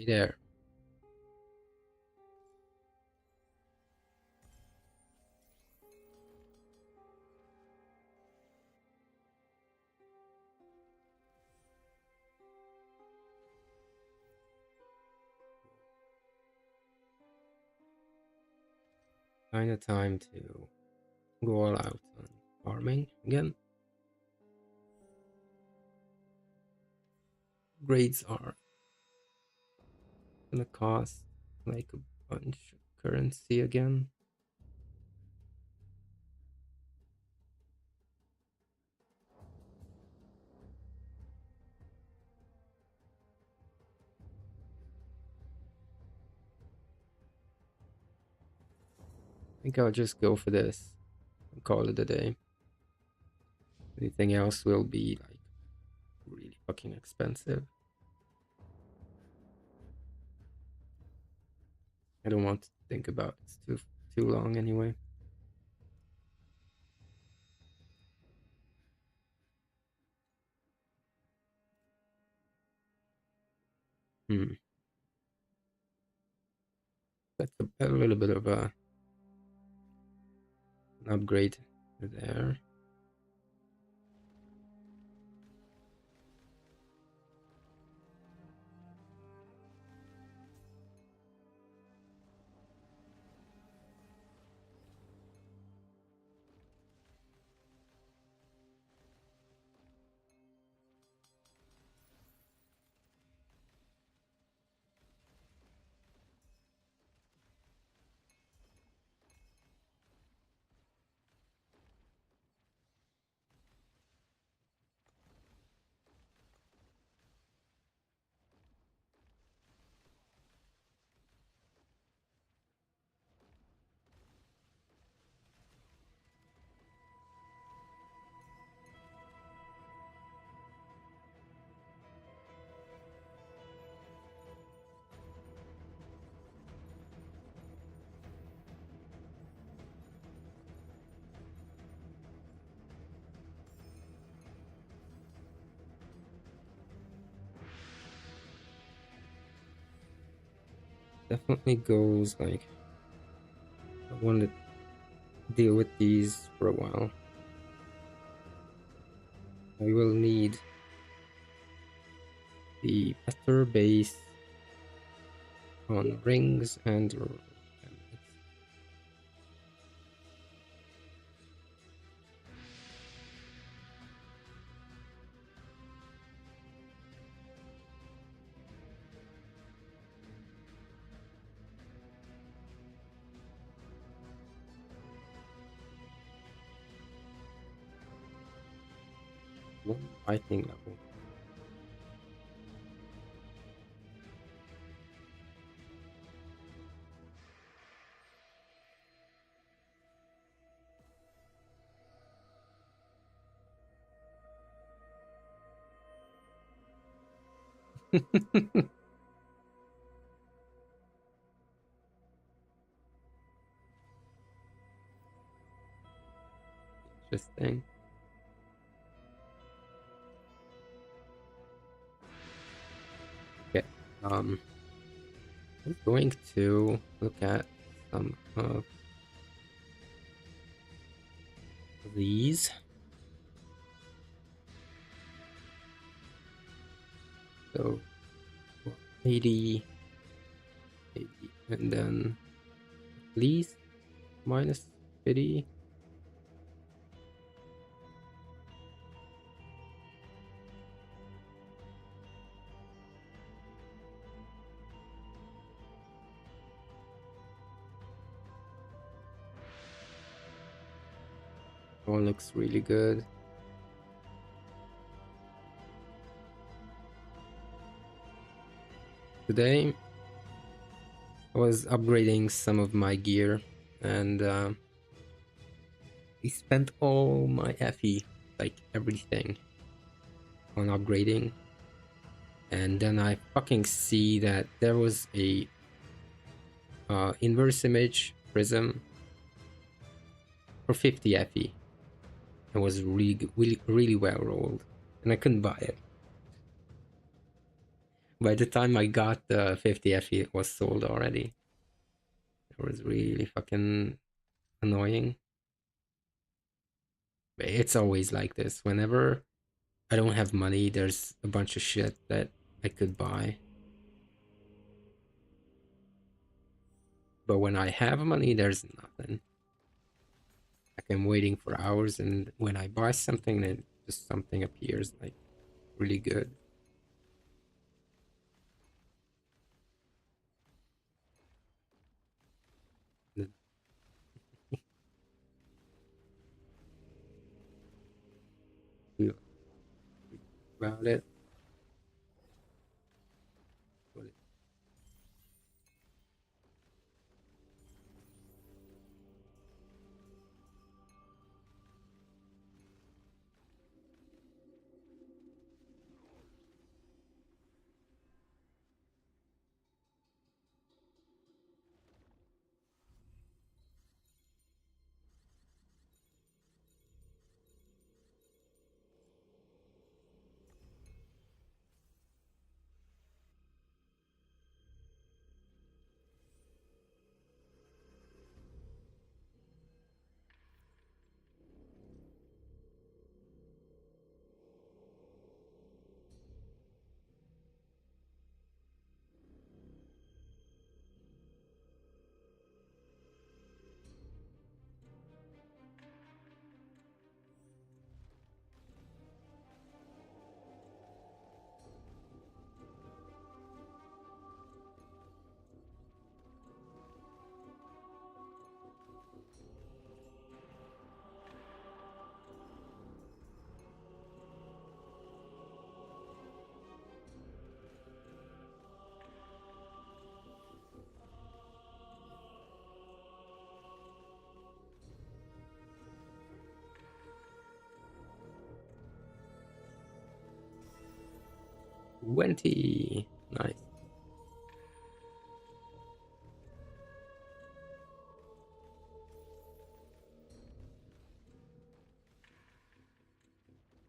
Hey there. Kinda time to go all out on farming again. Grades are gonna cost like a bunch of currency again. I think I'll just go for this and call it a day. Anything else will be like really fucking expensive. I don't want to think about this too long anyway. Hmm. That's a little bit of an upgrade there. Definitely goes like I want to deal with these for a while. I will need the better base on rings and one lightning level. Interesting. Okay. I'm going to look at some of these. So 80, 80, and then at least minus 50. One looks really good. Today I was upgrading some of my gear and I spent all my FE, like everything, on upgrading. And then I fucking see that there was a inverse image prism for 50 FE. It was really, really, really well rolled, and I couldn't buy it. By the time I got the 50F, it was sold already. It was really fucking annoying. It's always like this. Whenever I don't have money, there's a bunch of shit that I could buy. But when I have money, there's nothing. Like I'm waiting for hours, and when I buy something, then just something appears like really good. About it. 20. Nice.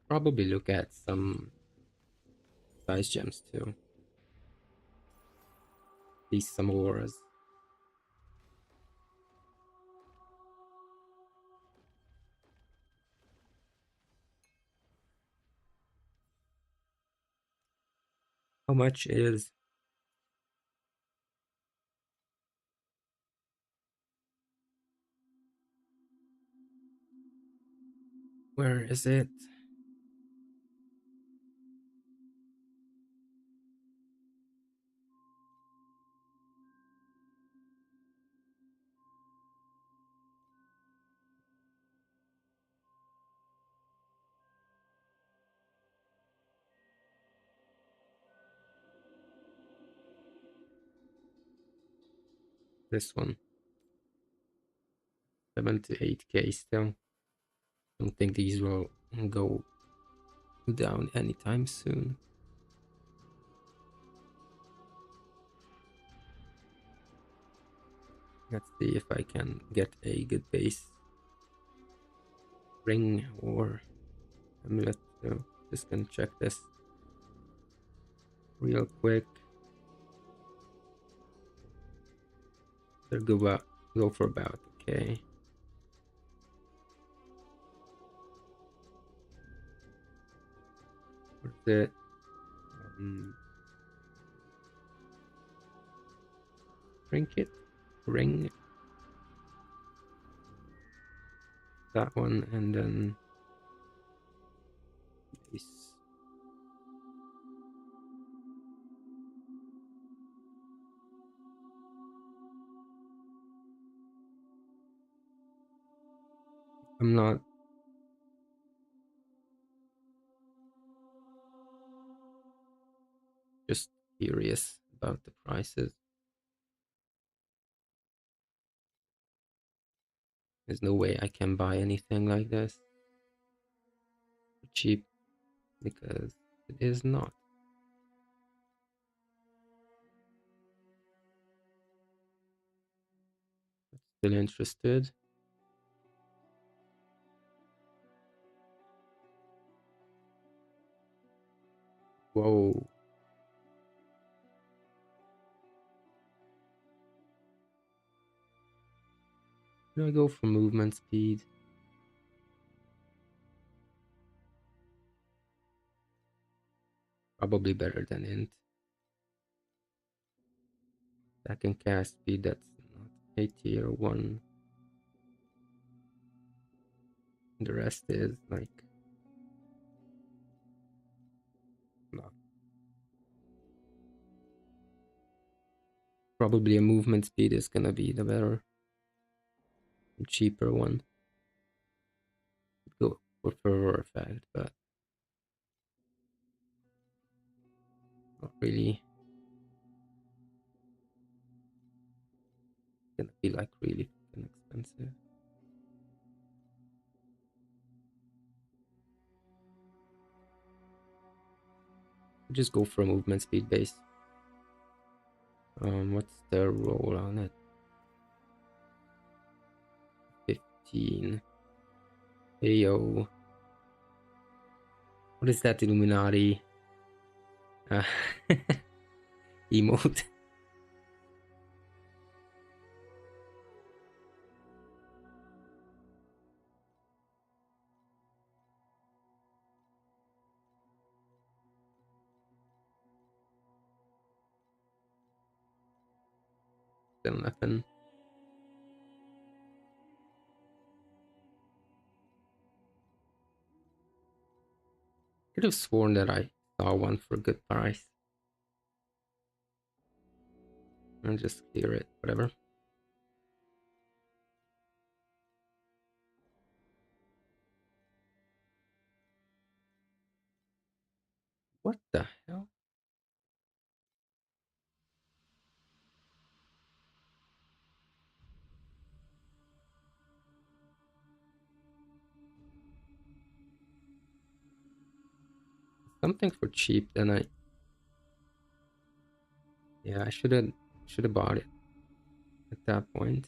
Probably look at some size gems too. These Samoras. How much is? Where is it? This one. 7 to 8K still. Don't think these will go down anytime soon. Let's see if I can get a good base ring or amulet. So just gonna check this real quick. They'll go for about okay. What's it? Trinket ring, that one, and then base. I'm not just curious about the prices. There's no way I can buy anything like this for cheap because it is not. Still interested? Whoa. Do I go for movement speed? Probably better than int. That can cast speed, that's not a tier 1. The rest is like not. Probably a movement speed is gonna be the better, cheaper one. Go for fervor effect, but not really gonna be like really fucking expensive. Just go for a movement speed base. What's the roll on it? 15. Ayo. What is that Illuminati uh, emote? Still nothing. Could have sworn that I saw one for a good price. I'll just clear it, whatever. What the hell? Something for cheap, then I... Yeah, I should have bought it at that point.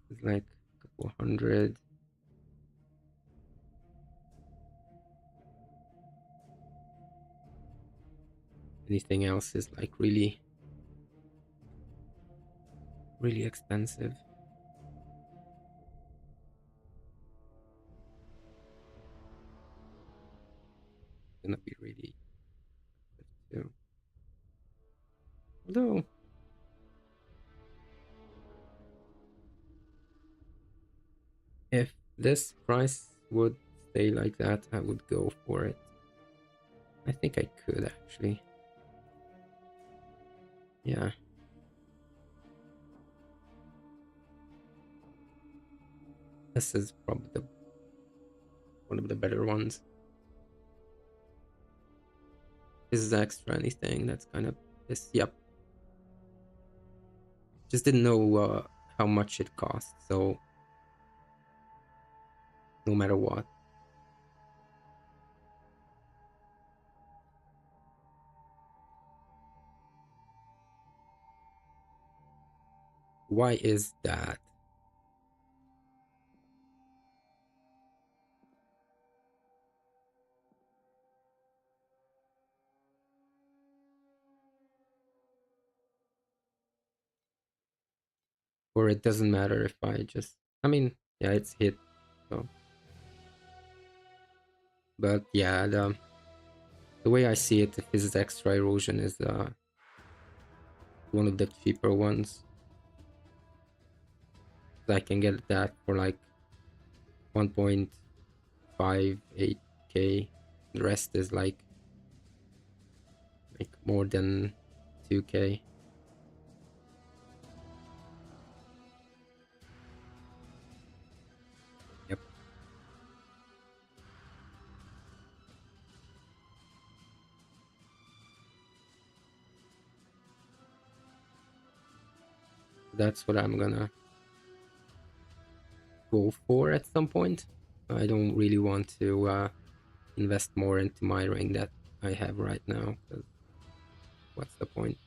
It's like a couple hundred. Anything else is like really, really expensive. It's gonna be really expensive too. Although, if this price would stay like that, I would go for it. I think I could actually. Yeah. This is probably one of the better ones. Is extra anything? That's kind of this. Yep. Just didn't know how much it cost, so no matter what. Why is that? Or it doesn't matter if I just... I mean, yeah, it's hit. So, but yeah, the way I see it, if this is extra erosion, is one of the cheaper ones. I can get that for like 1.58k. The rest is like more than 2k. Yep. That's what I'm gonna go for at some point. I don't really want to invest more into my ring that I have right now, because what's the point?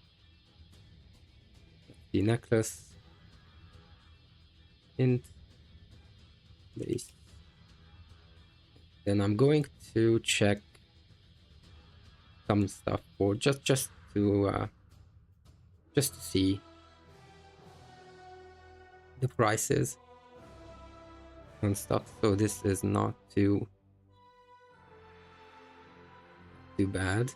The necklace, int, base. Then I'm going to check some stuff for just to see. the prices and stuff, so this is not too bad.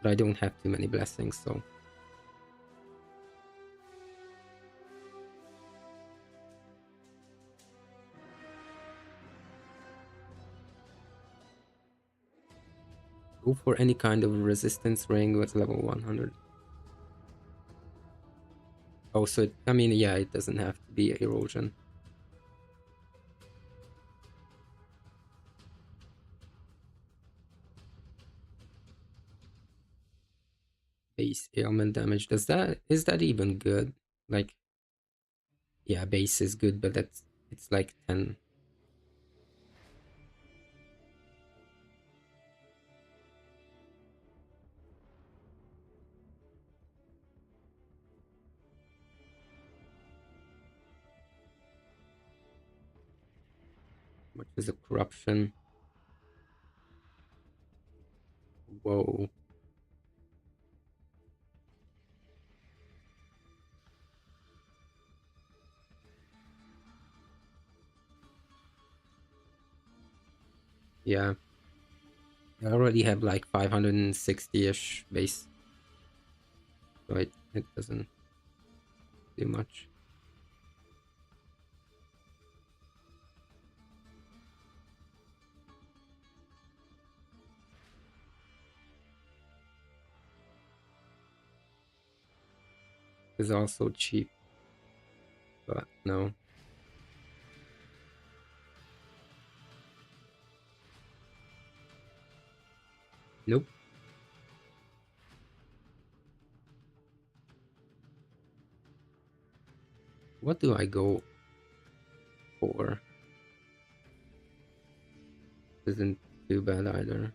But I don't have too many blessings, so go for any kind of resistance ring with level 100. Oh, so I mean, yeah, it doesn't have to be erosion. Base ailment damage. Is that even good? Like, yeah, base is good, but it's like 10. Much is a corruption? Whoa. Yeah. I already have like 560-ish base. So it doesn't do much. It's also cheap. But no. Nope. What do I go for? Isn't too bad either.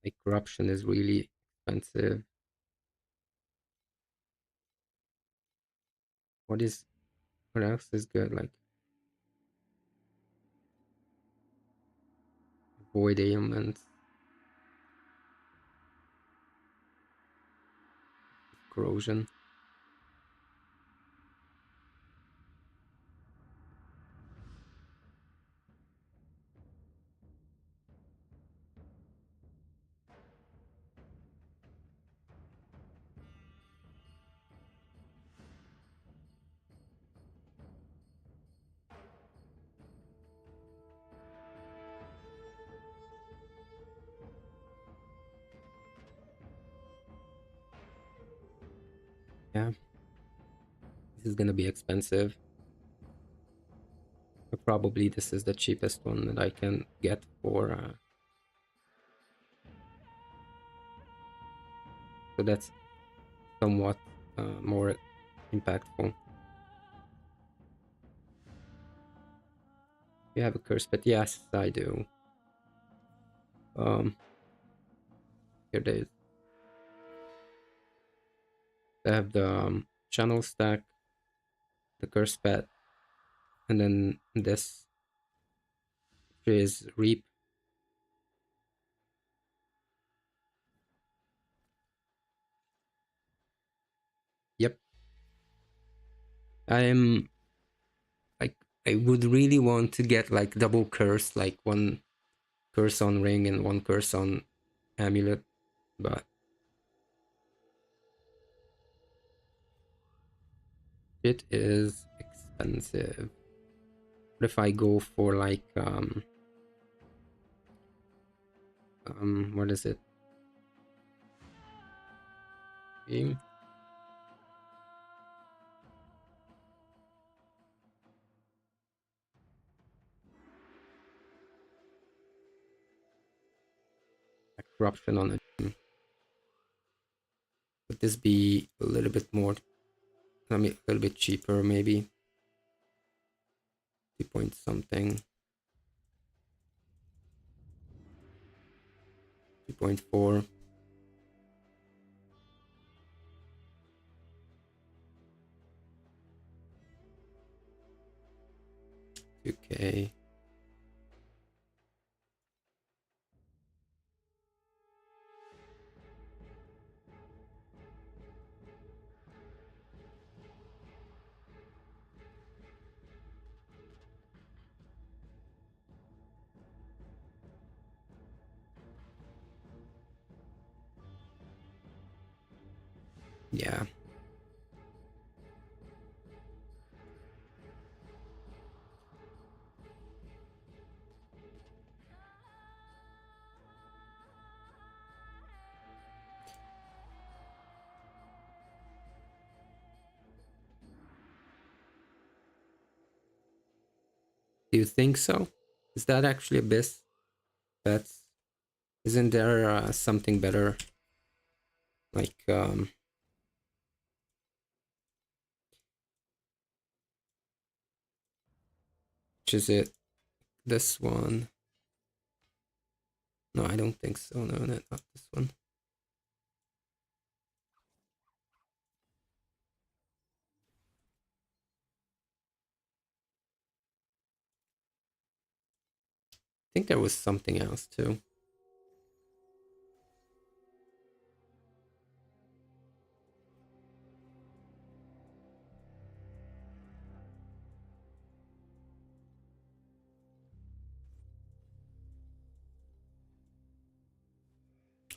Like, corruption is really expensive. What else is good? Like, void ailments, corrosion. Yeah, this is gonna be expensive. But probably this is the cheapest one that I can get for. So that's somewhat more impactful. You have a curse, but yes, I do. Um, Here it is. I have the channel stack, the curse pet, and then this is reap. Yep, I am like, I would really want to get like double curse, like one curse on ring and one curse on amulet, but it is expensive. What if I go for like what is it? Game? Like corruption on it. Would this be a little bit more? I mean, a little bit cheaper, maybe 2 point something, 2.4. Okay. Yeah. Do you think so? Is that actually Abyss? That's isn't there something better? Like which is it? This one? No, I don't think so. No, no, not this one. I think there was something else too.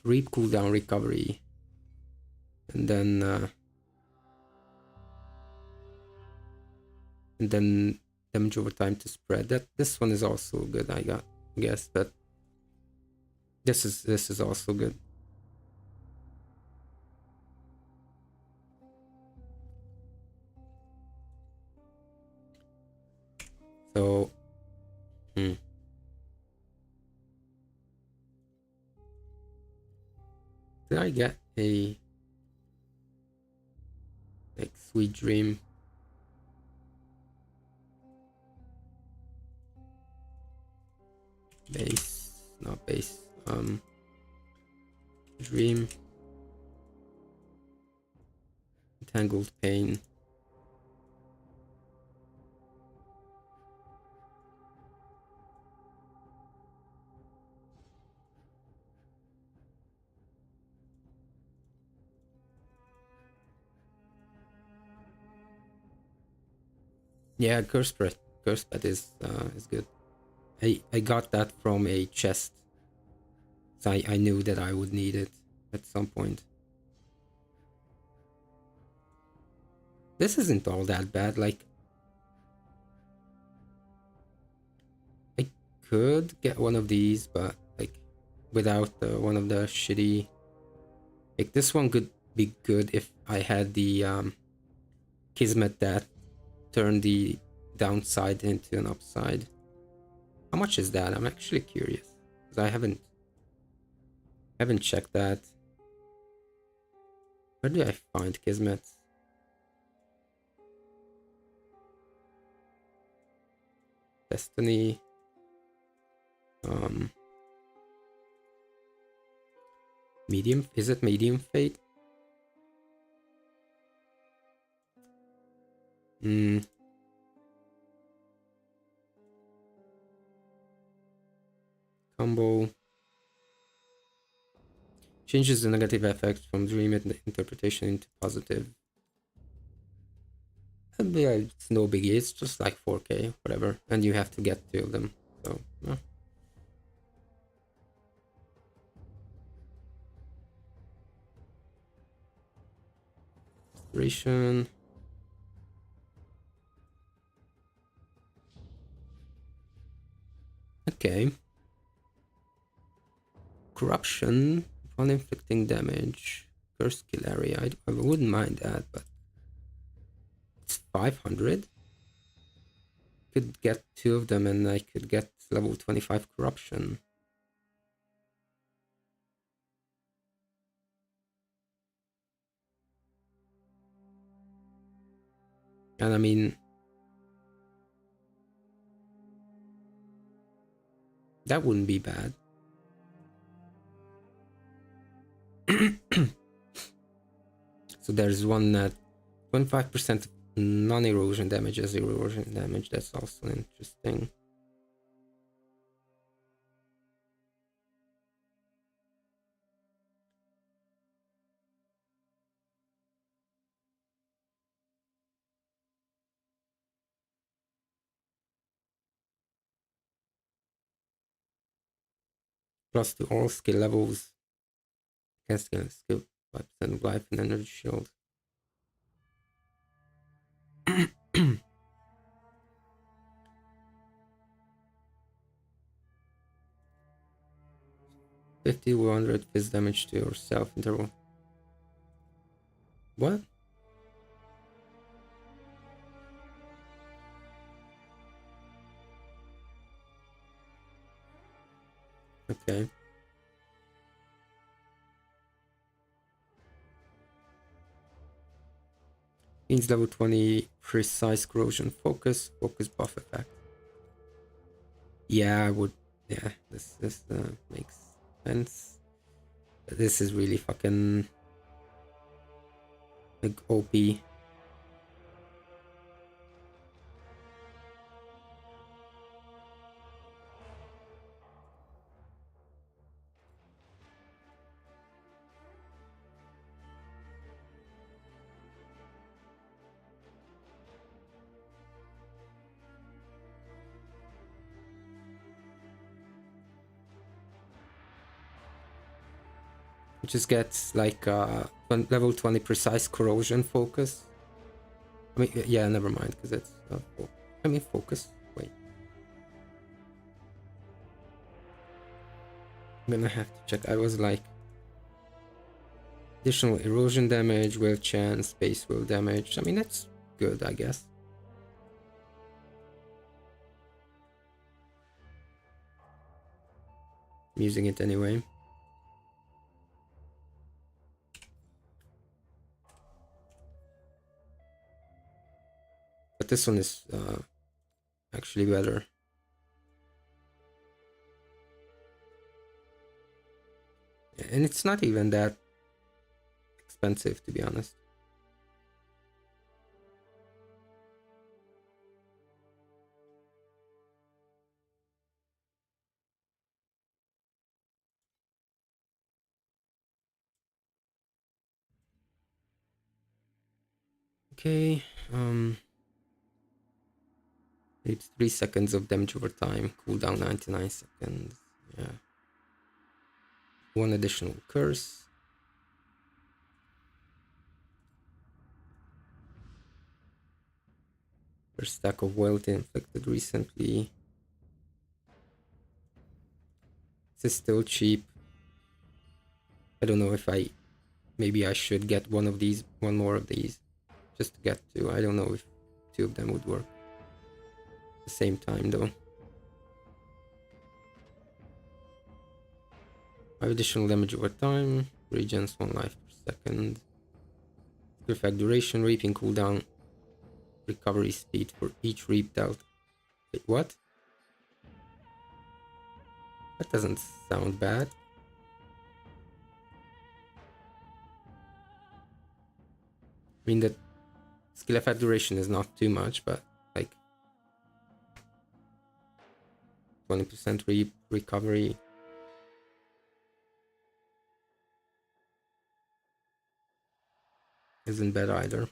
Reap cooldown recovery, and and then damage over time to spread. That this one is also good. I guess, but this is also good. So, hmm. Did I get a like sweet dream? Base, not base. Dream, tangled pain. Yeah, curse pet is good. I got that from a chest, so I knew that I would need it at some point. This isn't all that bad. Like I could get one of these, but like without one of the shitty. Like this one could be good if I had the Kismet that turned the downside into an upside. How much is that? I'm actually curious because I haven't checked that. Where do I find Kismet? Destiny. Um, medium. Is it medium fate? Hmm. Combo changes the negative effect from dream interpretation into positive. Yeah, it's no biggie. It's just like 4K, whatever, and you have to get two of them. So, duration. Okay. Corruption upon inflicting damage. Curse kill area. I wouldn't mind that, but it's 500. Could get two of them, and I could get level 25 corruption. And I mean, that wouldn't be bad. So there's one that 25% non-erosion damage as erosion damage. That's also interesting. Plus to all skill levels. Can skill 5% of life and energy shield. 50, 100 fizz damage to yourself interval. What? Okay. Means level 20 precise corrosion focus buff effect. Yeah, I would. Yeah, this makes sense. This is really fucking like OP. It just gets like level 20 precise corrosion focus. I mean, yeah, never mind, because it's I mean focus. Wait, I'm gonna have to check. I was like additional erosion damage, will chance, base will damage. I mean that's good, I guess. I'm using it anyway. But this one is actually better. And it's not even that expensive, to be honest. Okay, it's 3 seconds of damage over time, cooldown 99 seconds. Yeah. One additional curse. First stack of wilt inflicted recently. This is still cheap. I don't know if maybe I should get one more of these, just to get two. I don't know if two of them would work at the same time though. 5 additional damage over time, regens 1 life per second. Effect duration, reaping cooldown, recovery speed for each reap dealt. Wait, what? That doesn't sound bad. I mean, the skill effect duration is not too much, but like 20% reap recovery. Isn't bad either.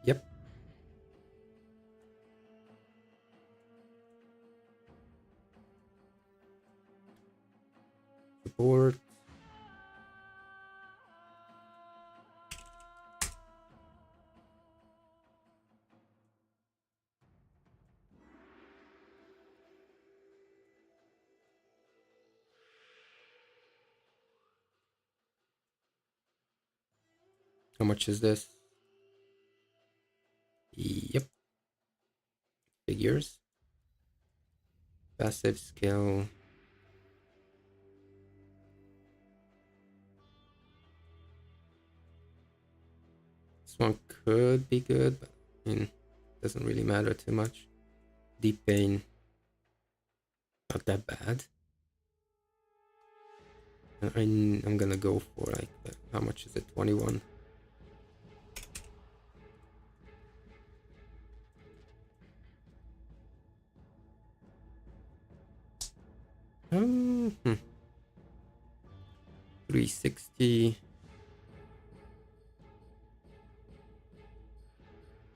Yep. Support. How much is this? Yep. Figures. Passive skill. This one could be good, but I mean, doesn't really matter too much. Deep pain. Not that bad. I'm gonna go for like, how much is it? 21. Hmm. 360.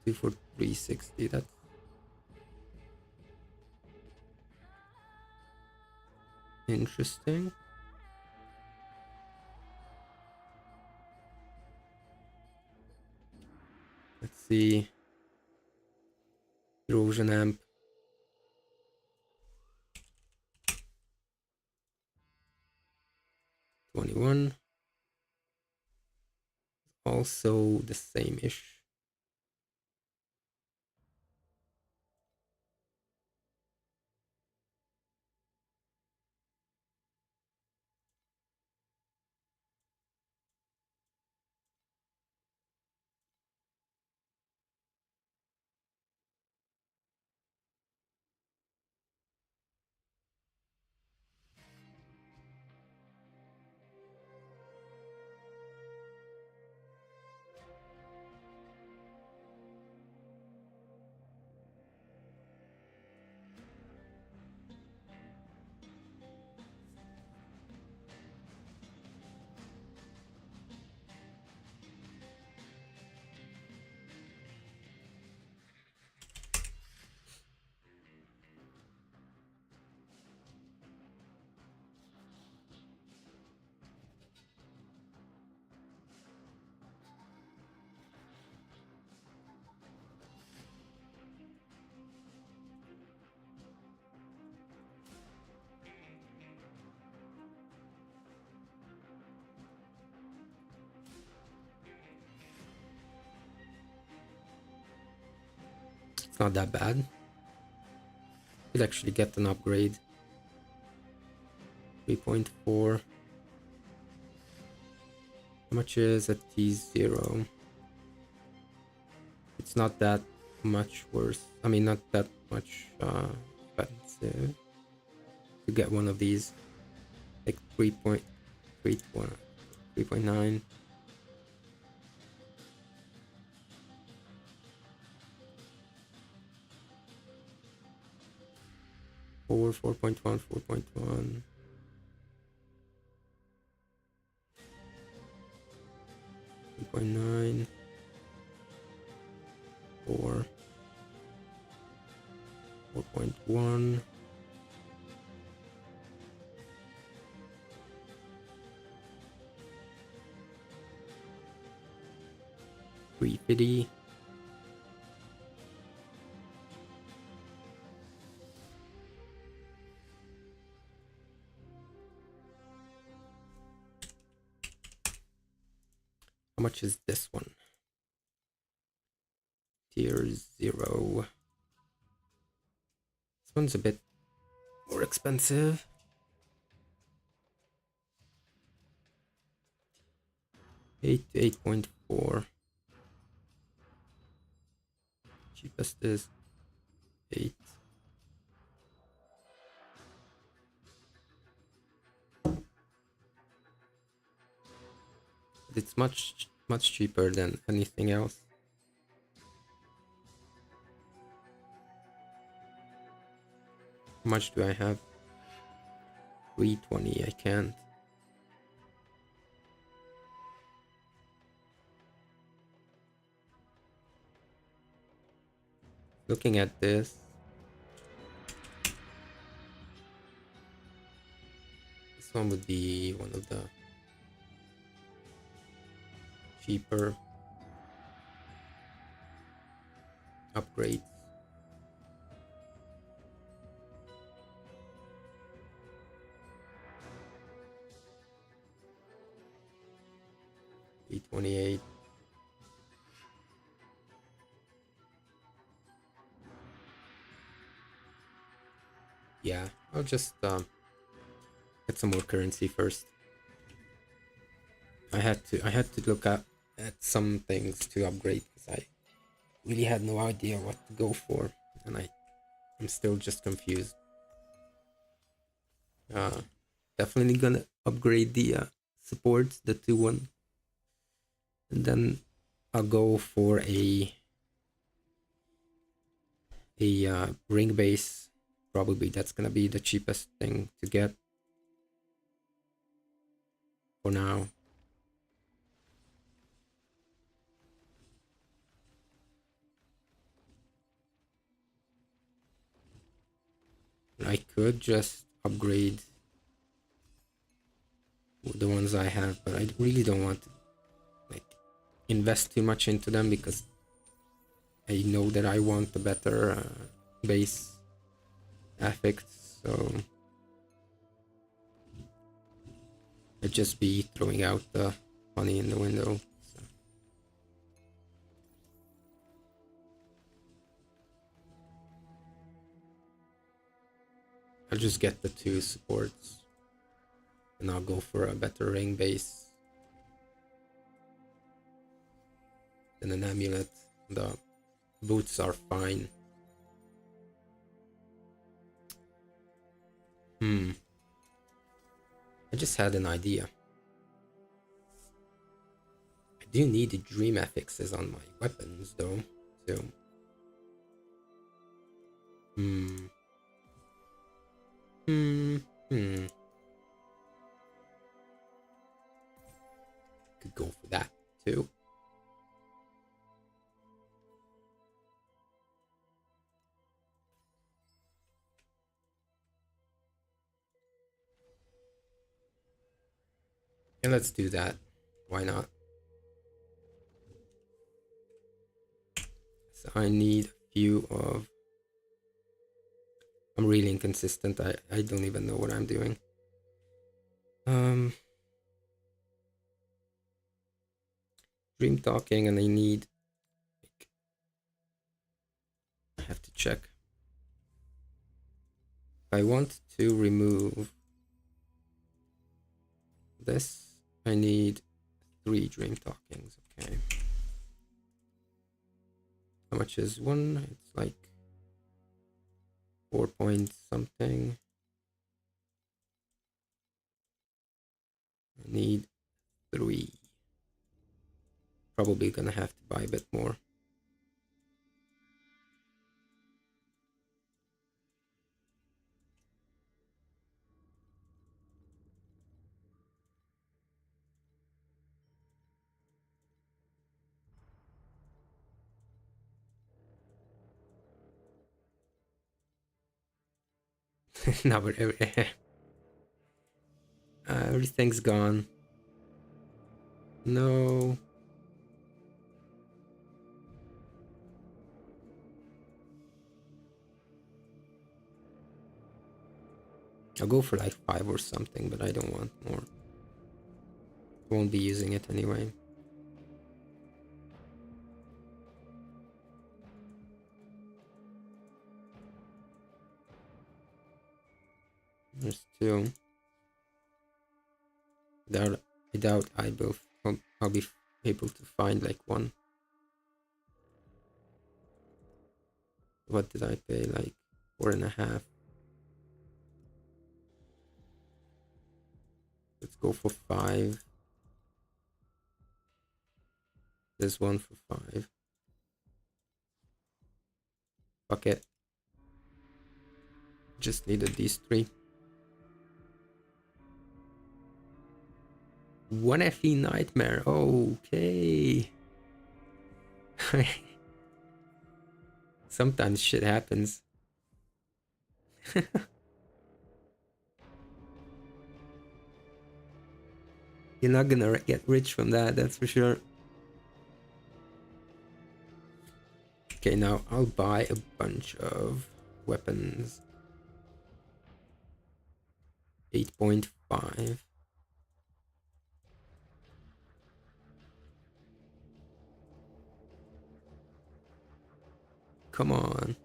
2 for 360. That's interesting. Let's see. Erosion amp. 21. Also the same-ish. It's not that bad. Could actually get an upgrade. 3.4. How much is a T0? It's not that much worse. I mean, not that much expensive to get one of these. Like 3.9. 4.1, 4.1. 3.9. 4. 4.1. 350. How much is this one? Tier 0. This one's a bit more expensive. 8 to 8.4. Cheapest is 8. It's much cheaper than anything else. How much do I have? 320. I can't. Looking at this, this one would be one of the cheaper upgrades. E28. Yeah, I'll just get some more currency first. I had to look at some things to upgrade because I really had no idea what to go for, and I'm still just confused. Uh, Definitely gonna upgrade the support, the 2-1, and then I'll go for a ring base. Probably that's gonna be the cheapest thing to get for now. I could just upgrade the ones I have, but I really don't want to like invest too much into them because I know that I want a better base affix, so I'd just be throwing out the money in the window. So. I'll just get the 2 supports and I'll go for a better ring base than an amulet. The boots are fine. I just had an idea. I do need the dream affixes on my weapons though, so could go for that too. And let's do that. Why not? So I need a few of... I'm really inconsistent. I don't even know what I'm doing. Dream talking, and I need... I have to check. I want to remove this. I need 3 dream talkings. Okay. How much is one? It's like 4 point something. I need 3. Probably gonna have to buy a bit more. Now but everything's gone. No. I'll go for like 5 or something, but I don't want more. Won't be using it anyway. There's 2. I doubt I'll be able to find like 1. What did I pay? Like 4.5. Let's go for 5. There's 1 for 5. Fuck it. Just needed these 3. 1 FE nightmare. Okay. Sometimes shit happens. You're not gonna get rich from that, that's for sure. Okay, now I'll buy a bunch of weapons. 8.5. Come on.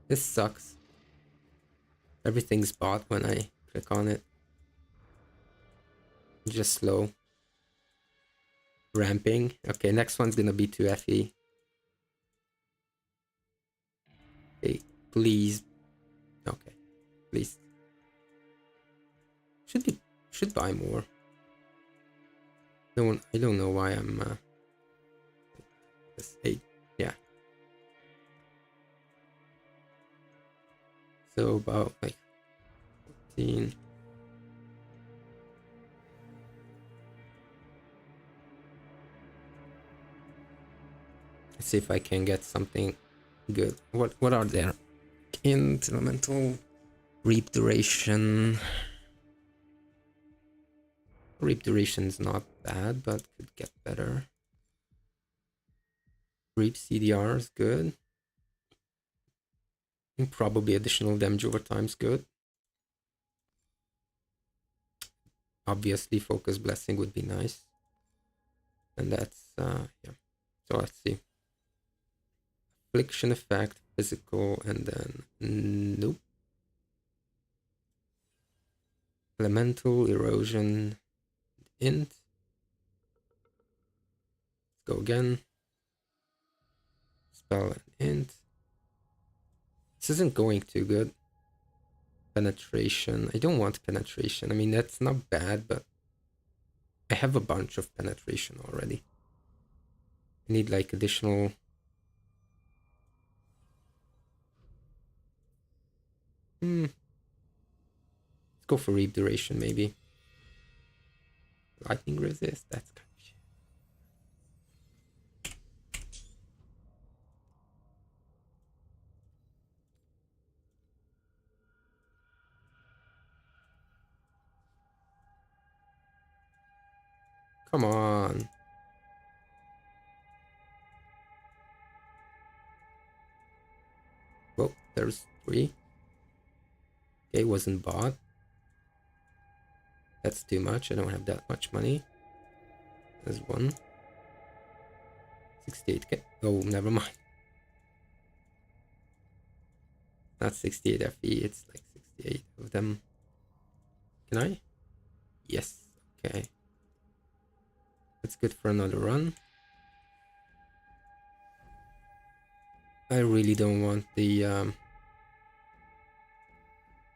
This sucks. Everything's bought when I click on it. Just slow. Ramping. Okay, next one's gonna be 2 FE. Okay, please. Okay, please. Should buy more. I don't know why I'm this 8. Yeah. So about like 14. Let's see if I can get something good. What are there? Int, elemental, reap duration. Reap duration's not bad, but could get better. Reap CDR is good. And probably additional damage over time is good. Obviously, focus blessing would be nice. And that's yeah. So let's see. Affliction effect, physical, and then nope. Elemental, erosion, int. Let's go again. Spell and int. This isn't going too good. Penetration. I don't want penetration. I mean, that's not bad, but I have a bunch of penetration already. I need like additional. Let's go for reap duration maybe. Lightning resist. That's kind of shit. Come on. Well, there's 3. Okay, wasn't bought. That's too much. I don't have that much money. There's 1. 68k. Oh, never mind. Not 68 FE, it's like 68 of them. Can I? Yes. Okay. That's good for another run. I really don't want the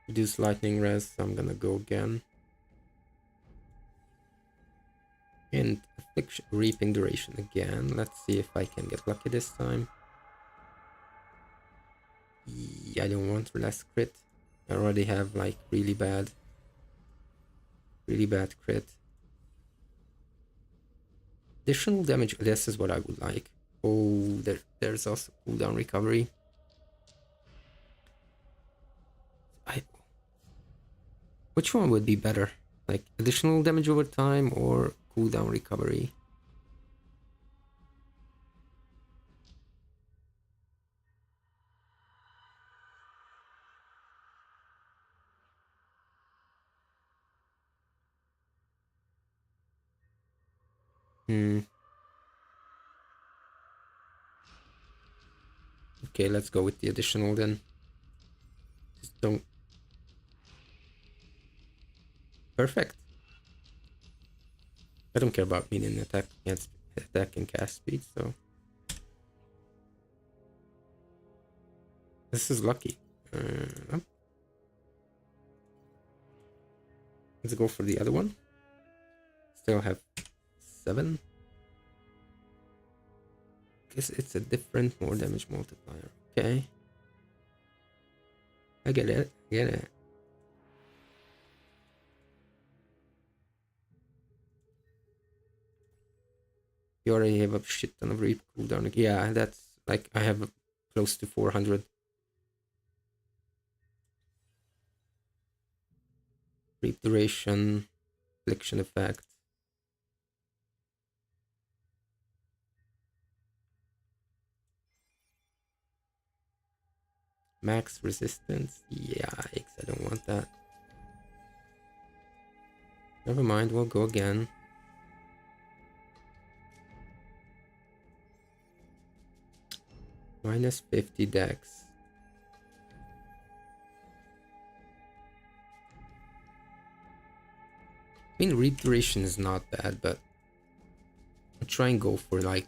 reduced lightning res, so I'm gonna go again. And affliction, reaping duration again. Let's see if I can get lucky this time. I don't want less crit. I already have like really bad crit. Additional damage, this is what I would like. Oh, there's also cooldown recovery. Which one would be better? Like additional damage over time or cooldown recovery? Okay, let's go with the additional then. Just don't. Perfect. I don't care about meaning attack and cast speed, so this is lucky. Let's go for the other one. Still have 7. Guess it's a different, more damage multiplier. Okay. I get it. You already have a shit ton of reap cooldown. Yeah, that's like I have close to 400. Reap duration, affliction effect. Max resistance. Yikes, I don't want that. Never mind, we'll go again. Minus 50 dex. I mean, reap duration is not bad, but I'll try and go for like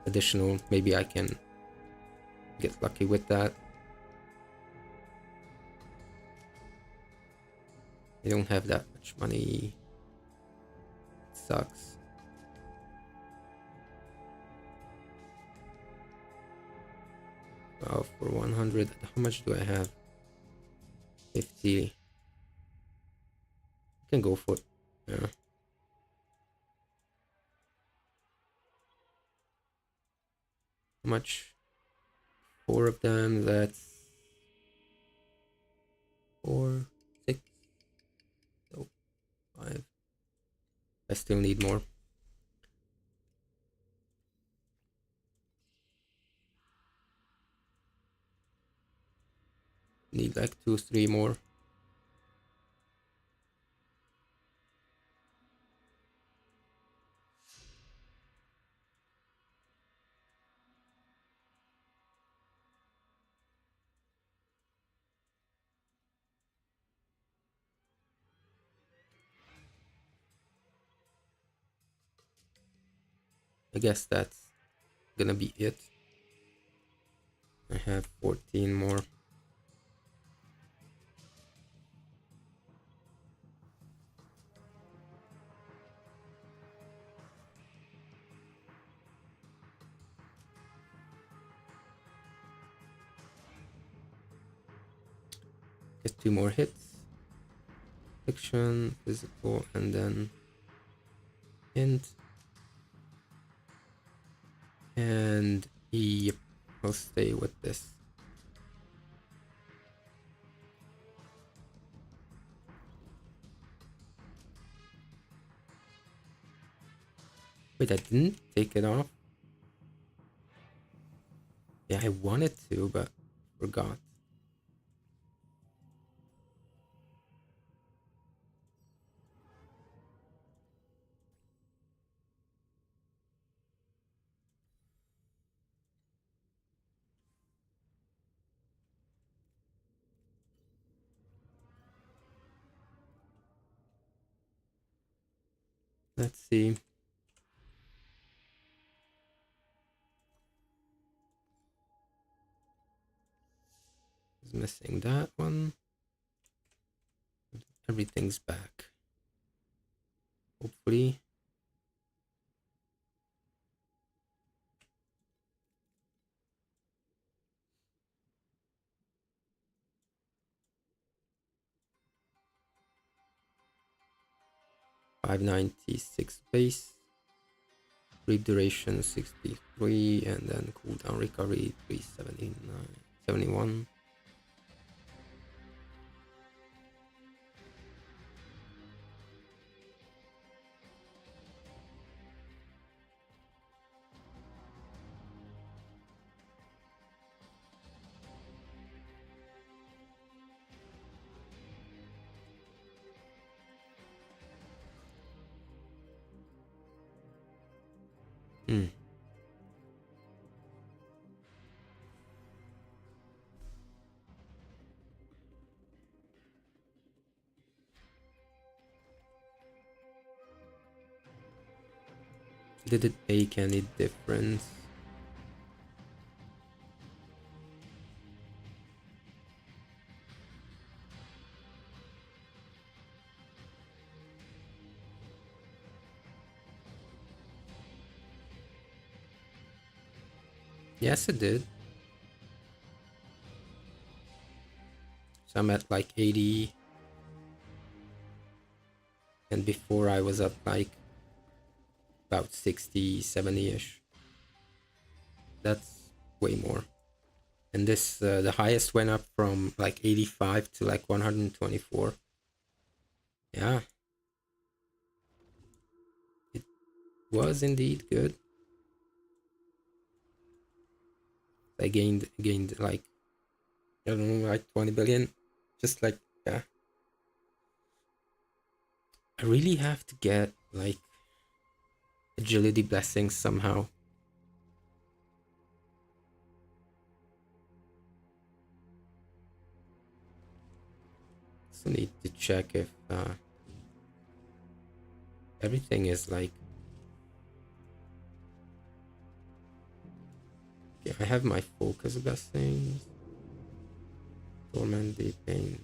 additional. Maybe I can get lucky with that. I don't have that much money. It sucks. For 100, how much do I have? 50. I can go for it. Yeah. How much? 4 of them. That's 4, 6, no, 5. I still need more. Need like 2, 3 more. I guess that's gonna be it. I have 14 more. Get 2 more hits. Fiction, physical, and then int. And yep, I'll stay with this. Wait, I didn't take it off? Yeah, I wanted to, but forgot. Let's see. Is missing that one. Everything's back. Hopefully. $596 base. Sleep duration 63, and then cooldown recovery 379, 71. Hmm. Did it make any difference? Yes, it did. So I'm at like 80, and before I was at like about 60, 70-ish. That's way more. And this, the highest went up from like 85 to like 124. Yeah, it was indeed good. I gained like, I don't know, like 20 billion. Just like, yeah. I really have to get like agility blessings somehow. So need to check if everything is like, yeah, I have my focus blessings. Torment, deep pain.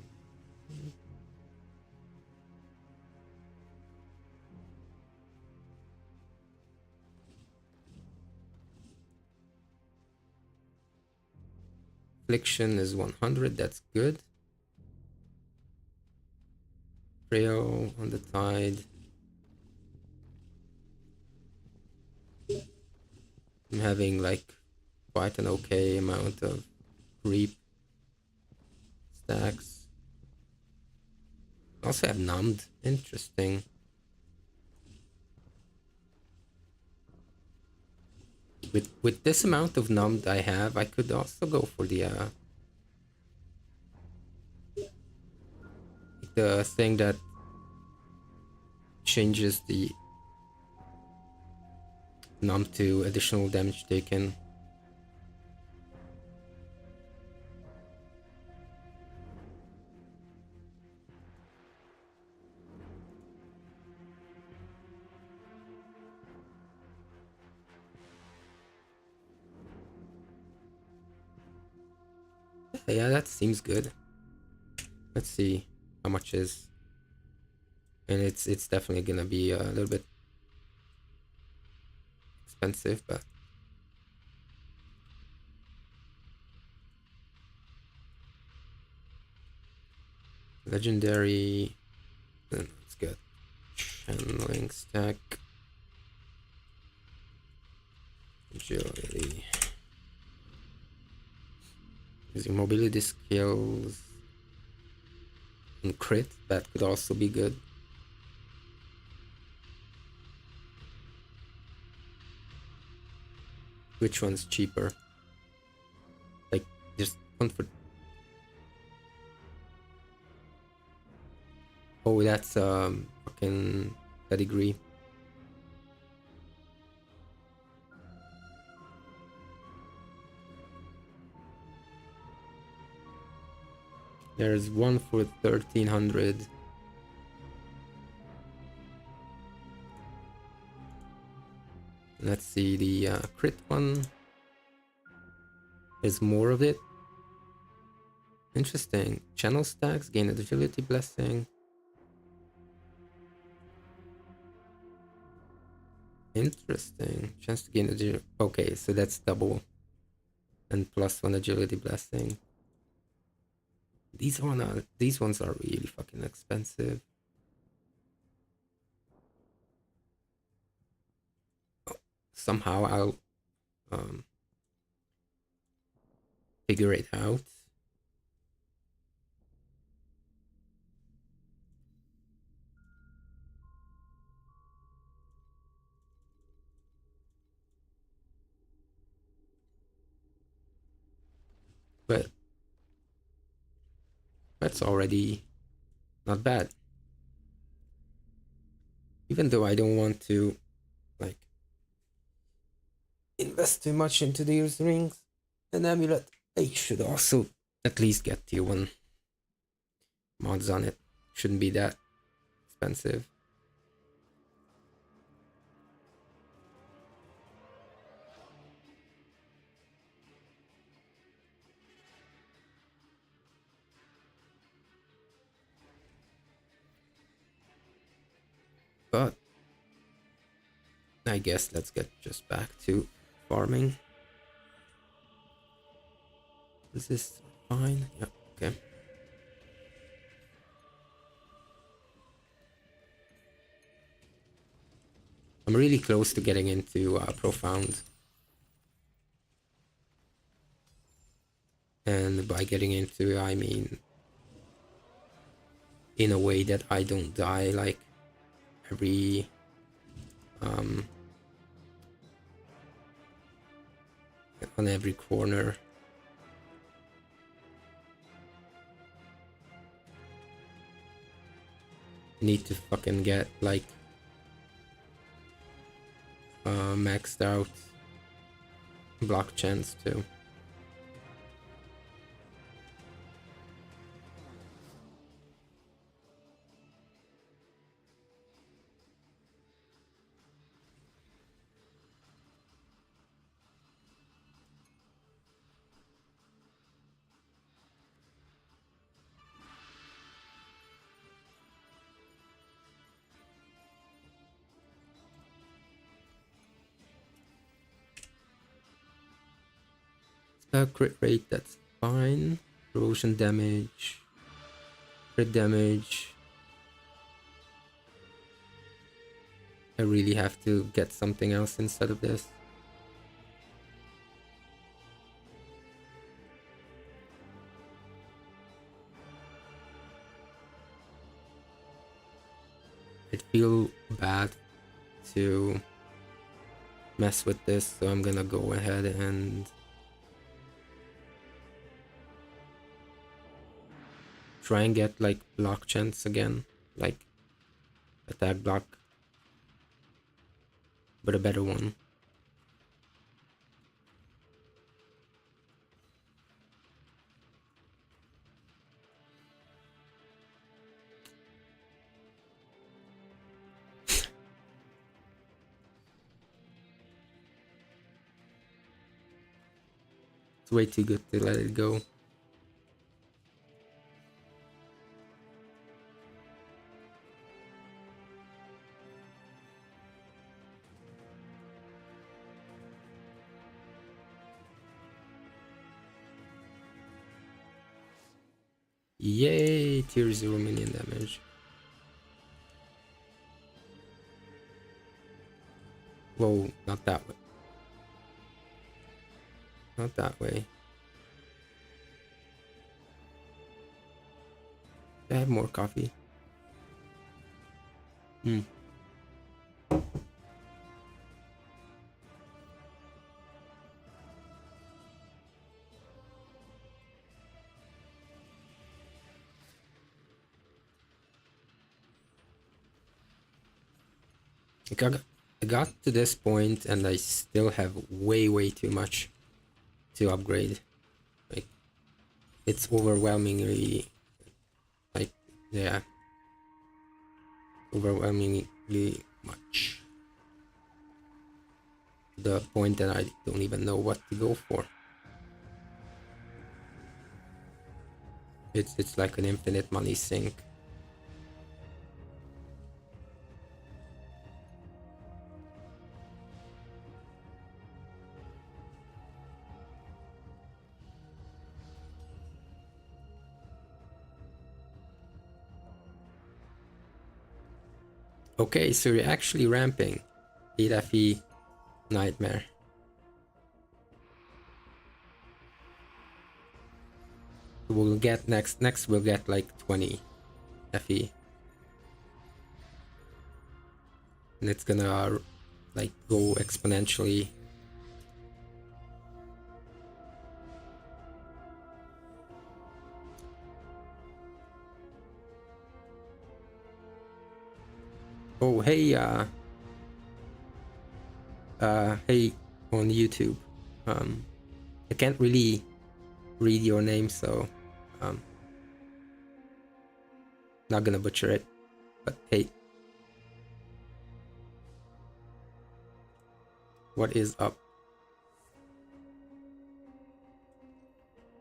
Affliction is 100, that's good. Trail on the tide. I'm having like quite an okay amount of creep stacks. Also have numbed. Interesting. With this amount of numbed I have, I could also go for the thing that changes the numb to additional damage taken. Yeah, that seems good. Let's see how much is, and it's definitely gonna be a little bit expensive, but legendary. Let's get channeling stack, agility, using mobility skills, and crit. That could also be good. Which one's cheaper? Like, just one for. Oh, that's fucking pedigree. There's one for 1300. Let's see, the crit one. There's more of it. Interesting. Channel stacks, gain agility blessing. Interesting. Chance to gain agility. Okay, so that's double. And plus one agility blessing. These ones are really fucking expensive. Oh, somehow I'll figure it out. But that's already not bad. Even though I don't want to like invest too much into these rings and amulet, I should also at least get tier 1 mods on it. Shouldn't be that expensive. But I guess let's get just back to farming. Is this fine? Yeah, okay. I'm really close to getting into profound. And by getting into, I mean in a way that I don't die like every on every corner. Need to fucking get like maxed out block chance too. Crit rate, that's fine. Corrosion damage. Crit damage. I really have to get something else instead of this. I'd feel bad to mess with this, so I'm gonna go ahead and try and get like block chance again, like attack block, but a better one. It's way too good to let it go. Yay, tier 0 minion damage. Whoa, not that way. Not that way. I have more coffee. Hmm. I got to this point and I still have way too much to upgrade. Like, it's overwhelmingly, like, yeah, overwhelmingly much. The point that I don't even know what to go for. It's like an infinite money sink. Okay, so you're actually ramping. 8 FE nightmare. We'll get next we'll get like 20 FE. And it's gonna like go exponentially. Oh hey hey on YouTube. I can't really read your name, so not gonna butcher it. But hey, what is up?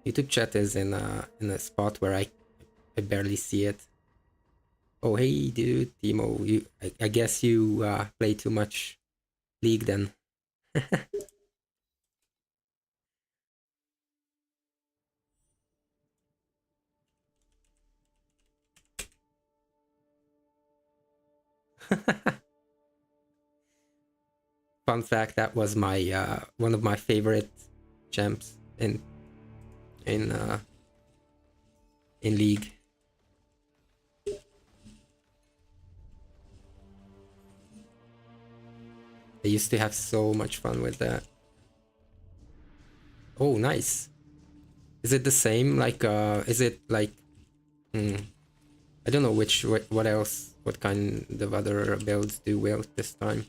YouTube chat is in a spot where I barely see it. Oh hey dude, Timo, I guess you play too much League then. Fun fact: that was my one of my favorite champs in uh, in League. I used to have so much fun with that. Oh, nice. Is it the same? Like, is it like? I don't know what else, what kind of other builds do wilt this time.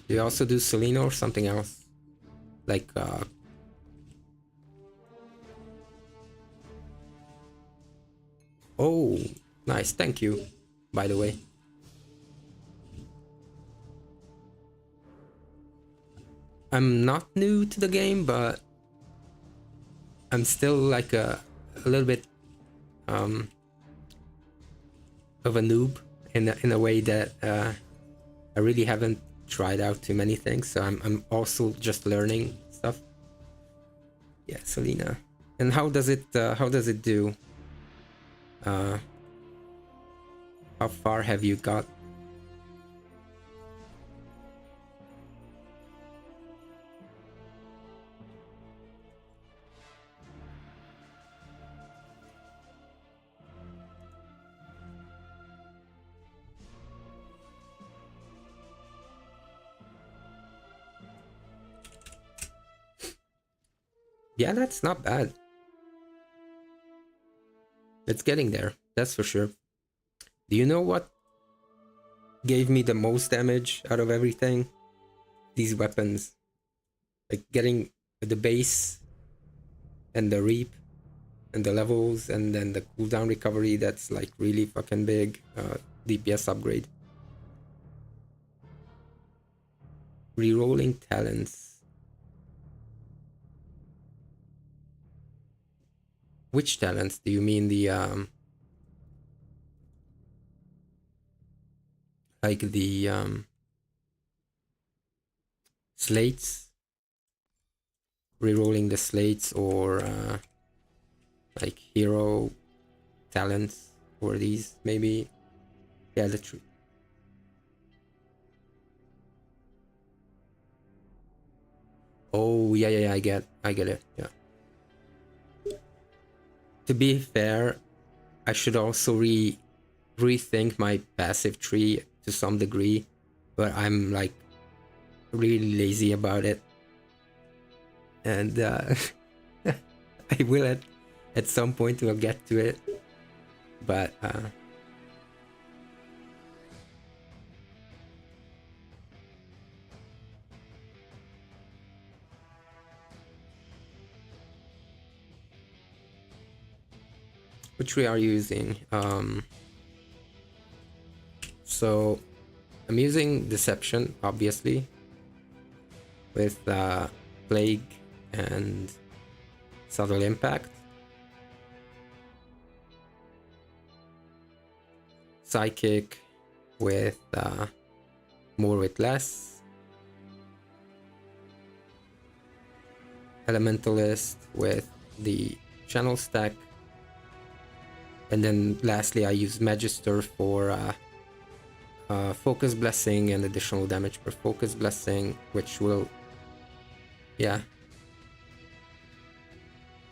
Do you also do Selena or something else? Like, oh, nice. Thank you, by the way. I'm not new to the game, but I'm still like a little bit of a noob in a way that I really haven't tried out too many things. So I'm also just learning stuff. Yeah, Selena. And how does it do? Uh, how far have you got? Yeah, that's not bad. It's getting there, that's for sure. Do you know what gave me the most damage out of everything? These weapons. Like getting the base and the reap and the levels and then the cooldown recovery, that's like really fucking big DPS upgrade. Rerolling talents. Which talents? Do you mean the like the slates? Rerolling the slates or like hero talents or these maybe? Yeah, the Oh yeah, I get it. Yeah. To be fair, I should also rethink my passive tree to some degree, but I'm like really lazy about it, and I will at some point we'll get to it. But which tree are you using? So I'm using deception, obviously, with plague and subtle impact. Psychic with more with less. Elementalist with the channel stack. And then lastly, I use Magister for Focus Blessing and additional damage per Focus Blessing, which will, yeah,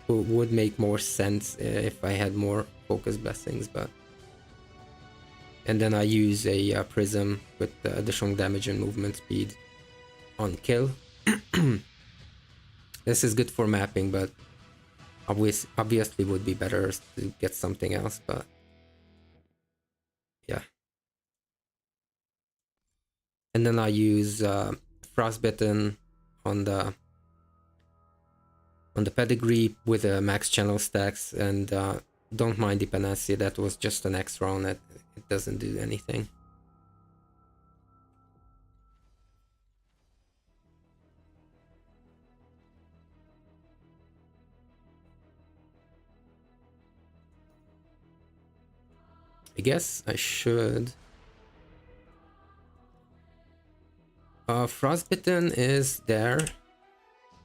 would make more sense if I had more Focus Blessings, but... And then I use a Prism with additional damage and movement speed on kill. This is good for mapping, but obviously would be better to get something else, but yeah. And then I use Frostbitten on the pedigree with max channel stacks, and don't mind the panacea. That was just an extra on it. It doesn't do anything. I guess I should. Frostbitten is there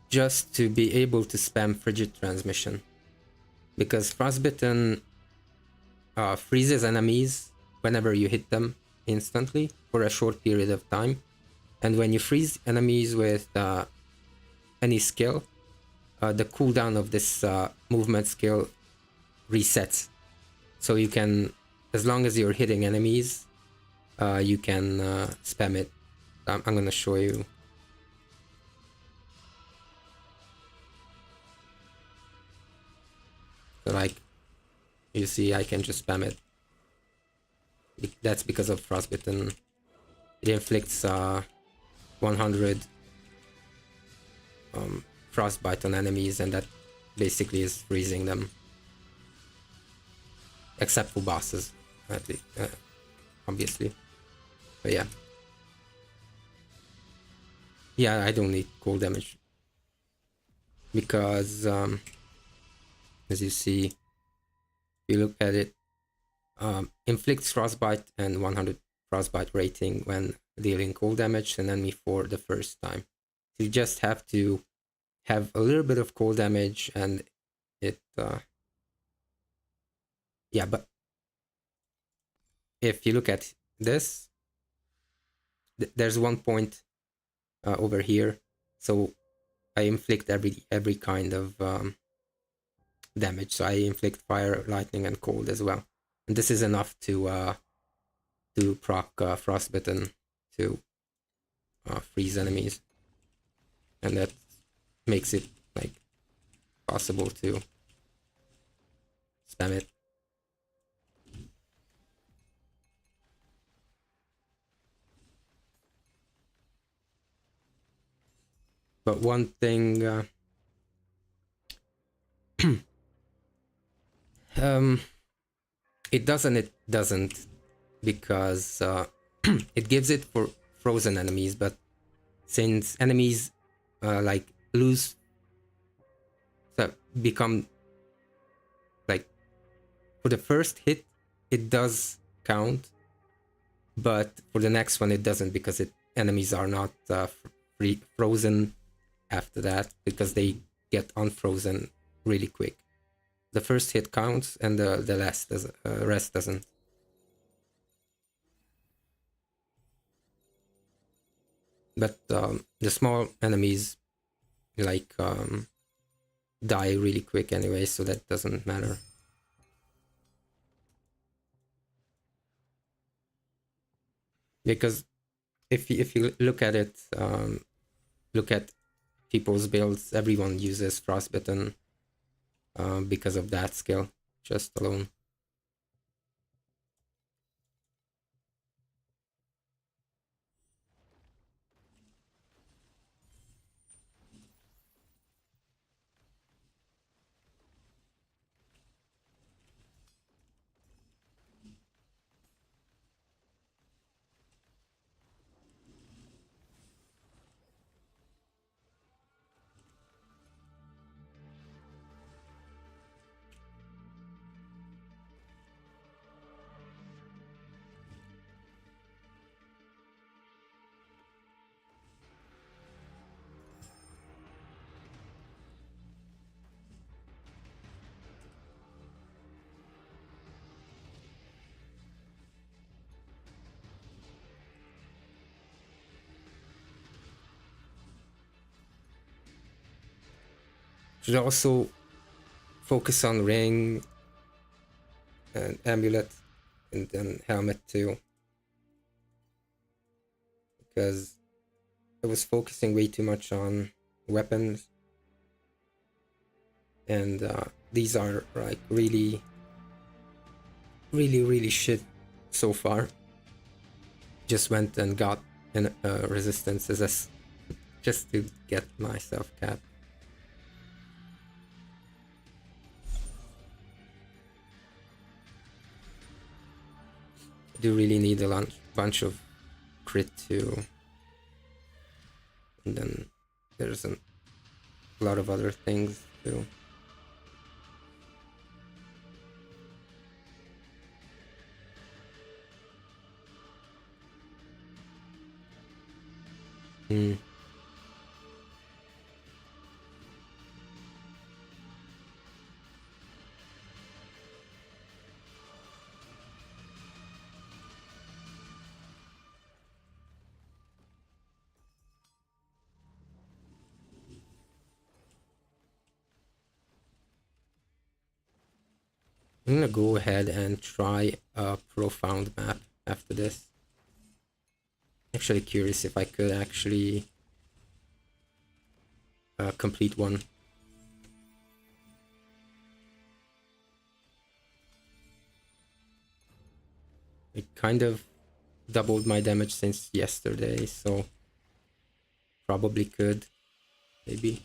just to be able to spam Frigid Transmission, because Frostbitten freezes enemies whenever you hit them instantly for a short period of time, and when you freeze enemies with any skill, the cooldown of this movement skill resets. So you can, as long as you're hitting enemies, you can spam it. I'm gonna show you. So like, you see, I can just spam it. That's because of Frostbitten. It inflicts 100 frostbite on enemies, and that basically is freezing them. Except for bosses, at least, obviously. But yeah. Yeah, I don't need cold damage. Because, as you see, if you look at it, inflicts frostbite and 100 frostbite rating when dealing cold damage to an enemy for the first time. You just have to have a little bit of cold damage, and it yeah, but if you look at this, there's one point over here, so I inflict every kind of damage. So I inflict fire, lightning, and cold as well, and this is enough to proc frostbitten to freeze enemies, and that makes it like possible to spam it. But one thing, um, it doesn't, because it gives it for frozen enemies, but since enemies like lose, so become like, for the first hit it does count, but for the next one it doesn't, because enemies are not frozen after that, because they get unfrozen really quick. The first hit counts, and the rest doesn't. But the small enemies like die really quick anyway, so that doesn't matter. Because if you look at it, look at people's builds, everyone uses frostbitten because of that skill just alone. Should also focus on ring and amulet, and then helmet too, because I was focusing way too much on weapons, and these are like really shit so far. Just went and got resistances just to get myself capped. I do really need a bunch of crit too, and then there's a lot of other things too. Hmm. I'm gonna go ahead and try a profound map after this. Actually curious if I could actually complete one. It kind of doubled my damage since yesterday, so probably could. Maybe.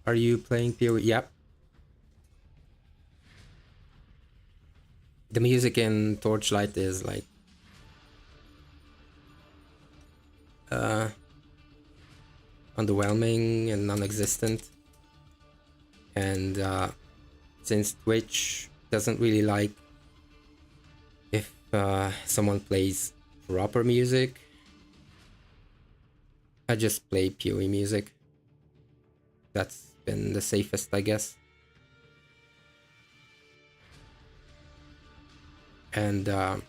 Are you playing PoE? Yep. The music in Torchlight is like underwhelming and non-existent, and since Twitch doesn't really like if someone plays proper music, I just play PoE music. That's been the safest, I guess. And to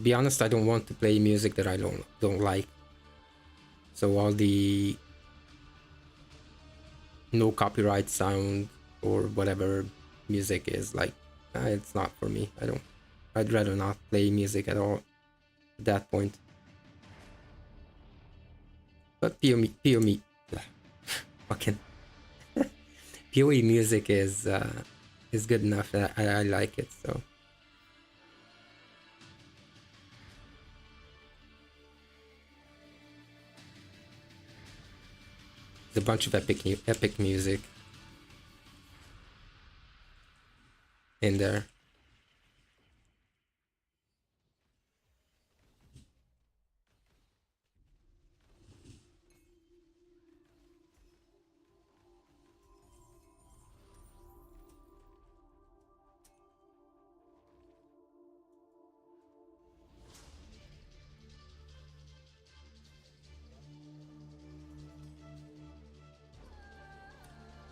be honest, I don't want to play music that I don't like. So all the no copyright sound or whatever music is like, it's not for me. I don't. I'd rather not play music at all at that point. But POE, fucking POE music is good enough. I like it. So there's a bunch of epic music in there.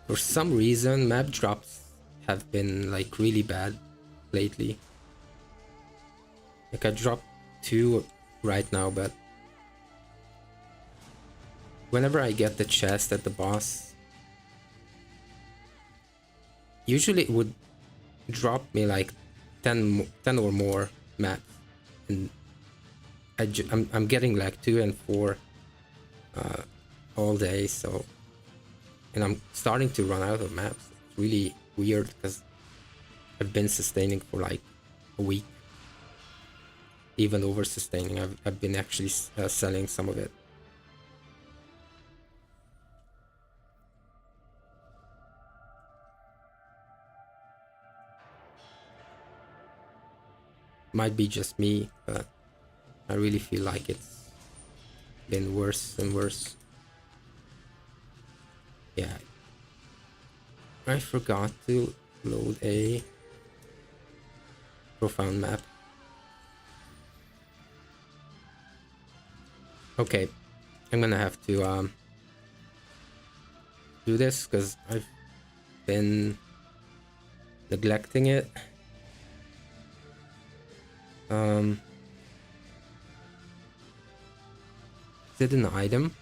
For some reason, map drops have been like really bad lately. Like I dropped 2 right now, but whenever I get the chest at the boss, usually it would drop me like 10 or more maps, and I'm getting like 2 and 4 all day. So, and I'm starting to run out of maps. It's really weird because I've been sustaining for like a week, even over sustaining. I've been actually selling some of it. Might be just me, but I really feel like it's been worse and worse. Yeah, I forgot to load a profound map. Okay, I'm gonna have to do this because I've been neglecting it. Um, is it an item?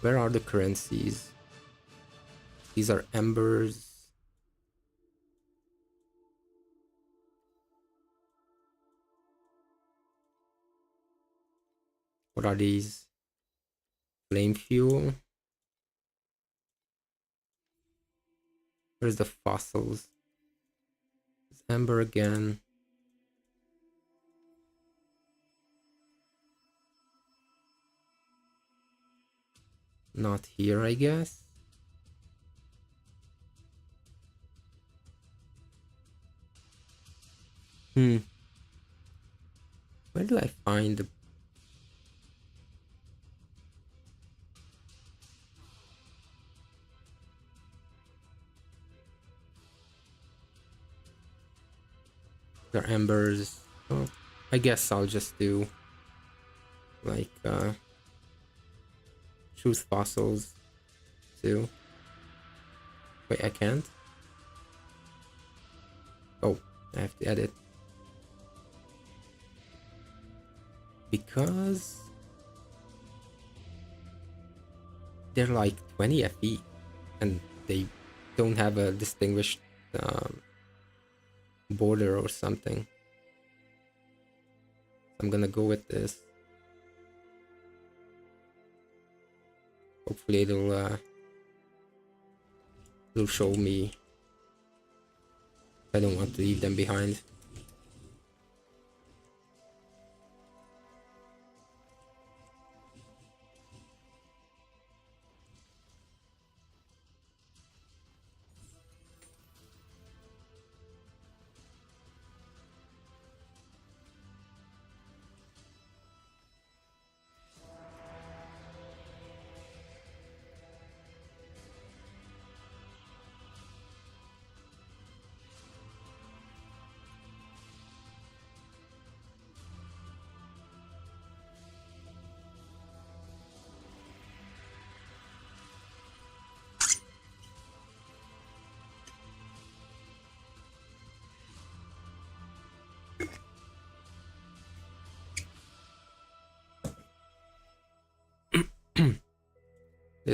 Where are the currencies? These are embers. What are these? Flame fuel. Where's the fossils? It's ember again. Not here, I guess. Hmm. Where do I find the embers? Oh, I guess I'll just do like truth fossils too. Wait, I can't. Oh, I have to edit because they're like 20 FE and they don't have a distinguished um, border or something. I'm gonna go with this. Hopefully it'll show me. I don't want to leave them behind.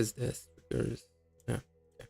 is this? Triggers. Yeah. Okay.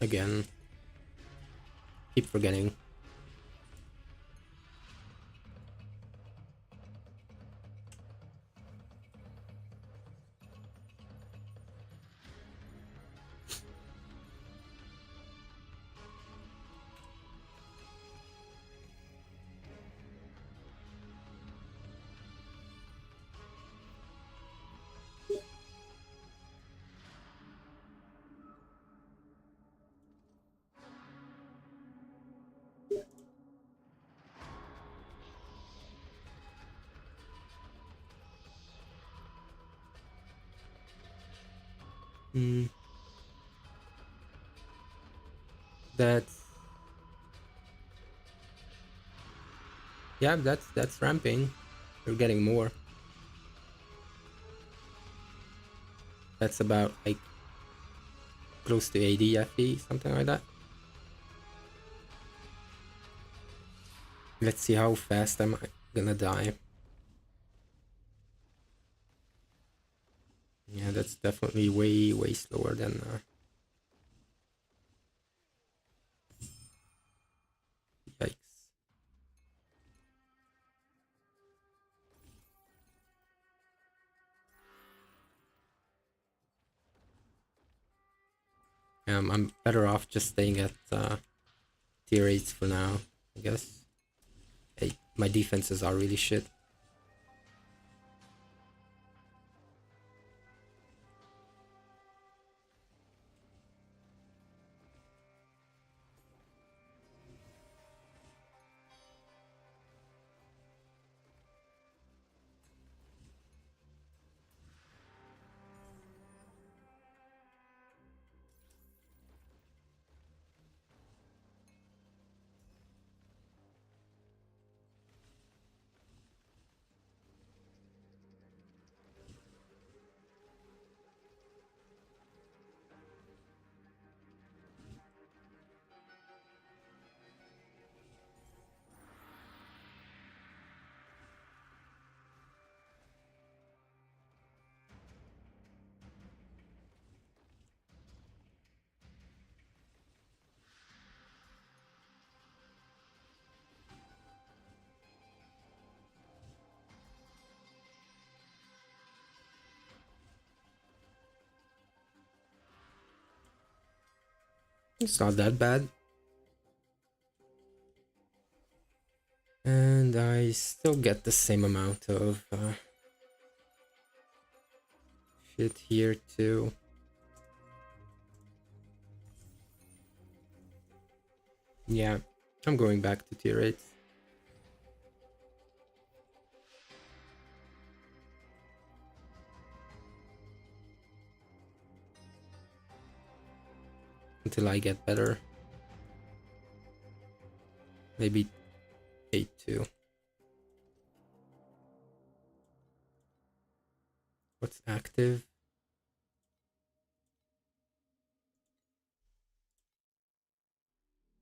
Again, keep forgetting. Hmm. That's yeah. That's ramping. We're getting more. That's about like close to 80 FE, something like that. Let's see how fast I'm gonna die. Yeah, that's definitely way slower than yikes. I'm better off just staying at tier 8s for now, I guess. Hey, my defenses are really shit. It's not that bad. And I still get the same amount of shit here too. Yeah, I'm going back to tier 8 until I get better. Maybe 8 too. What's active?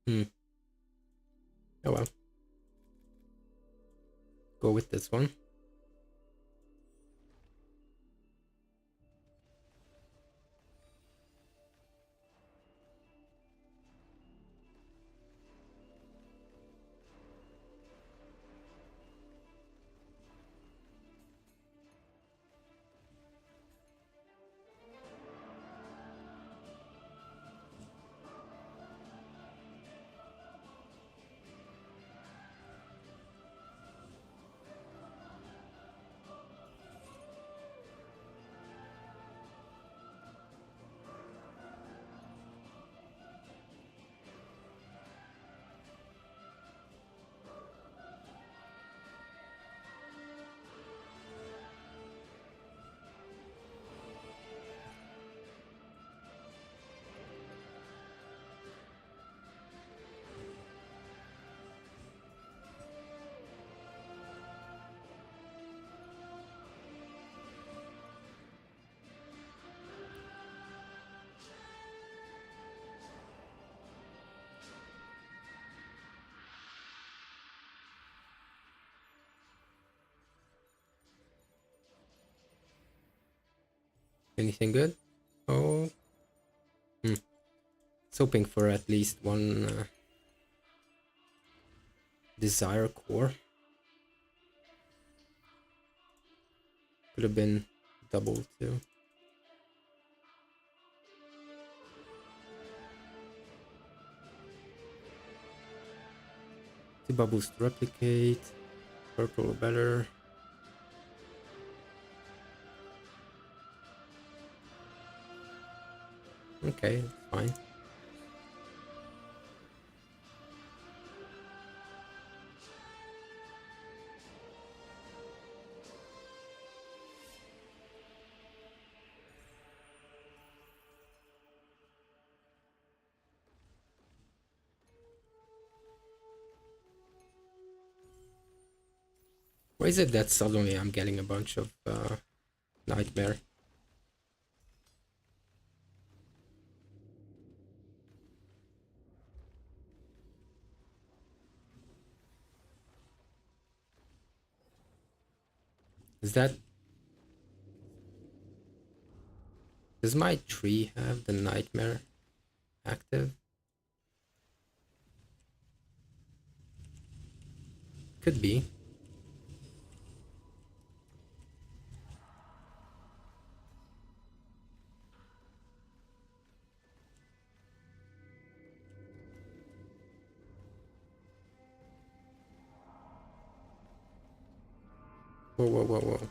Hmm. Oh well. Go with this one. Anything good? Oh, hmm. Was hoping for at least one desire core. Could have been double too. Two bubbles to replicate. Purple better. Okay, fine. Why is it that suddenly I'm getting a bunch of nightmare? Is that... Does my tree have the nightmare active? Could be. Whoa, whoa, whoa, whoa.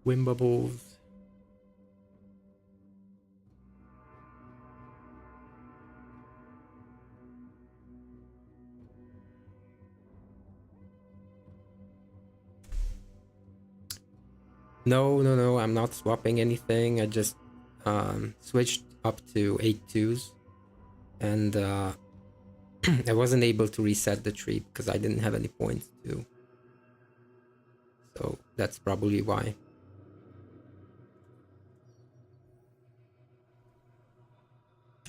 Wind bubbles. No, no, no, I'm not swapping anything. I just switched up to 8 twos, and I wasn't able to reset the tree because I didn't have any points to. So that's probably why.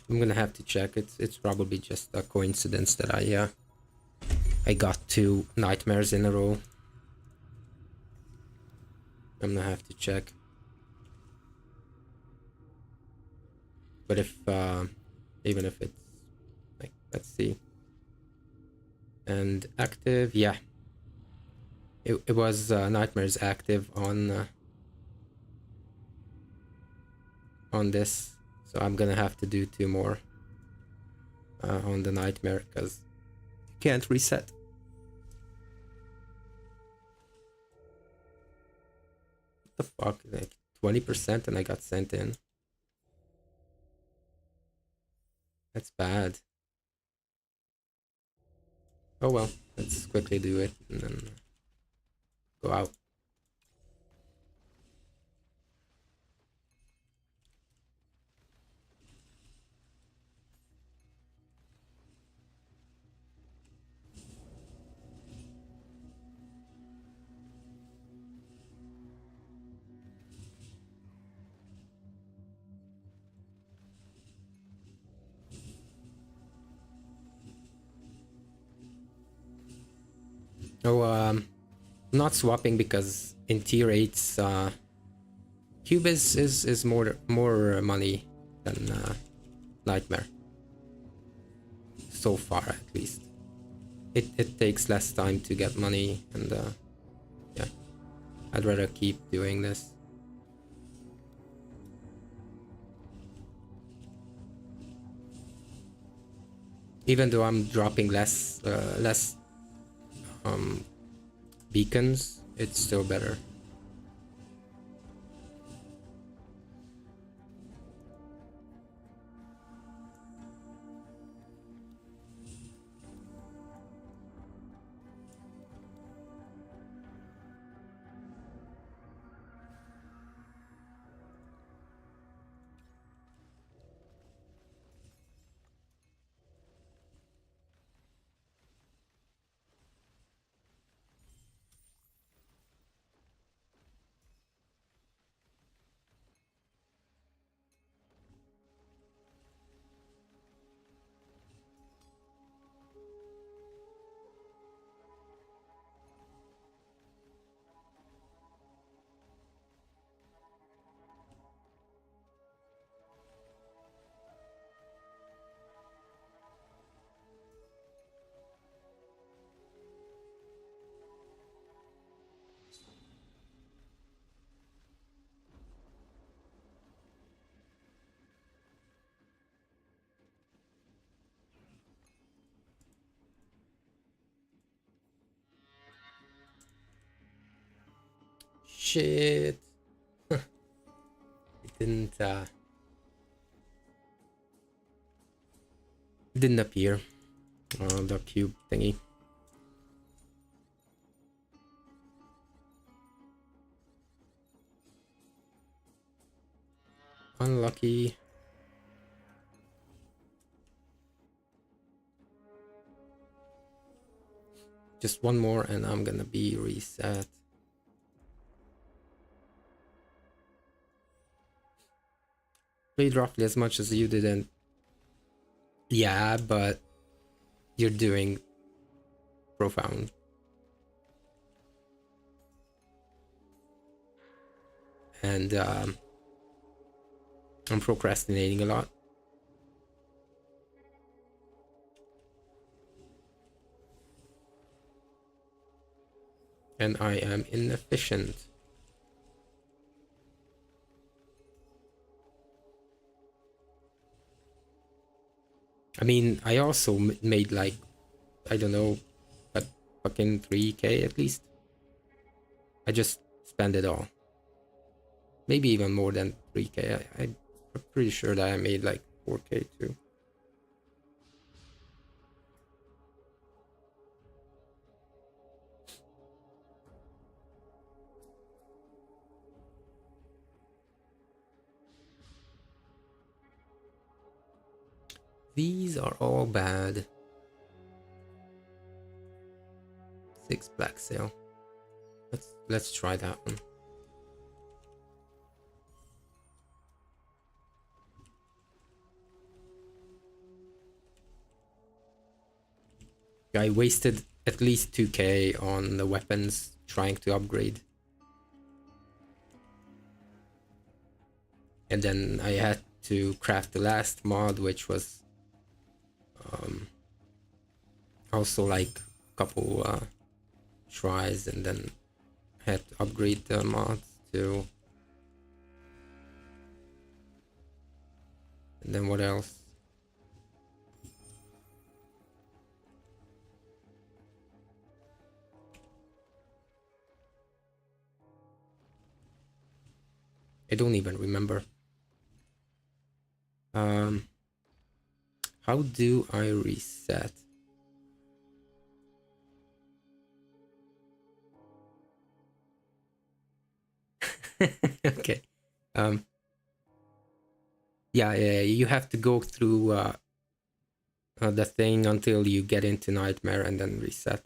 I'm gonna have to check. It's probably just a coincidence that I got two nightmares in a row. I'm gonna have to check. But if even if it's like, let's see, and active, yeah, it was nightmares active on this, so I'm gonna have to do two more on the nightmare because you can't reset. What the fuck, like 20%, and I got sent in. That's bad. Oh well, let's quickly do it and then go out. Oh, I'm not swapping because in tier 8's cube is more money than nightmare, so far at least. It takes less time to get money, and yeah, I'd rather keep doing this. Even though I'm dropping less um, beacons, it's still better. Shit. It didn't appear. The cube thingy. Unlucky. Just one more and I'm gonna be reset. Played roughly as much as you didn't. Yeah, but you're doing profound. And I'm procrastinating a lot. And I am inefficient. I mean, I also made like, I don't know, but fucking 3k at least. I just spent it all. Maybe even more than 3k. I'm pretty sure that I made like 4k too. These are all bad. 6 black sail. Let's try that one. I wasted at least 2k on the weapons trying to upgrade. And then I had to craft the last mod, which was also like a couple tries, and then had to upgrade the mods too. And then what else? I don't even remember. How do I reset? Okay. Yeah, you have to go through the thing until you get into nightmare and then reset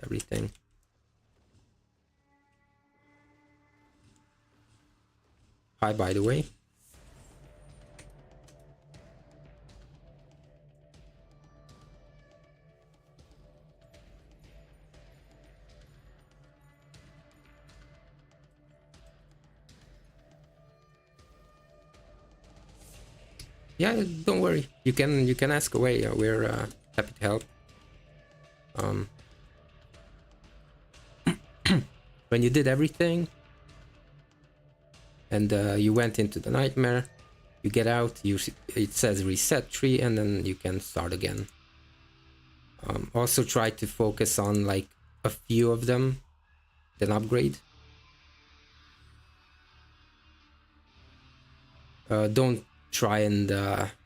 everything. Hi, by the way. Yeah, don't worry. You can ask away. We're happy to help. When you did everything and you went into the nightmare, you get out. It says reset tree, and then you can start again. Also, try to focus on like a few of them, then upgrade. Don't try and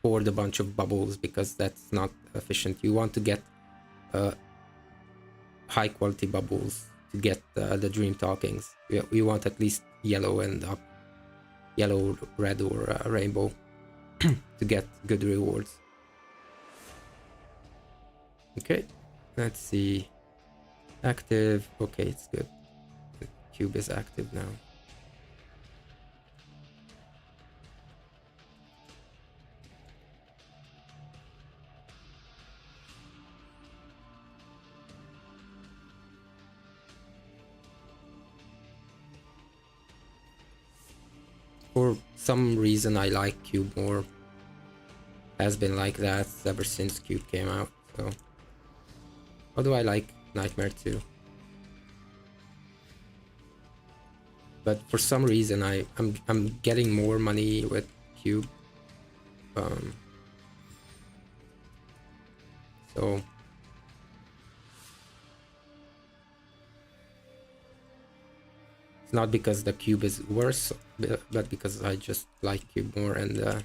hoard a bunch of bubbles because that's not efficient. You want to get high quality bubbles to get the dream talkings. We want at least yellow and up, yellow, red, or rainbow to get good rewards. Okay, let's see. Active. Okay, it's good. The cube is active now. For some reason, I like cube more. Has been like that ever since cube came out. So, although I like nightmare too. But for some reason I'm getting more money with cube. So It's not because the cube is worse, but because I just like cube more. And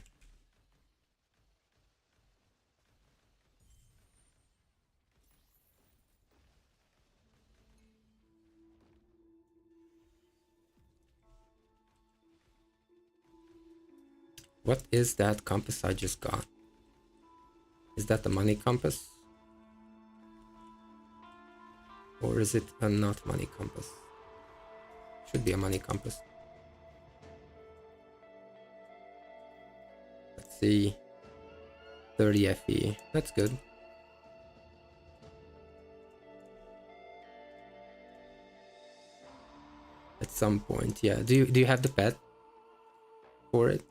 what is that compass I just got? Is that the money compass? Or is it a not money compass? Should be a money compass. Let's see. 30 FE. That's good. At some point, yeah. Do you have the pet for it?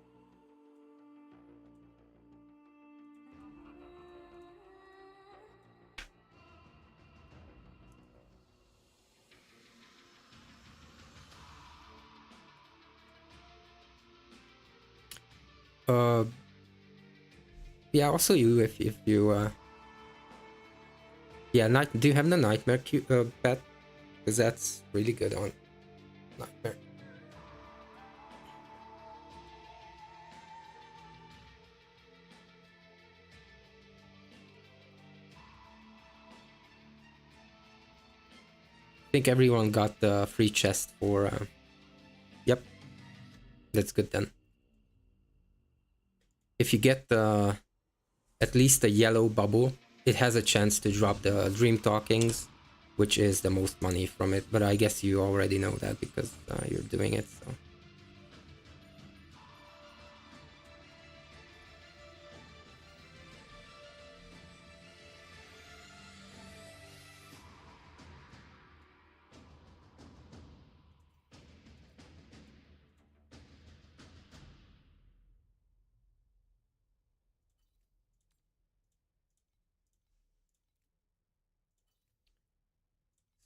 Uh, yeah. Also, you if you yeah. Night. Do you have the nightmare pet? Because that's really good on nightmare. I think everyone got the free chest for. Yep, that's good then. If you get the at least a yellow bubble, it has a chance to drop the Dream Talkings, which is the most money from it. But I guess you already know that because you're doing it. So.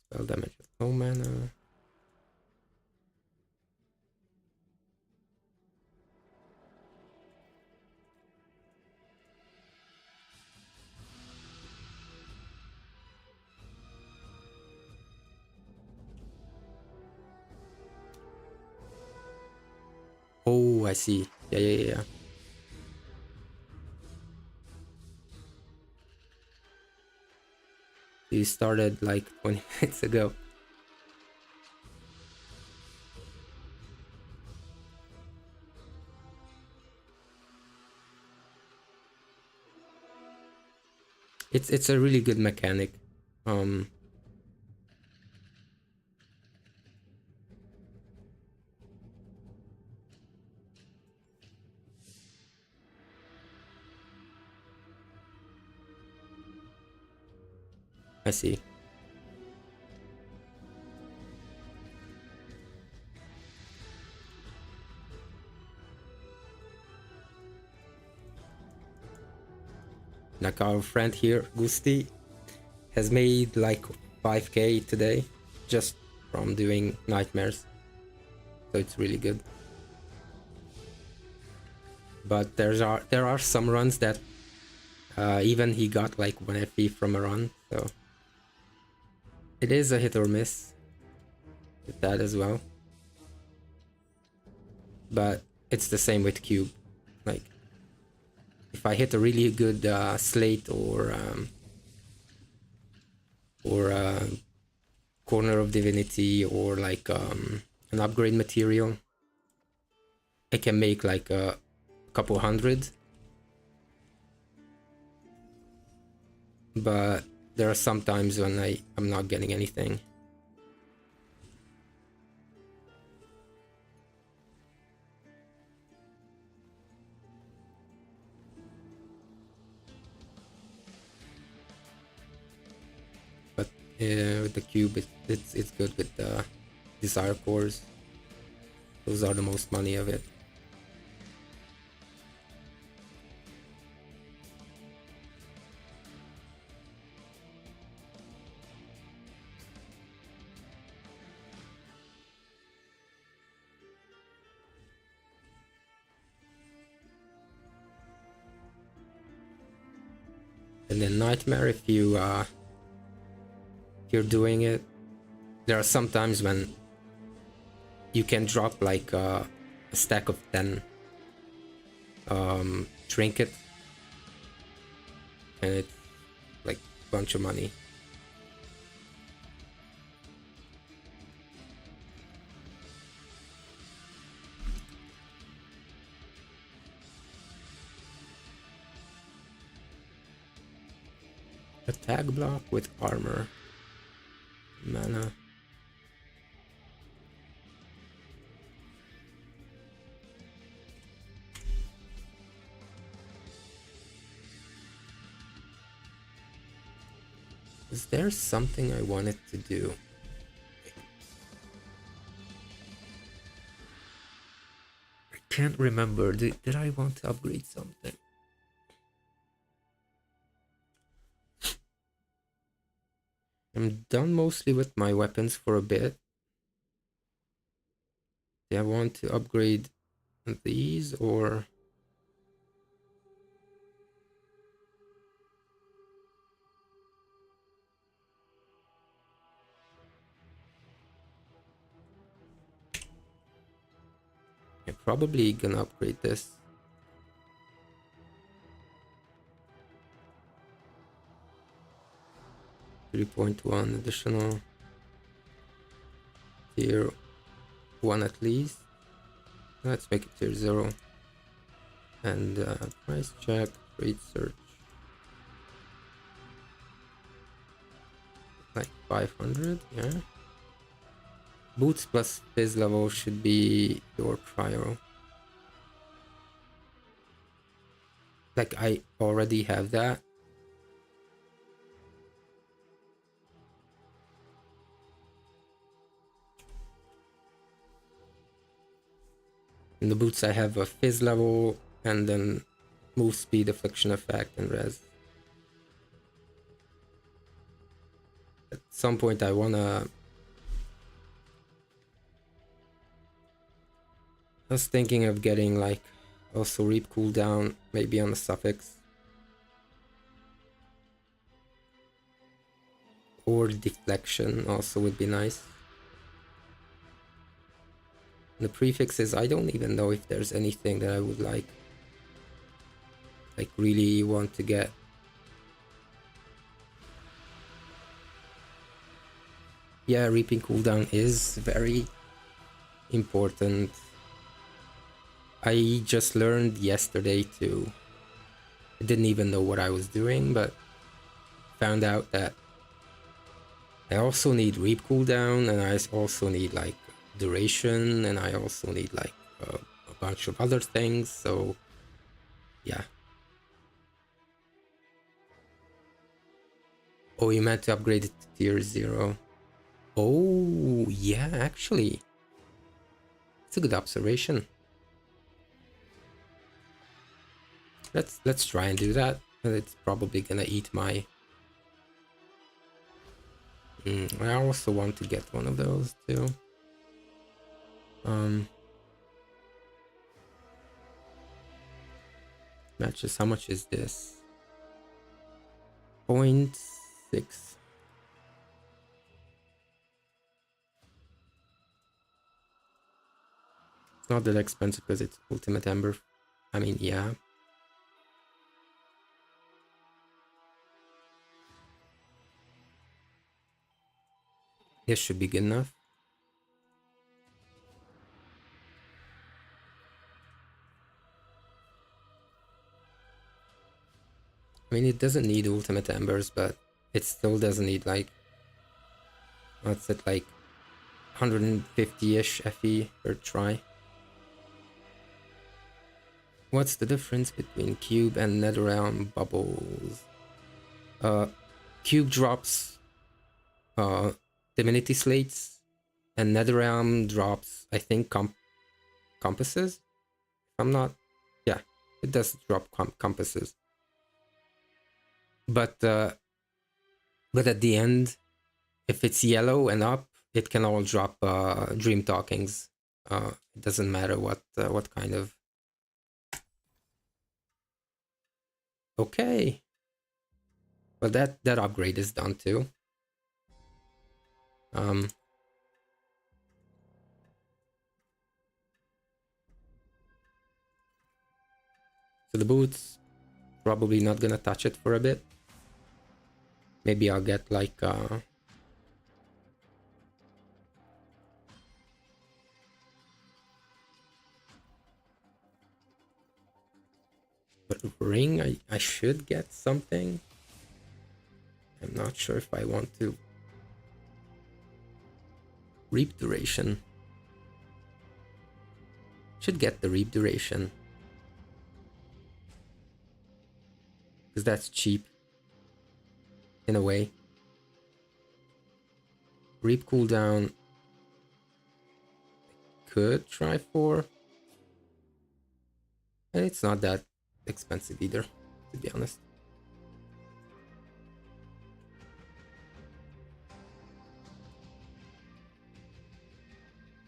Spell damage with no mana. Oh, I see. Yeah. You started like 20 minutes ago. It's a really good mechanic. Um, I see. Like our friend here, Gusti, has made like 5k today just from doing nightmares. So it's really good. But there are some runs that even he got like 1 FP from a run. So it is a hit or miss with that as well. But it's the same with cube. Like if I hit a really good slate or corner of divinity or like an upgrade material, I can make like a couple hundred. But there are some times when I'm not getting anything. But with the cube, it's good with the desire cores. Those are the most money of it. And then nightmare, if you're doing it, there are some times when you can drop like a stack of 10 trinket, and it's like a bunch of money. Attack block with armor. Mana. Is there something I wanted to do? I can't remember. Did I want to upgrade something? I'm done mostly with my weapons for a bit. Do I want to upgrade these or... I'm probably gonna upgrade this. 3.1 additional. Tier 1 at least. Let's make it tier 0. And price check, trade search. Like 500, yeah. Boots plus fizz level should be your prior. Like I already have that. In the boots I have a fizz level and then move speed, affliction effect, and res. At some point I wanna... I was thinking of getting like also reap cooldown, maybe on the suffix. Or deflection also would be nice. The prefixes, I don't even know if there's anything that I would like really want to get. Yeah, reaping cooldown is very important. I just learned yesterday too. I didn't even know what I was doing, but found out that I also need reap cooldown, and I also need like duration, and I also need like a bunch of other things, so yeah. Oh, you meant to upgrade it to tier 0. Oh, yeah, actually. It's a good observation. Let's try and do that. It's probably gonna eat my... I also want to get one of those too. Matches, how much is this? 0.6. It's not that expensive because it's ultimate ember. I mean, yeah. This should be good enough. I mean, it doesn't need ultimate embers, but it still doesn't need like... What's it, like 150-ish FE per try. What's the difference between cube and netherrealm bubbles? Cube drops divinity slates, and netherrealm drops, I think, compasses. If I'm not... Yeah, it does drop compasses. But at the end, if it's yellow and up, it can all drop dream talkings. It doesn't matter what kind of... Okay. Well, that upgrade is done too. So the boots, probably not gonna touch it for a bit. Maybe I'll get like but ring, I should get something. I'm not sure if I want to. Reap duration. Should get the reap duration. Because that's cheap. In a way. Reap cooldown. Could try for. And it's not that expensive either, to be honest.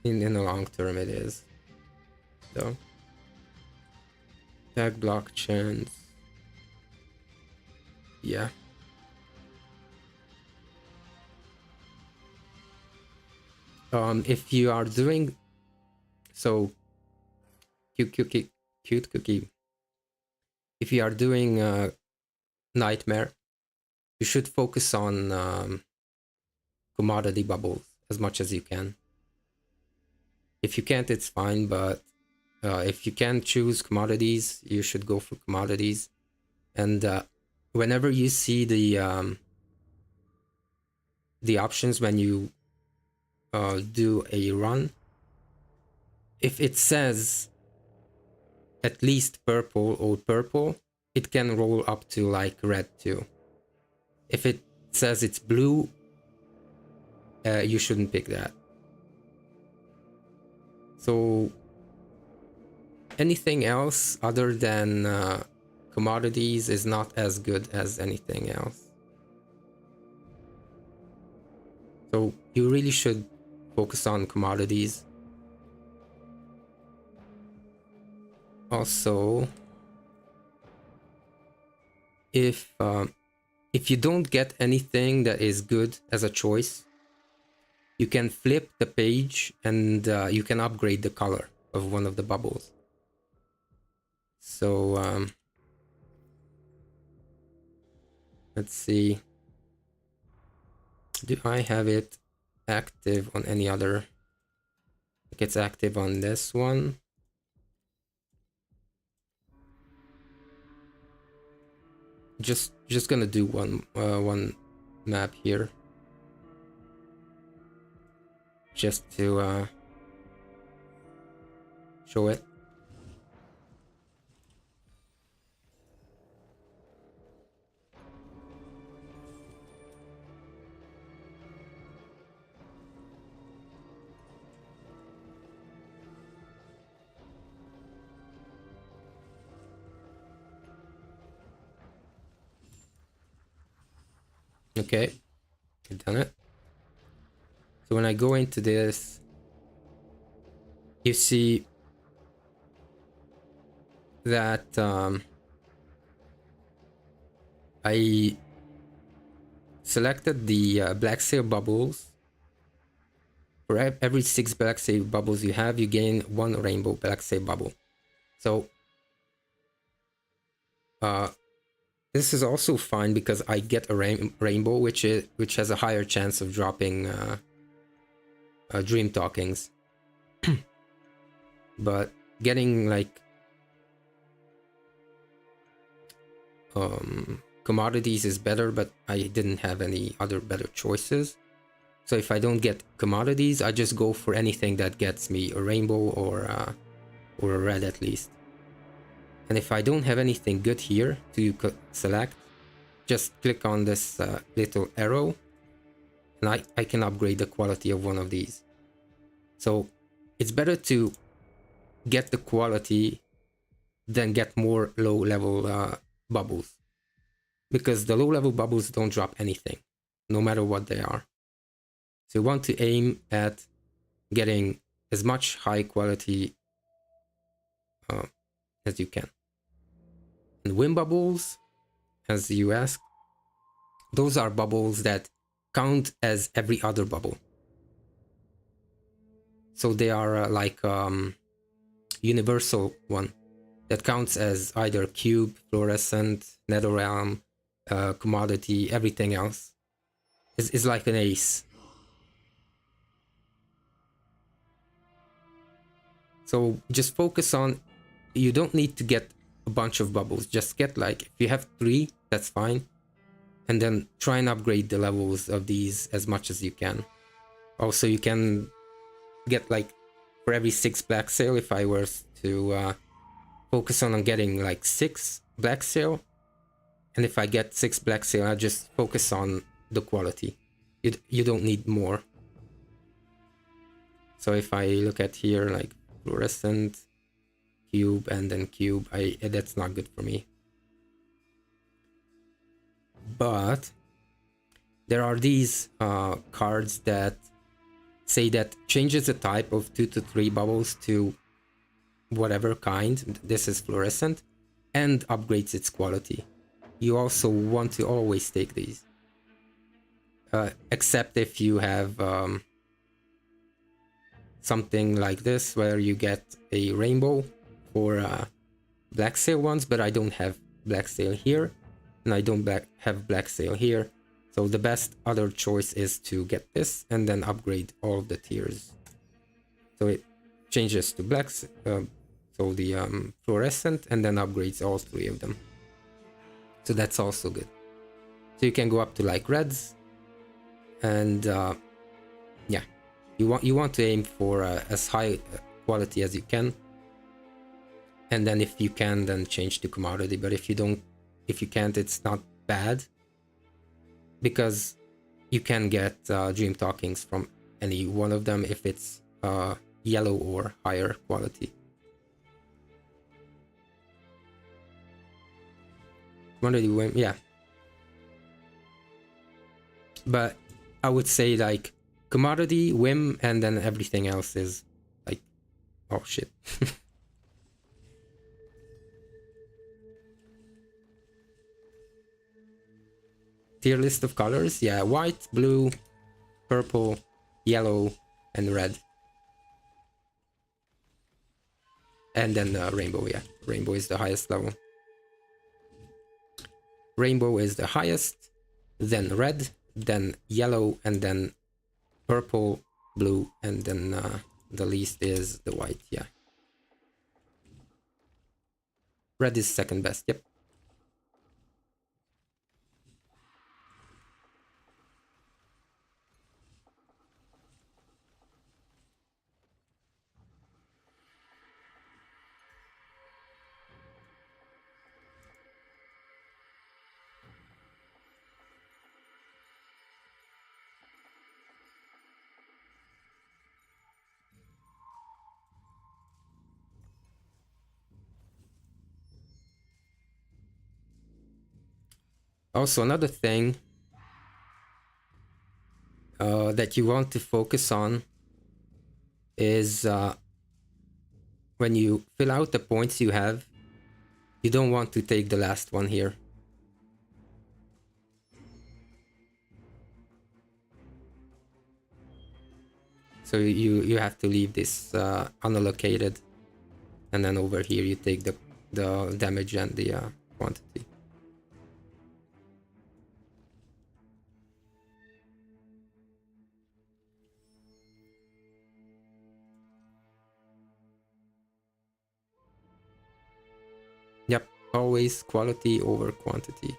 In the long term it is. So. Tag block chance. Yeah. If you are doing so cute cookie. If you are doing nightmare, you should focus on commodity bubbles as much as you can. If you can't, it's fine, but if you can choose commodities, you should go for commodities. And whenever you see the options when you do a run, if it says at least purple or purple, it can roll up to like red too. If it says it's blue, you shouldn't pick that. So anything else other than commodities is not as good as anything else. So you really should focus on commodities. Also, if you don't get anything that is good as a choice, you can flip the page and you can upgrade the color of one of the bubbles. So let's see. Do I have it active on any other? Like it's active on this one. Just gonna do one map here, just to show it. Okay, I've done it. So when I go into this, you see that I selected the black sail bubbles. For every 6 black sail bubbles you have, you gain 1 rainbow black sail bubble. So this is also fine because I get a rainbow, which has a higher chance of dropping dream talkings. But getting like commodities is better, but I didn't have any other better choices. So if I don't get commodities, I just go for anything that gets me a rainbow or a red at least. And if I don't have anything good here to select, just click on this little arrow and I can upgrade the quality of one of these. So it's better to get the quality than get more low level bubbles, because the low level bubbles don't drop anything, no matter what they are. So you want to aim at getting as much high quality as you can. And wind bubbles, as you asked, those are bubbles that count as every other bubble. So they are like universal one. that counts as either cube, fluorescent, netherrealm, commodity, everything else. Is like an ace. So just focus on, you don't need to get a bunch of bubbles. Just get like, if you have 3, that's fine. And then try and upgrade the levels of these as much as you can. Also, you can get like, for every 6 black sail, if I were to focus on getting like 6 black sail, and if I get 6 black sail, I just focus on the quality. You don't need more. So if I look at here, like fluorescent, cube, and then cube, that's not good for me. But there are these cards that say that changes the type of 2 to 3 bubbles to whatever kind. This is fluorescent, and upgrades its quality. You also want to always take these, except if you have something like this where you get a rainbow for black sail ones, but I don't have black sail here, and I don't have black sail here. So the best other choice is to get this and then upgrade all of the tiers. So it changes to black, so the fluorescent, and then upgrades all 3 of them. So that's also good. So you can go up to like reds, and yeah, you want to aim for as high quality as you can, and then if you can, then change to commodity. But if you can't, it's not bad, because you can get dream talkings from any one of them if it's yellow or higher quality. Commodity whim, yeah. But I would say like commodity, whim, and then everything else is like, oh shit. Tier list of colors, yeah, white, blue, purple, yellow, and red. And then rainbow, yeah. Rainbow is the highest level. Rainbow is the highest, then red, then yellow, and then purple, blue, and then the least is the white, yeah. Red is second best, yep. Also, another thing that you want to focus on is when you fill out the points you have, you don't want to take the last one here. So you have to leave this unallocated, and then over here you take the damage and the quantity. Yep, always quality over quantity.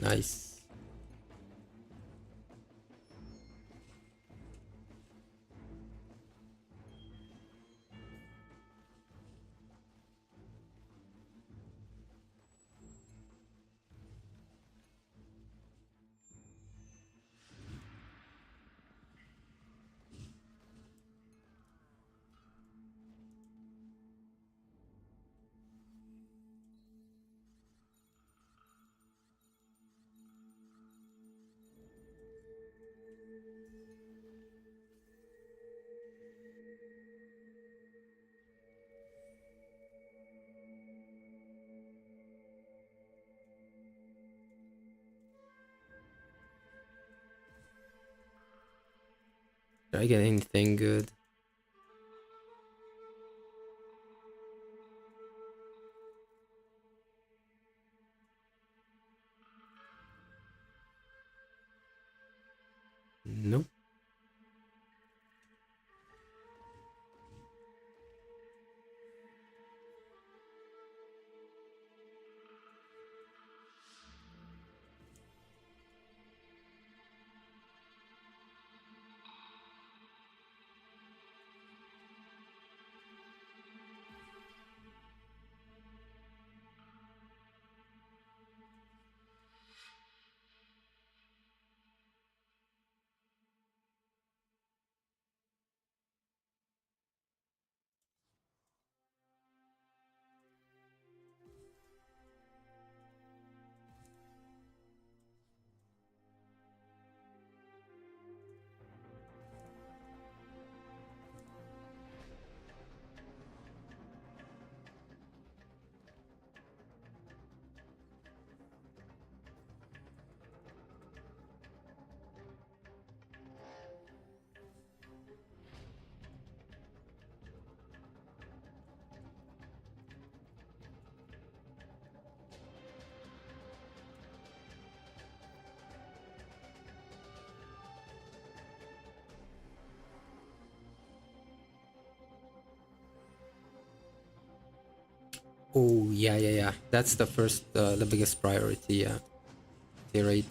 Nice. Did I get anything good? Nope. Oh yeah, yeah, yeah. That's the first, the biggest priority. Yeah, tier 8.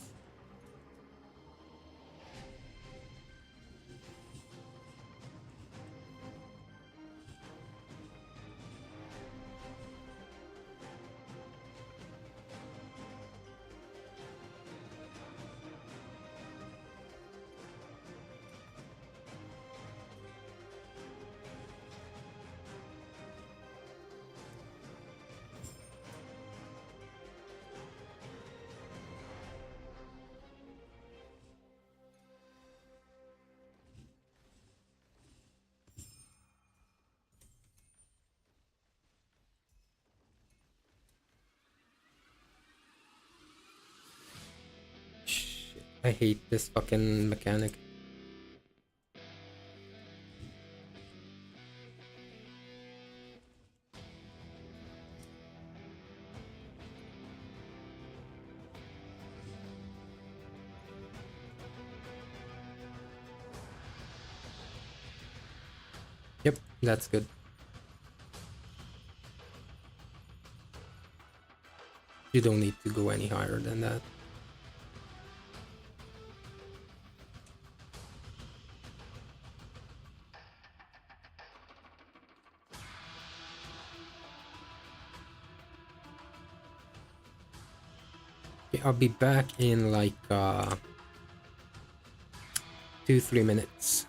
Shit, I hate this fucking mechanic. Yep, that's good. You don't need to go any higher than that. Okay, I'll be back in like 2-3 minutes.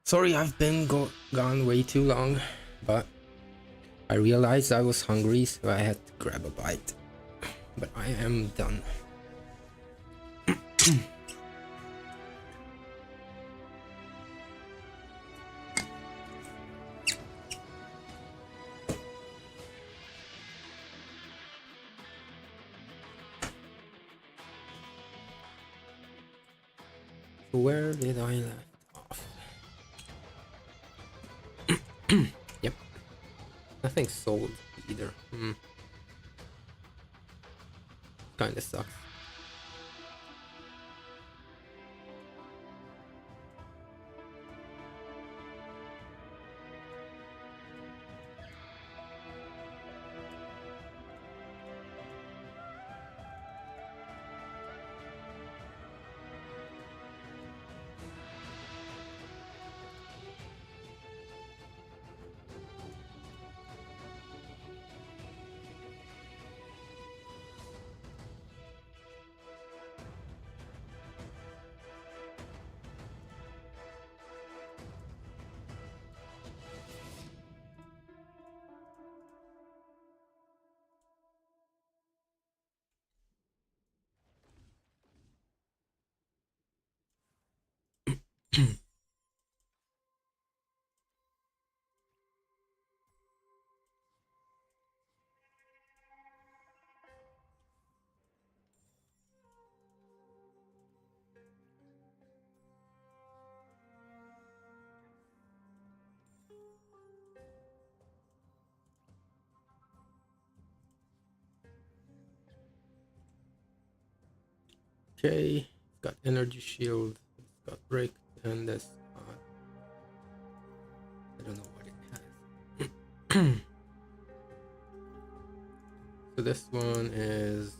Sorry, I've been gone way too long, but I realized I was hungry, so I had to grab a bite. But I am done. So where did I left off? Yep, nothing sold either. Kinda sucks. Okay, it's got energy shield, it's got break, and this I don't know what it has. So this one is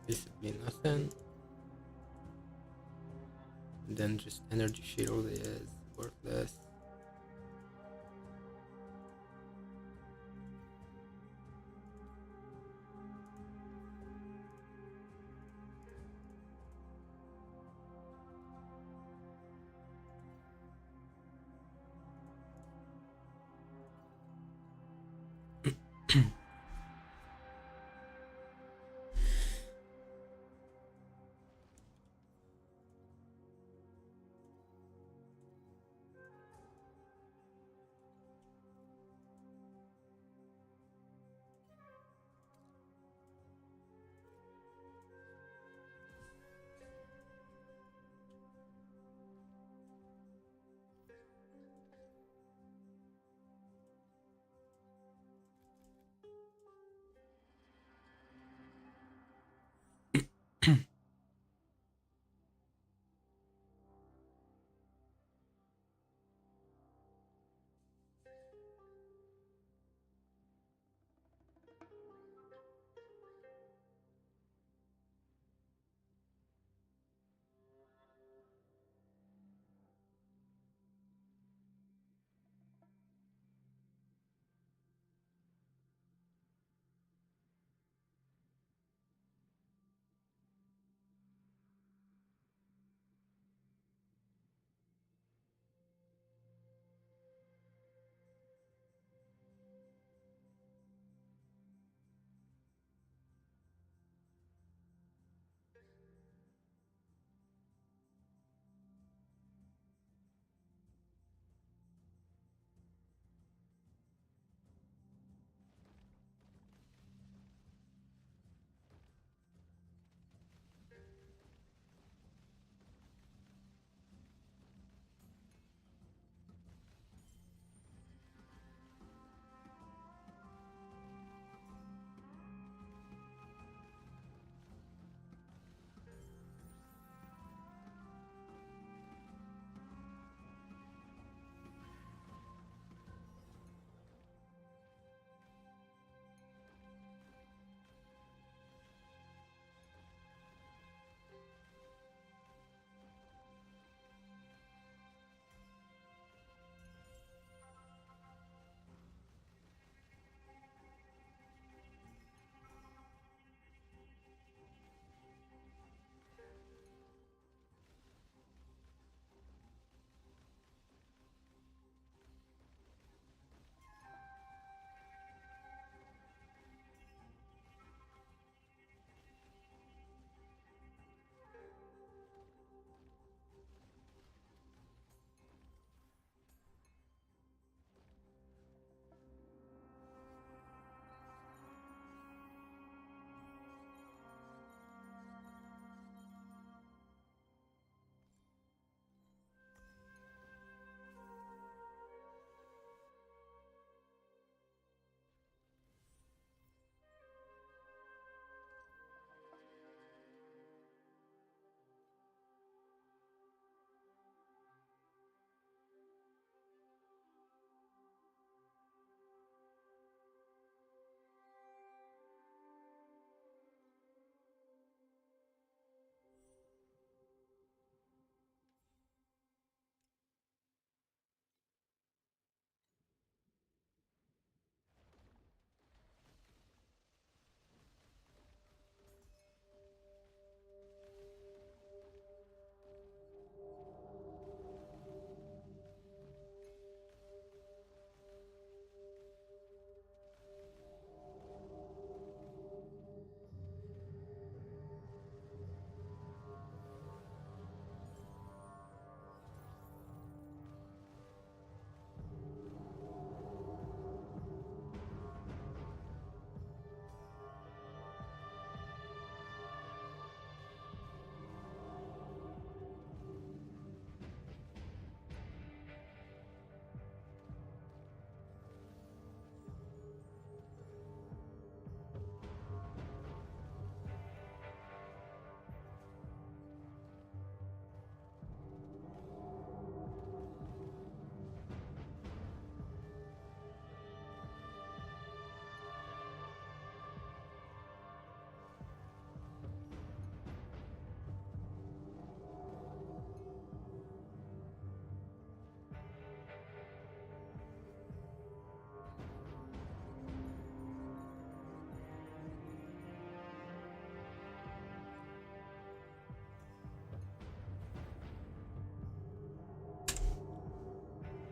basically nothing. And then just energy shield is worthless.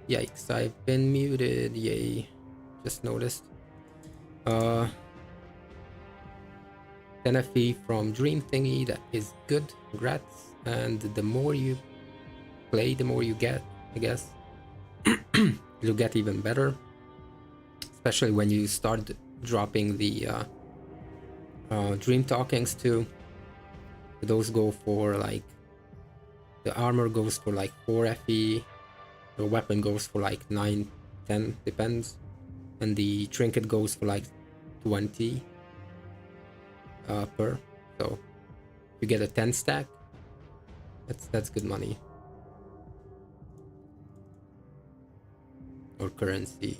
Yikes, I've been muted. Yay. Just noticed. Uh 10 FE from Dream Thingy, that is good. Congrats. And the more you play, the more you get, I guess. It'll get even better. Especially when you start dropping the Dream Talkings too. Those go for like, the armor goes for like 4 FE, the weapon goes for like 9, 10, depends, and the trinket goes for like 20 per. So if you get a 10 stack, that's good money. Or currency.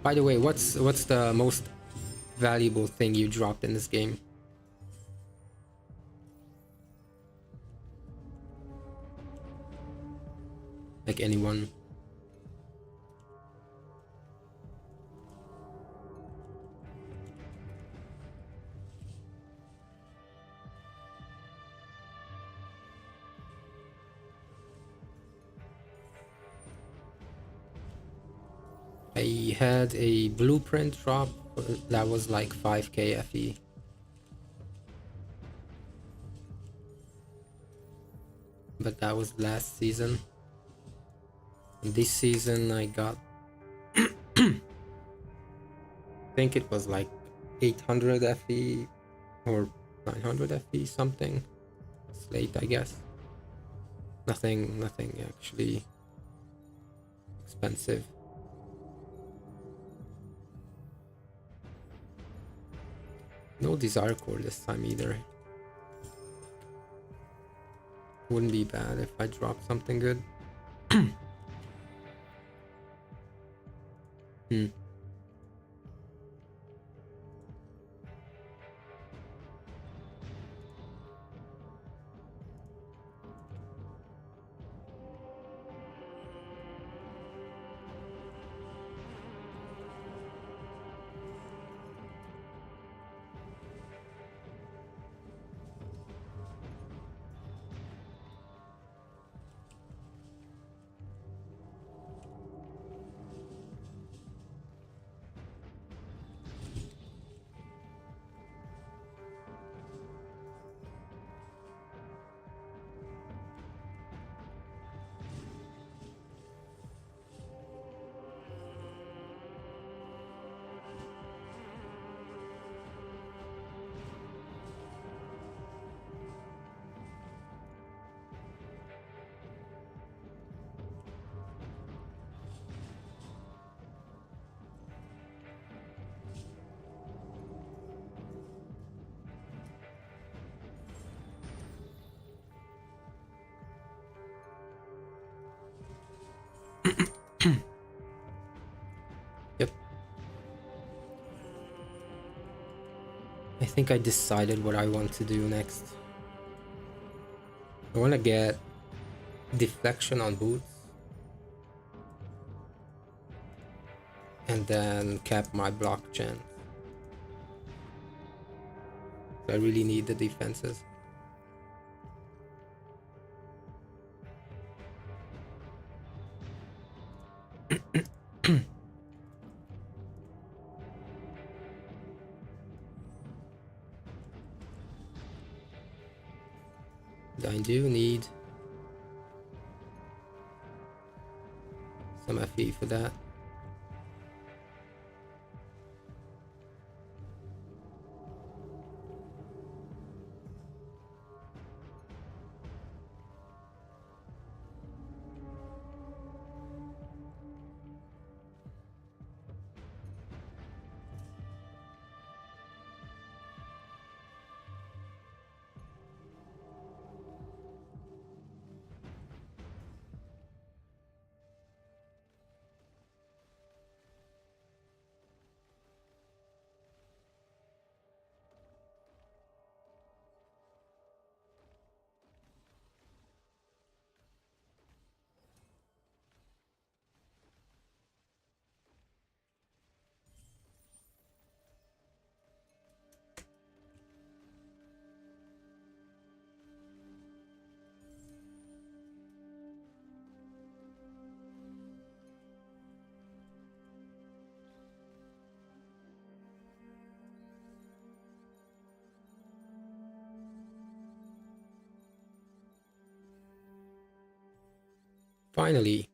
By the way, what's the most valuable thing you dropped in this game? Like anyone? I had a blueprint drop that was like 5k FE. But that was last season. And this season I got, I think it was like 800 FE or 900 FE something. Slate, I guess. Nothing actually expensive. No desire core this time either. Wouldn't be bad if I dropped something good. Hmm. Yep. I think I decided what I want to do next. I want to get deflection on boots. And then cap my block chance. I really need the defenses. I do need some FE for that. Finally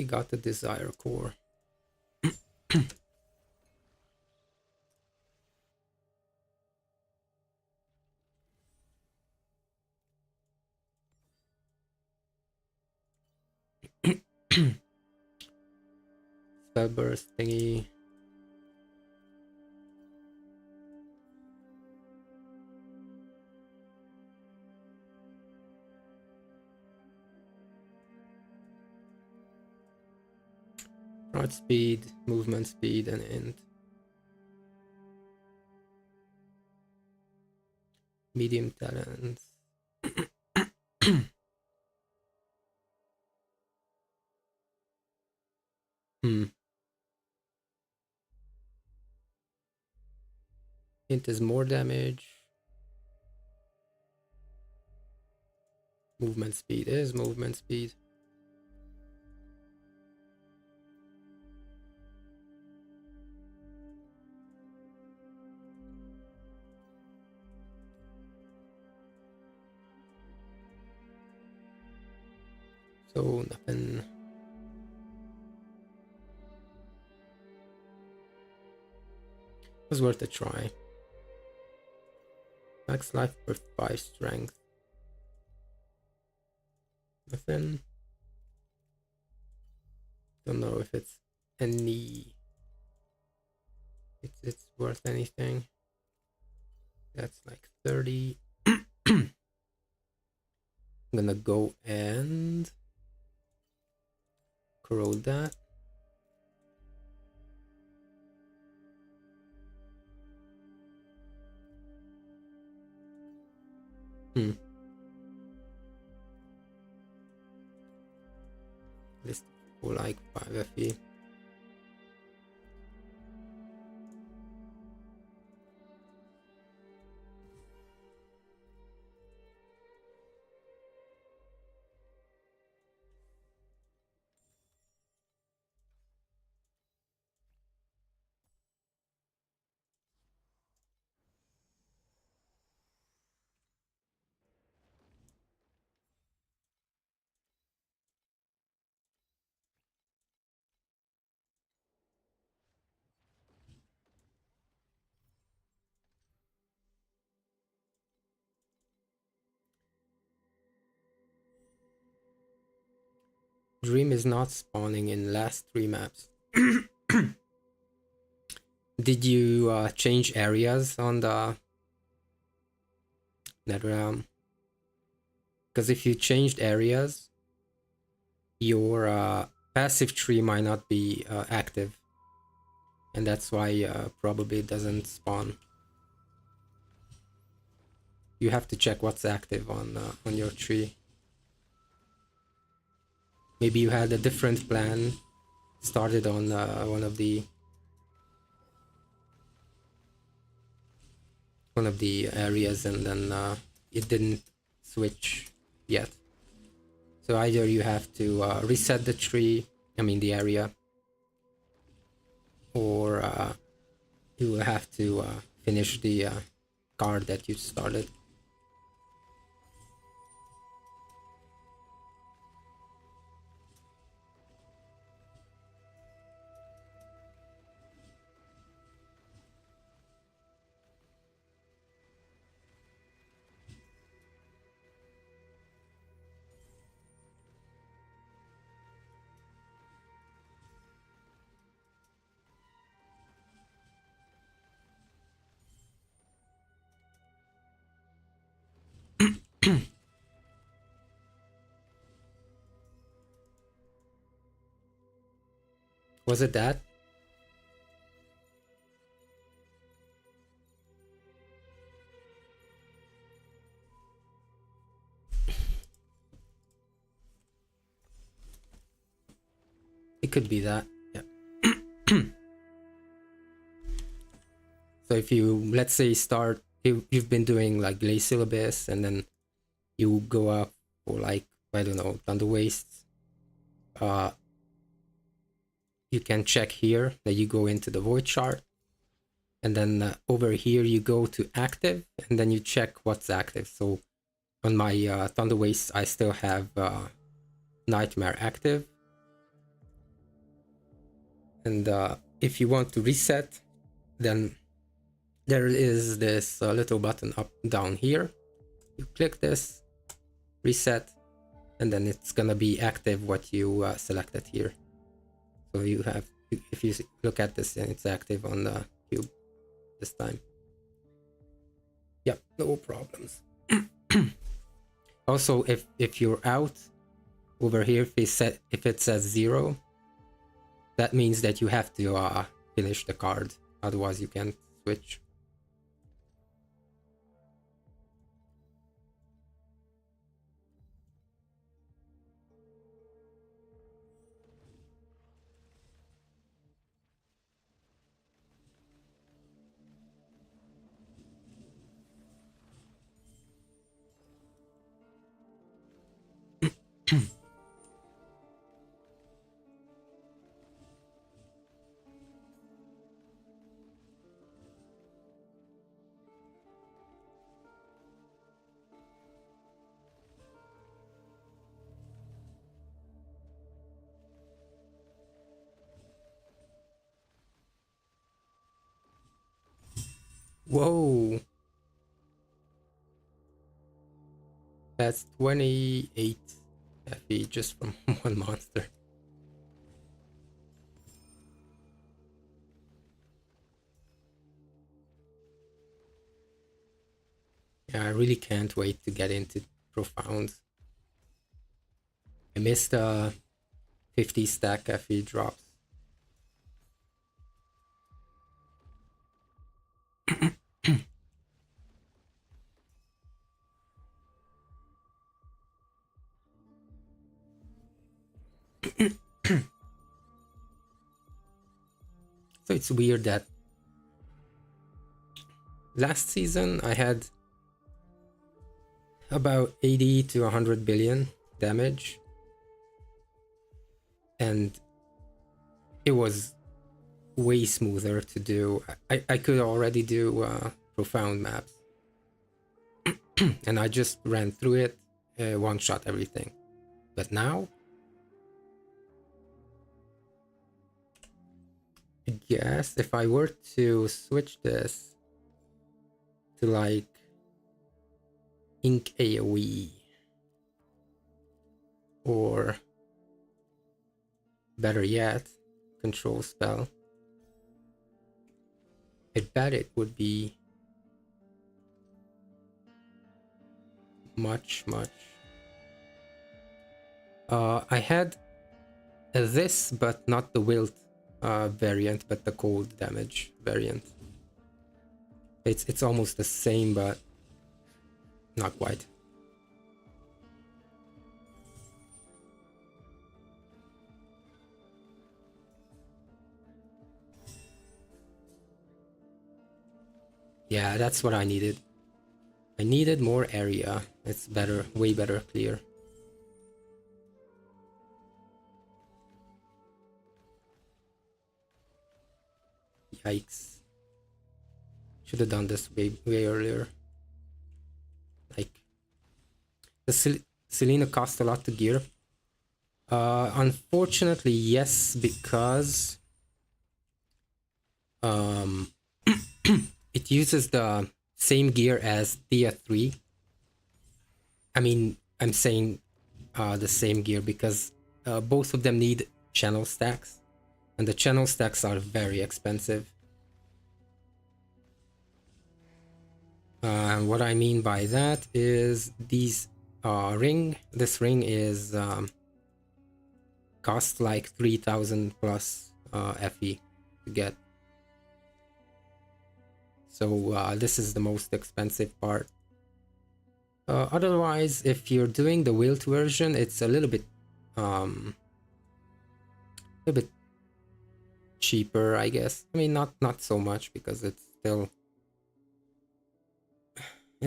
got the desire core. Spell burst thingy. Charge speed, movement speed, and int. Medium talents. Int is more damage. Movement speed is movement speed. So nothing. Was worth a try. Max life per 5 strength. Nothing. Don't know if it's any. It's worth anything. That's like 30. I'm gonna go and corrode that. List for like 5 FE. Dream is not spawning in last 3 maps. Did you change areas on the NetherRealm? Because if you changed areas, your passive tree might not be active, and that's why probably it doesn't spawn. You have to check what's active on your tree. Maybe you had a different plan started on one of the areas, and then it didn't switch yet. So either you have to reset the tree, I mean the area, or you will have to finish the card that you started. Was it that? It could be that, yeah. So if you, let's say, start, you've been doing like Glacial Abyss, and then you go up for like, I don't know, Thunder Wastes, you can check here that you go into the void chart, and then over here you go to active, and then you check what's active. So on my Thunder Wastes, I still have nightmare active. And if you want to reset, then there is this little button up down here. You click this, reset, and then it's gonna be active what you selected here. So you have, if you look at this, and it's active on the cube this time. Yep, no problems. Also, if you're out over here, if it says 0, that means that you have to finish the card, otherwise you can't switch. Whoa, that's 28 FE just from one monster. Yeah, I really can't wait to get into Profound. I missed 50 stack FE drops. So it's weird that last season I had about 80 to 100 billion damage, and it was way smoother to do. I could already do profound maps, and I just ran through it, one shot everything. But now, I guess if I were to switch this to like Ink AoE, or better yet, control spell, I bet it would be much. I had this, but not the wilt variant, but the cold damage variant. It's almost the same, but not quite. Yeah, that's what I needed. I needed more area. It's better, way better clear. Yikes. Should have done this way earlier. Like, the Selena cost a lot to gear. Unfortunately, yes, because it uses the same gear as Thea 3. I mean, I'm saying the same gear because both of them need channel stacks, and the channel stacks are very expensive. And what I mean by that is this ring is cost like 3,000 plus FE to get. So this is the most expensive part. Otherwise, if you're doing the wilt version, it's a little bit cheaper, I guess. I mean, not so much, because it's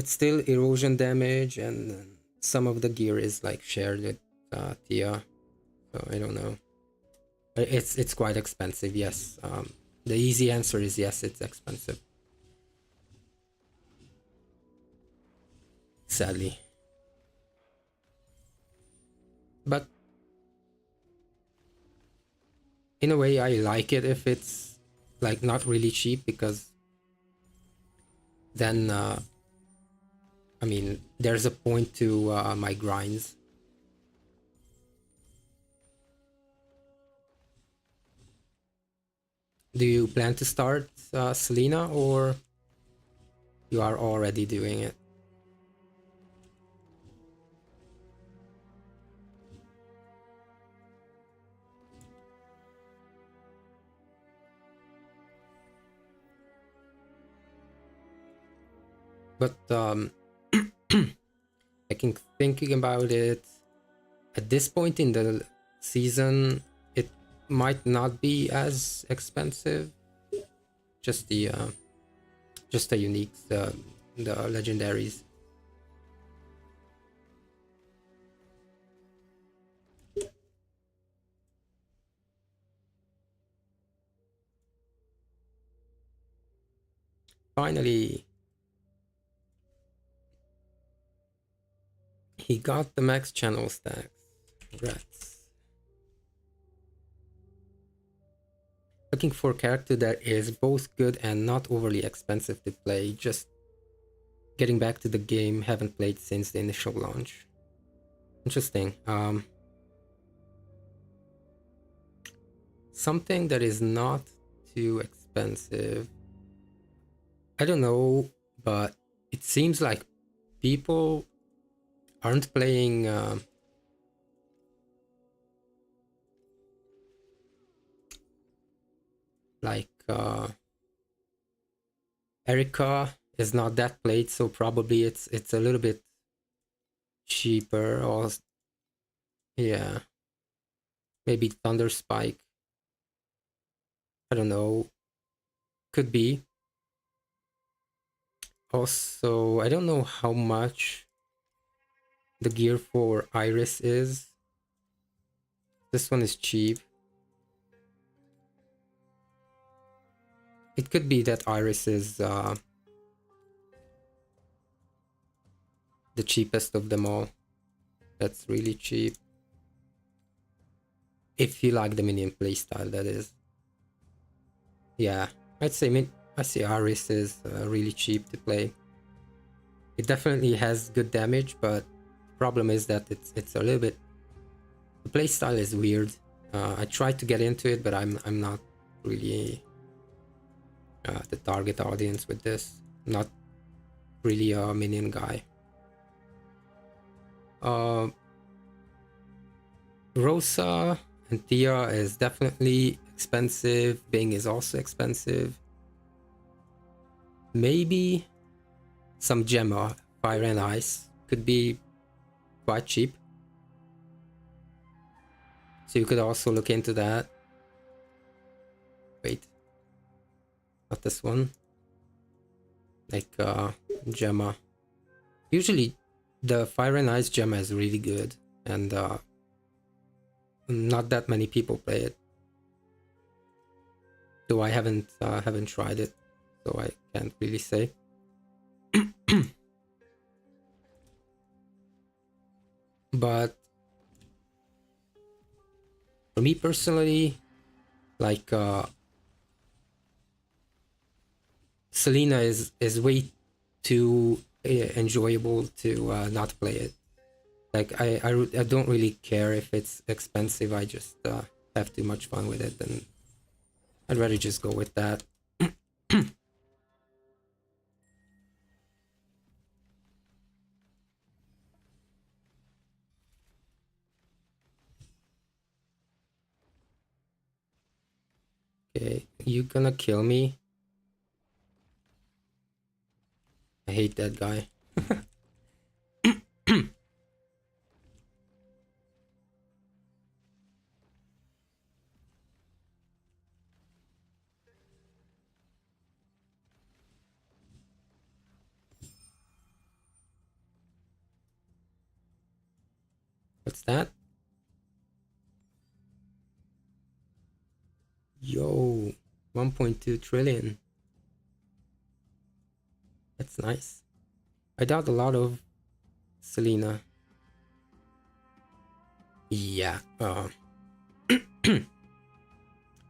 still erosion damage, and some of the gear is like shared with Tia. So I don't know. It's quite expensive, yes. The easy answer is yes, it's expensive. Sadly. But in a way, I like it if it's like not really cheap, because then I mean, there's a point to my grinds. Do you plan to start Selena, or you are already doing it? But I think thinking about it, at this point in the season, it might not be as expensive. Just the uniques, the legendaries. Finally, he got the max channel stacks. Congrats. Looking for a character that is both good and not overly expensive to play. Just getting back to the game, haven't played since the initial launch. Interesting. Something that is not too expensive. I don't know, but it seems like people aren't playing like Erica is not that played, so probably it's a little bit cheaper. Or yeah, maybe Thunder Spike. I don't know. Could be. Also, I don't know how much the gear for Iris is. This one is cheap. It could be that Iris is the cheapest of them all. That's really cheap. If you like the minion playstyle, that is. Yeah, I'd say I say Iris is really cheap to play. It definitely has good damage, but the problem is that it's a little bit. The playstyle is weird. I tried to get into it, but I'm not really the target audience with this. Not really a minion guy. Rosa and Thea is definitely expensive. Bing is also expensive. Maybe some Gemma, Fire and Ice, could be quite cheap. So you could also look into that. Wait. Not this one. Like Gemma. Usually the Fire and Ice Gemma is really good, and not that many people play it. So I haven't tried it, so I can't really say. But for me personally, like Selena is way too enjoyable to not play it. Like I don't really care if it's expensive. I just have too much fun with it, and I'd rather just go with that. Okay, you gonna kill me? I hate that guy. What's that? Yo, 1.2 trillion. That's nice. I doubt a lot of Selena. Yeah.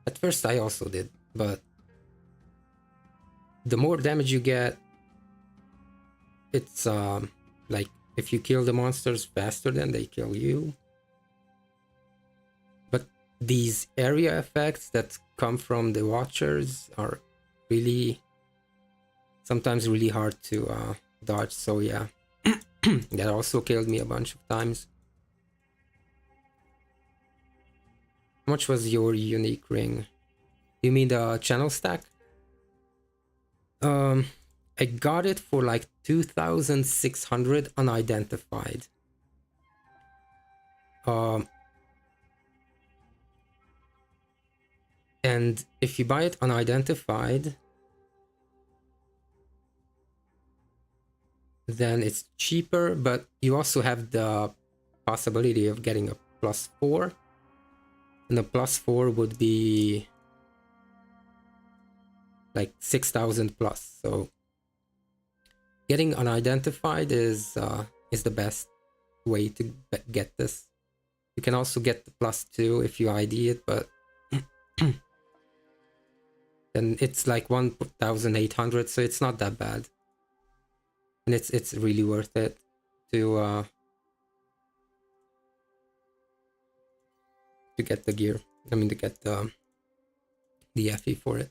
At first I also did, but the more damage you get, it's like if you kill the monsters faster than they kill you. But these area effects that come from the watchers are really sometimes really hard to dodge, so yeah. That also killed me a bunch of times. How much was your unique ring? You mean the channel stack? Um, I got it for like 2,600 unidentified. Um, and if you buy it unidentified, then it's cheaper, but you also have the possibility of getting a +4. And a +4 would be like 6,000 plus. So getting unidentified is the best way to get this. You can also get the +2 if you ID it, but then it's like 1,800, so it's not that bad, and it's really worth it to get the gear. I mean, to get the FE for it.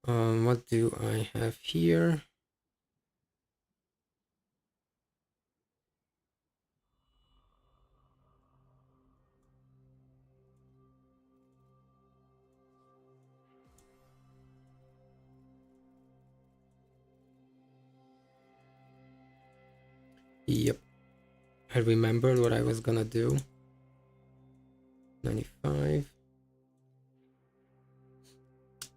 What do I have here? Yep, I remembered what I was gonna do. 95.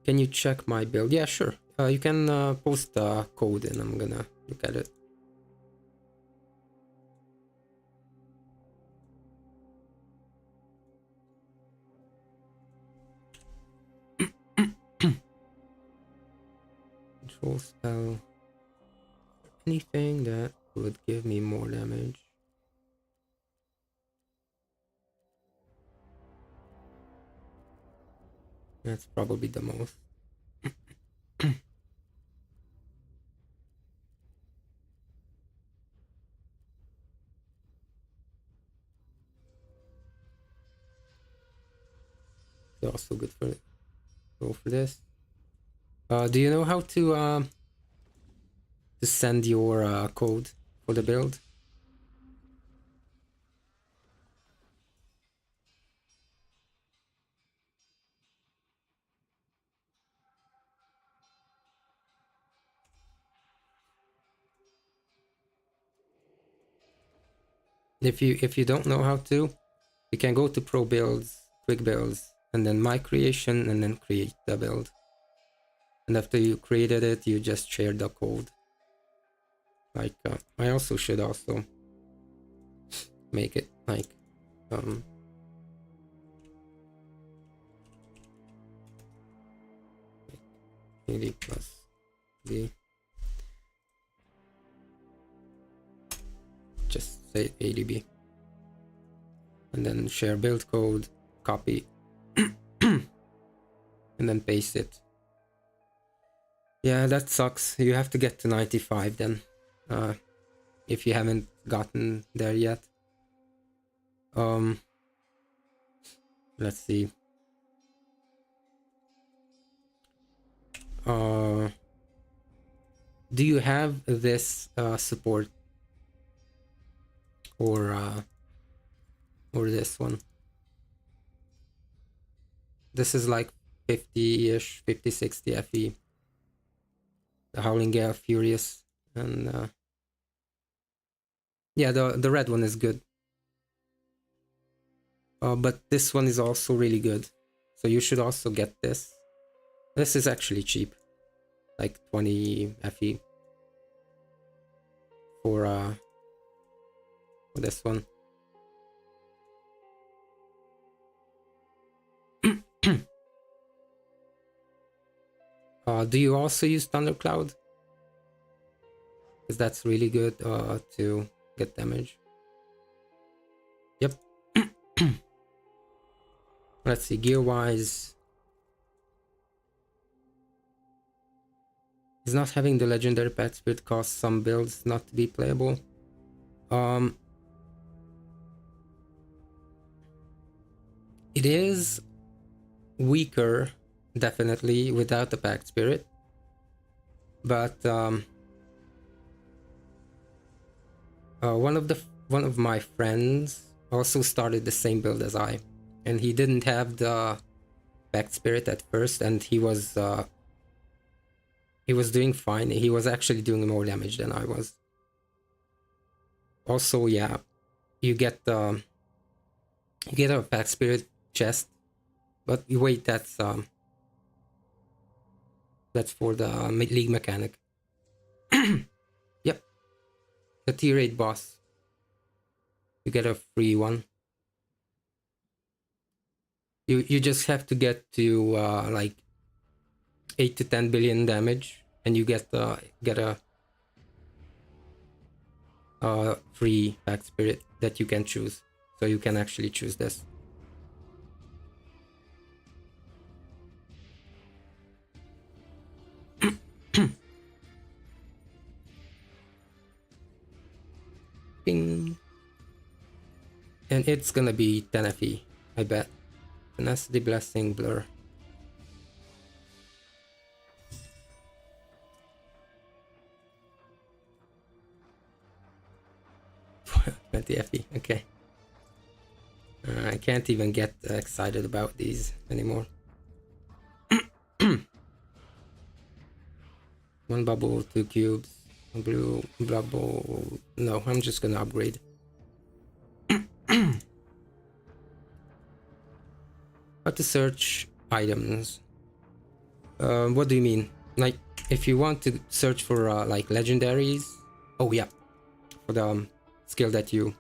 Can you check my build? Yeah, sure. You can post the code and I'm gonna look at it. Control spell. Anything that would give me more damage. That's probably the most. It's also good for it. Go for this. Do you know how to send your code for the build? If you don't know how to, you can go to Pro Builds, Quick Builds, and then My Creation, and then create the build. And after you created it, you just share the code. Like I also should also make it like um 80 plus D. Just say ADB. And then share build code, copy, and then paste it. Yeah, that sucks. You have to get to 95 then, if you haven't gotten there yet. Let's see. Do you have this support or this one? This is like 50-ish, 50, 60 FE. The Howling Gale Furious, and yeah, the red one is good. But this one is also really good, so you should also get this. This is actually cheap, like 20 FE for this one. Do you also use Thundercloud? Because that's really good to get damage. Yep. Let's see, gear wise, is not having the legendary pet spirit cause some builds not to be playable? It is weaker, definitely, without the pact spirit, but one of my friends also started the same build as I, and he didn't have the pact spirit at first, and he was doing fine. He was actually doing more damage than I was. Also, yeah, you get a pact spirit chest, but wait, that's for the league mechanic. Yep, the tier 8 boss. You get a free one. You just have to get to like 8 to 10 billion damage, and you get a free pack spirit that you can choose. So you can actually choose this. Ping. And it's gonna be 10 FE, I bet. Tenacity, Blessing, Blur. Twenty FE, okay. I can't even get excited about these anymore. One bubble, 2 cubes, one blue bubble. No, I'm just gonna upgrade. How to search items? What do you mean? Like, if you want to search for like legendaries? Oh yeah, for the skill that you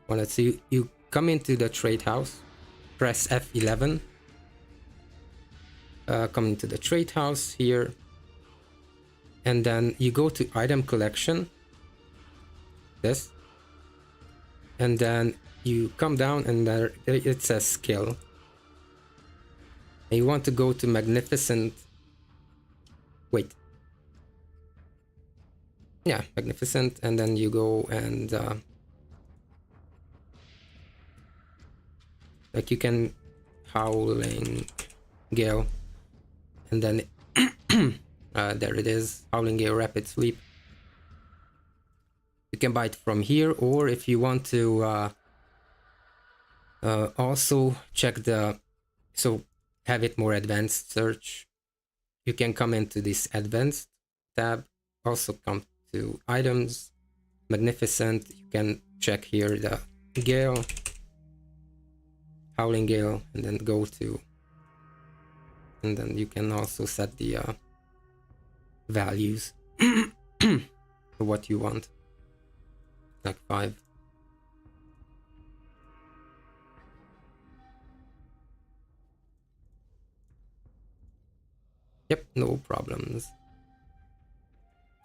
wanted. So you come into the trade house, press F11. Come into the trade house here, and then you go to item collection. This, and then you come down, and there it says skill. And you want to go to magnificent. Wait. Yeah, magnificent, and then you go and like you can howling gale, and then there it is, howling gale rapid sweep. You can buy it from here, or if you want to also check the, so have it more advanced search, you can come into this advanced tab, also come to items, magnificent, you can check here the gale, howling gale, and then go to, and then you can also set the values for what you want, like 5. Yep, no problems.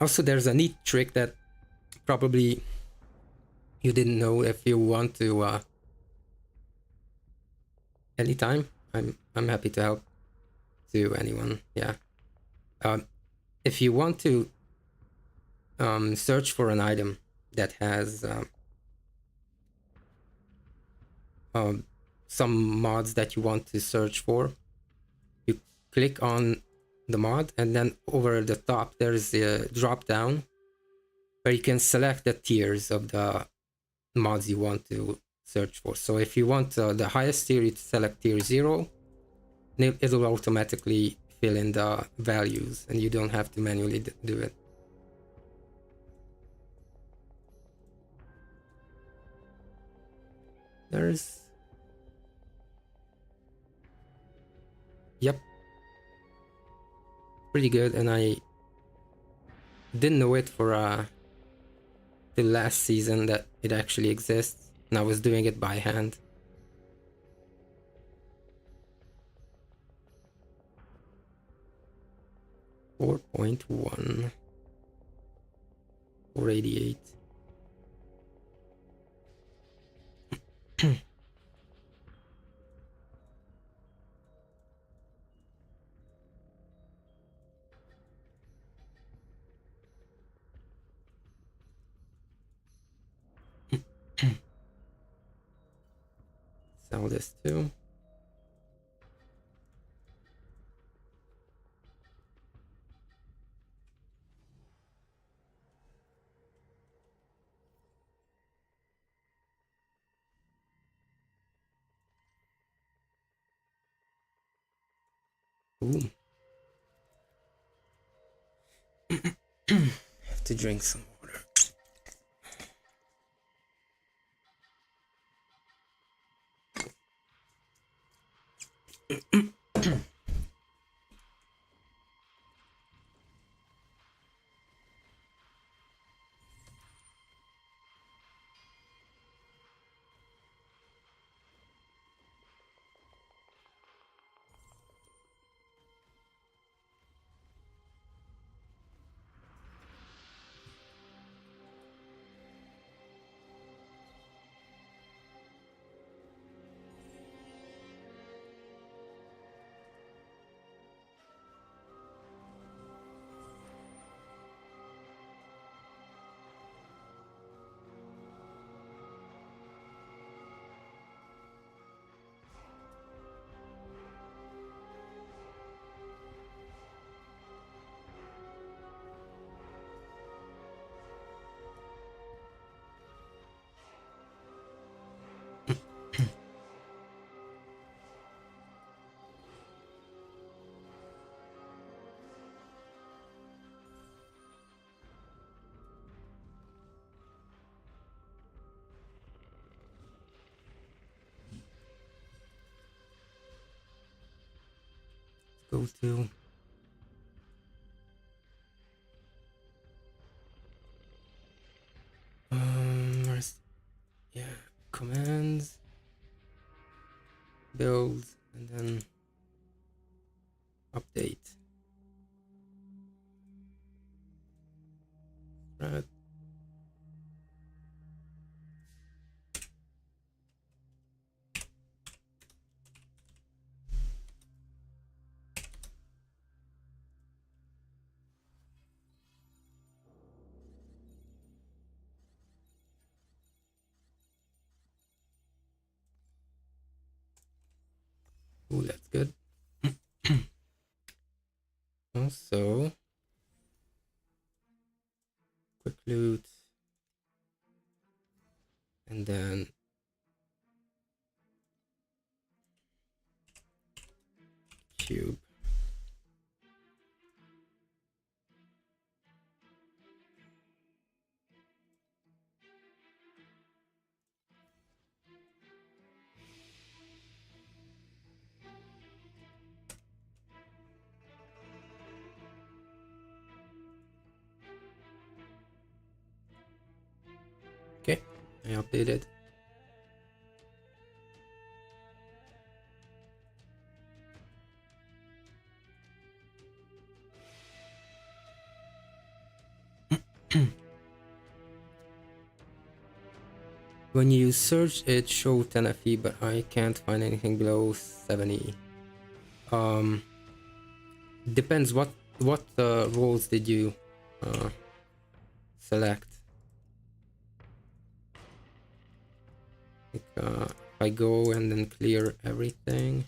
Also, there's a neat trick that probably you didn't know. If you want to anytime, I'm happy to help to anyone. Yeah. If you want to search for an item that has some mods that you want to search for, you click on the mod, and then over the top there's a drop down where you can select the tiers of the mods you want to search for. So if you want the highest tier, you select tier 0, and it'll automatically fill in the values, and you don't have to manually do it. There's... Yep. Pretty good, and I didn't know it for the last season that it actually exists, and I was doing it by hand. .1 488. all this too. Ooh. Have to drink some water. Go to where's, yeah, commands, build, and then update. Right. Ooh, that's good. Also, quick loot, and then cube. Okay, I updated. When you search it show 10 FE, but I can't find anything below 70. Depends what roles did you select. Like, if I go and then clear everything.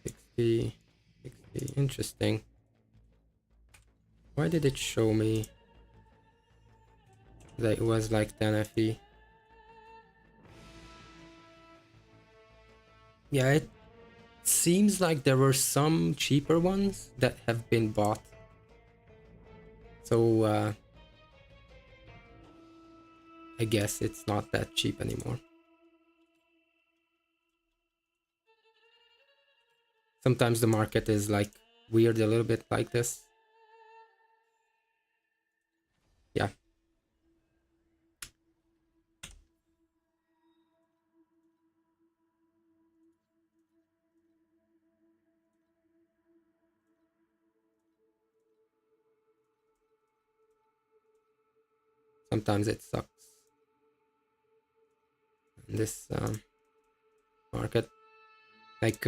Sixty, interesting. Why did it show me that it was like 10 FE? Yeah, it seems like there were some cheaper ones that have been bought. So I guess it's not that cheap anymore. Sometimes the market is like weird a little bit like this. Yeah. Sometimes it sucks. In this market. Like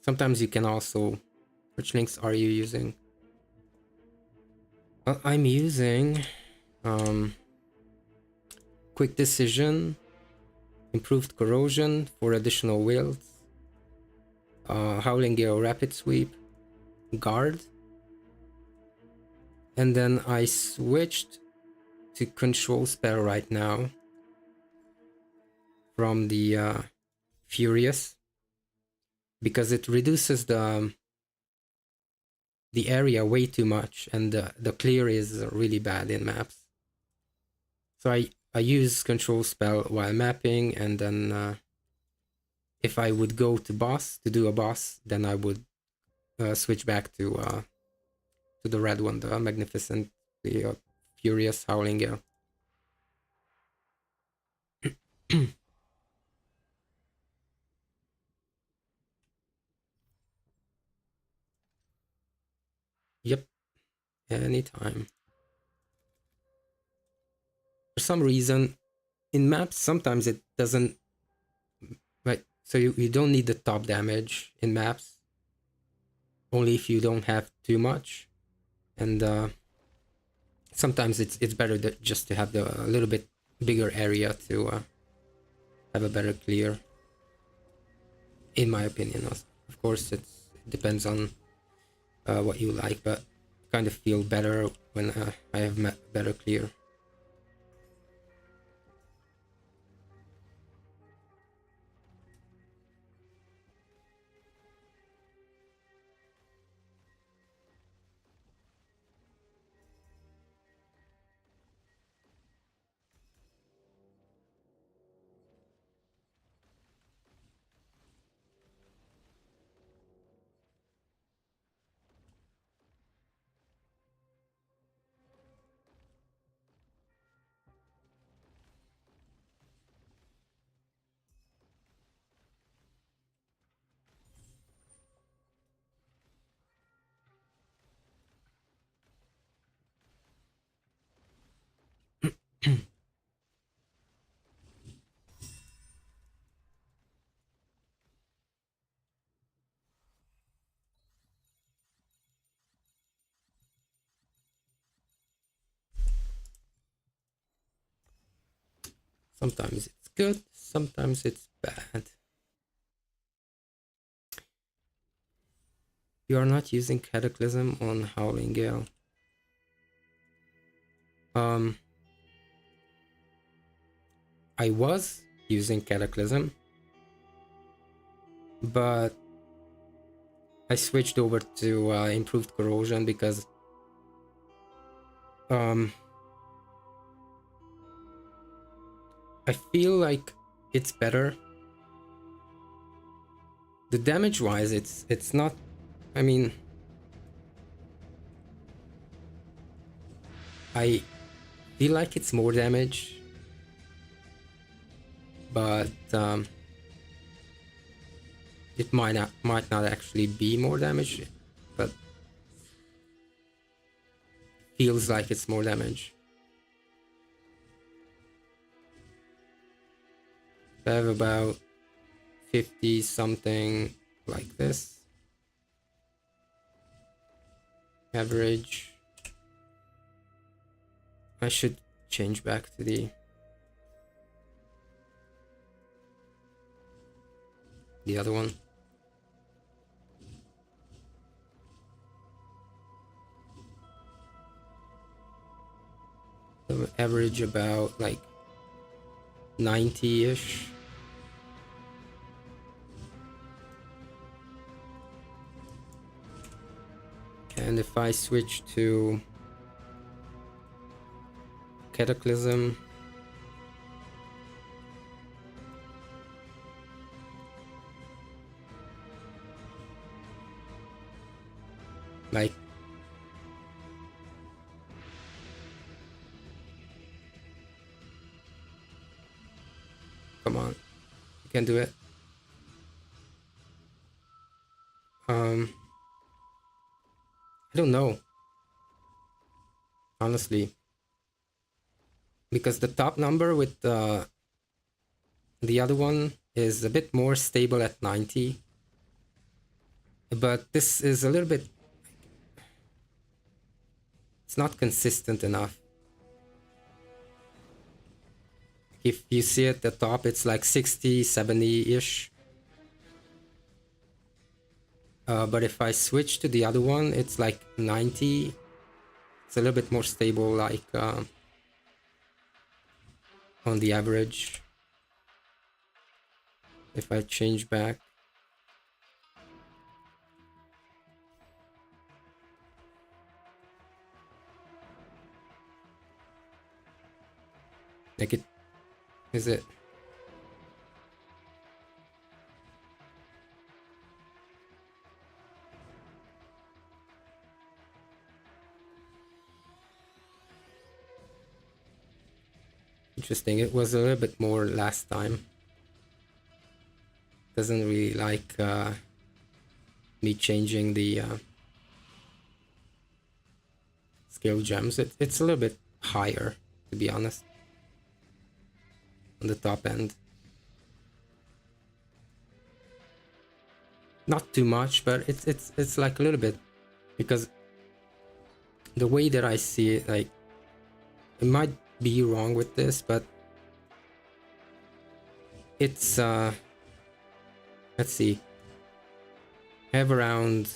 sometimes you can also, which links are you using? Well, I'm using um, quick decision, improved corrosion for additional wilts, howling gale rapid sweep, guard, and then I switched to control spell right now from the furious, because it reduces the area way too much, and the clear is really bad in maps. So I use control spell while mapping, and then if I would go to boss to do a boss, then I would switch back to the red one, the magnificent, the furious howling gale. Yep, anytime. For some reason, in maps, sometimes it doesn't. Right, so you don't need the top damage in maps, only if you don't have too much, and sometimes it's better that just to have a little bit bigger area to have a better clear, in my opinion. Of course, it depends on what you like, but kind of feel better when I have better clear. Sometimes it's good, sometimes it's bad. You are not using Cataclysm on Howling Gale. Um, I was using Cataclysm, but I switched over to improved corrosion because um, I feel like it's better. The damage wise, it's not. I mean, I feel like it's more damage, but it might not actually be more damage, but feels like it's more damage. I have about 50 something like this. Average. I should change back to the other one. So average about like 90-ish. And if I switch to Cataclysm, like come on, you can do it. I don't know, honestly, because the top number with The other one is a bit more stable at 90, but this is a little bit, it's not consistent enough. If you see at the top, it's like 60, 70-ish. But if I switch to the other one, it's like 90. It's a little bit more stable, like on the average. If I change back, like it, is it? Interesting. It was a little bit more last time. Doesn't really like me changing the skill gems. It's a little bit higher, to be honest, on the top end. Not too much, but it's like a little bit, because the way that I see it, like, it might be wrong with this, but it's let's see, I have around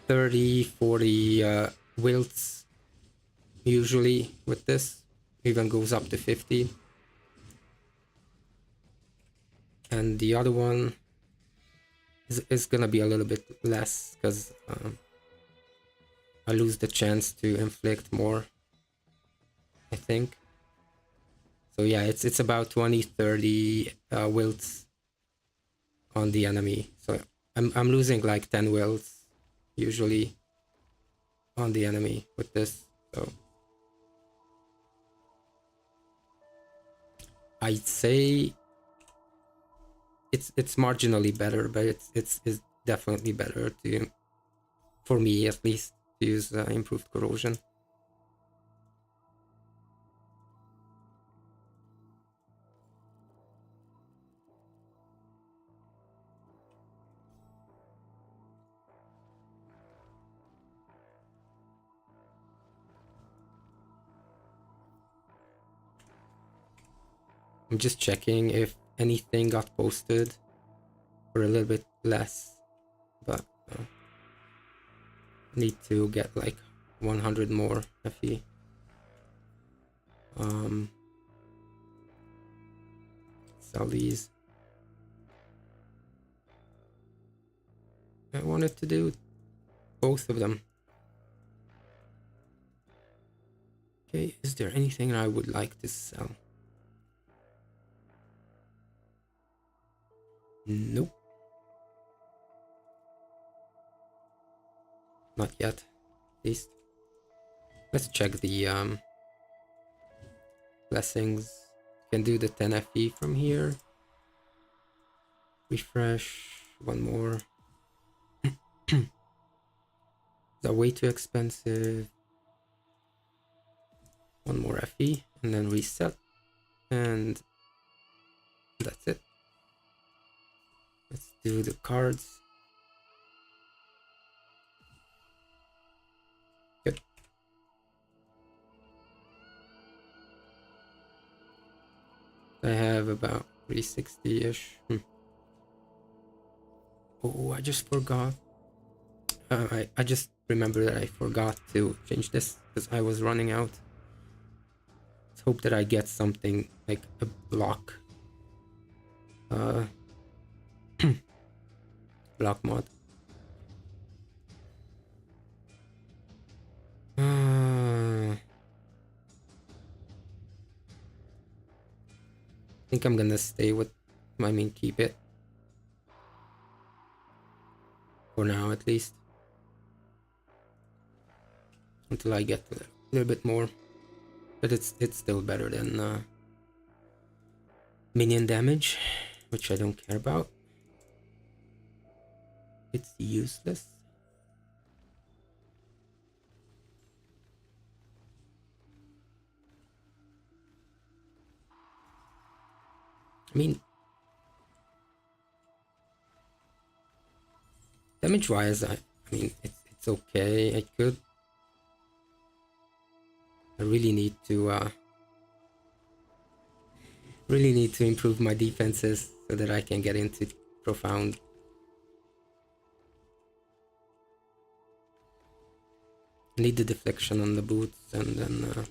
30, 40 wilts usually with this, even goes up to 50. And the other one is gonna be a little bit less, because I lose the chance to inflict more, I think. So yeah, it's about 20, 30 wilts on the enemy. So I'm losing like 10 wilts usually on the enemy with this. So I'd say it's marginally better, but it's definitely better to, for me at least, to use improved corrosion. I'm just checking if anything got posted for a little bit less, but need to get like 100 more FE. Sell these. I wanted to do both of them. Okay, is there anything I would like to sell? Nope. Not yet, at least. Let's check the blessings. Can do the 10 FE from here. Refresh. One more. Is that way too expensive? One more FE and then reset. And that's it. Let's do the cards. Good. I have about 360-ish. Oh, I just forgot. I just remember that I forgot to change this because I was running out. Let's hope that I get something like a block. Block mod. I think I'm gonna stay with, I mean, keep it. For now, at least. Until I get a little bit more. But it's still better than minion damage, which I don't care about. It's useless. I mean, damage wise, I mean, it's okay. I really need to improve my defenses so that I can get into profound. Need the deflection on the boots and then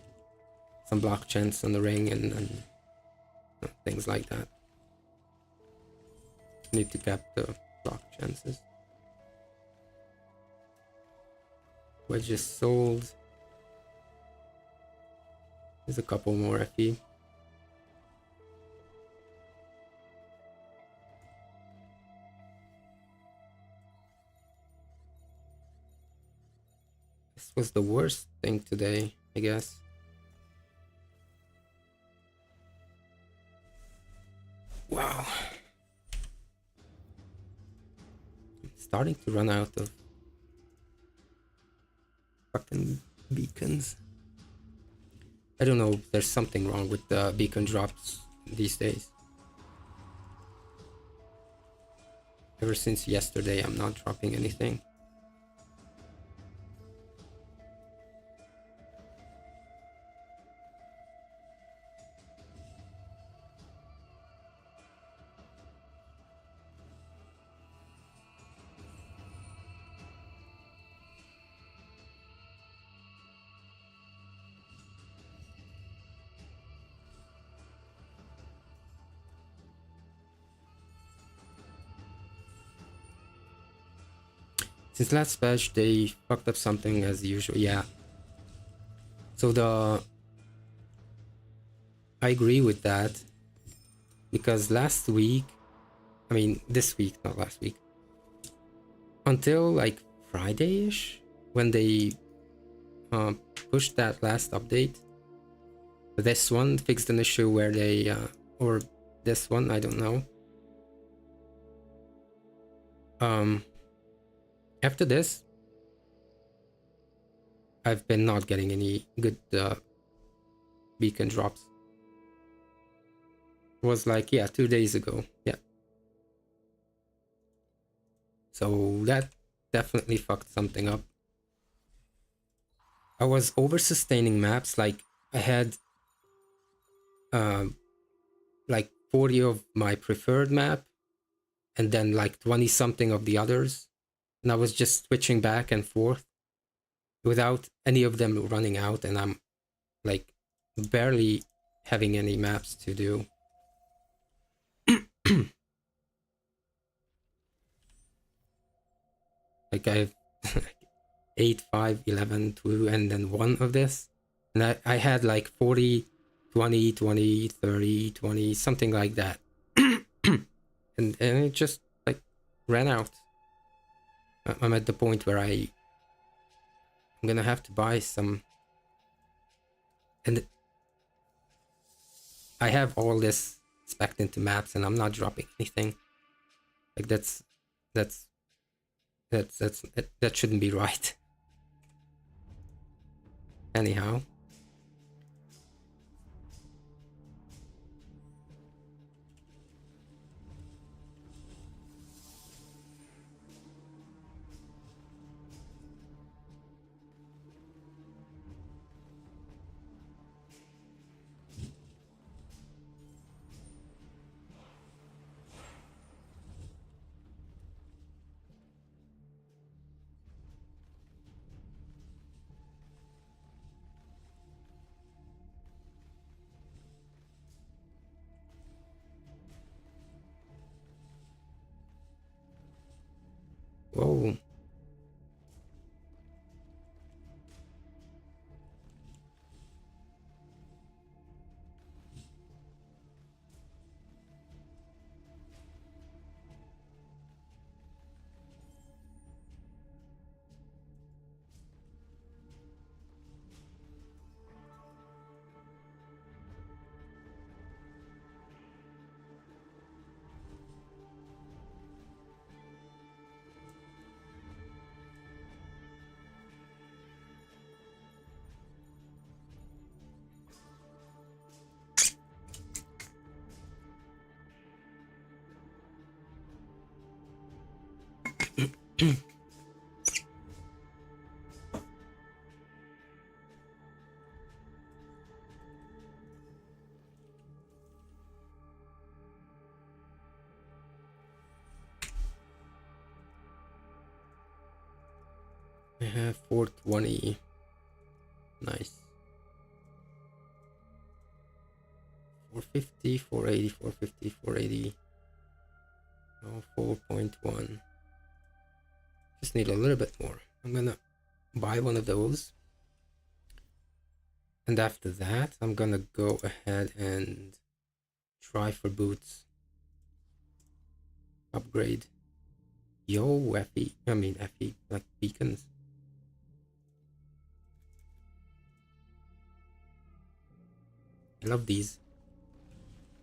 some block chance on the ring and things like that. Need to cap the block chances. Wedges sold. There's a couple more FE. This was the worst thing today, I guess. Wow. I'm starting to run out of fucking beacons. I don't know, there's something wrong with the beacon drops these days. Ever since yesterday, I'm not dropping anything. Since last patch, they fucked up something as usual. Yeah. So I agree with that because last week, I mean this week, not last week, until like Friday-ish, when they pushed that last update, this one fixed an issue where they or this one, I don't know. After this, I've been not getting any good beacon drops. It was like, yeah, 2 days ago. Yeah. So that definitely fucked something up. I was over sustaining maps. Like I had like 40 of my preferred map and then like 20 something of the others. And I was just switching back and forth without any of them running out. And I'm like barely having any maps to do. Like I've 8, 5, 11, 2, and then 1 of this. And I had like 40, 20, 20, 30, 20, something like that. and it just like ran out. I'm at the point where I'm gonna have to buy some. And I have all this spec'd into maps and I'm not dropping anything. Like that's that shouldn't be right. Anyhow. Whoa. I have 420. Nice. 450, 480, 450, 480. Oh, 4.1. Just need a little bit more. I'm gonna buy one of those. And after that, I'm gonna go ahead and try for boots. Upgrade. Yo, FE. I mean, FE, like beacons. I love these.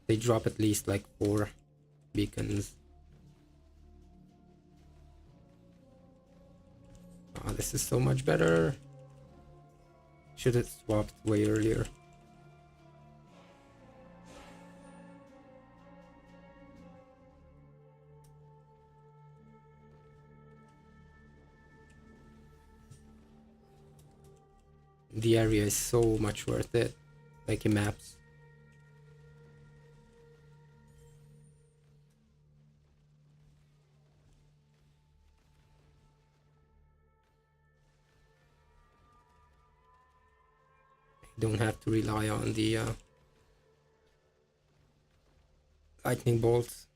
They drop at least like 4 beacons. Oh, this is so much better. Should have swapped way earlier. The area is so much worth it. Like in maps. Don't have to rely on the lightning bolts.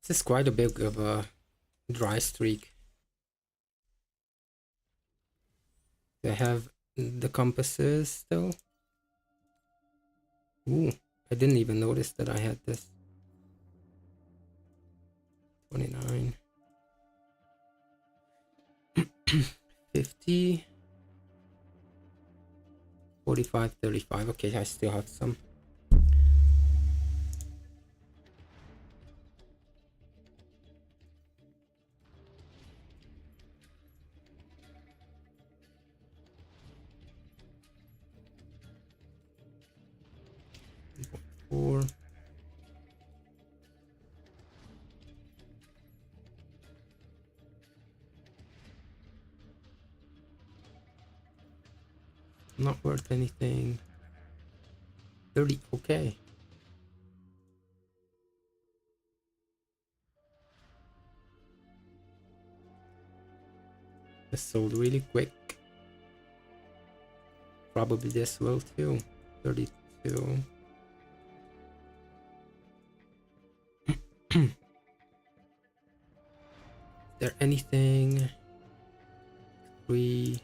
This is quite a big of a dry streak. Do I have the compasses still? Ooh, I didn't even notice that I had this. 29. 50. 45, 35. Okay, I still have some. Four. Not worth anything. 30. Okay. This sold really quick. Probably this will too. 32. Is there anything? 3,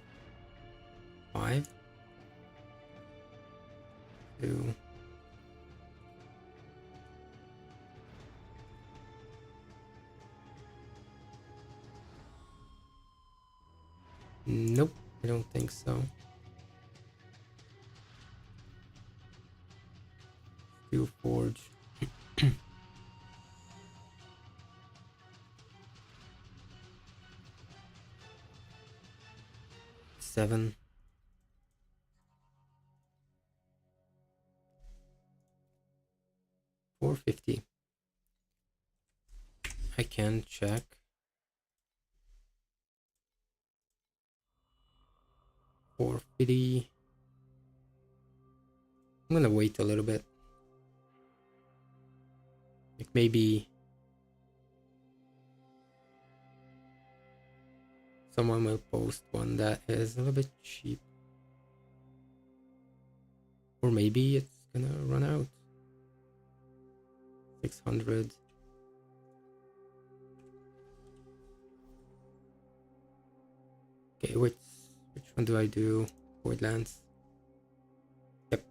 5, 2. Nope, I don't think so. Steel forge. 7. 450. I can check. 450. I'm gonna wait a little bit. Like maybe someone will post one that is a little bit cheap. Or maybe it's gonna run out. 600. Okay, which one do I do? Voidlands. Yep.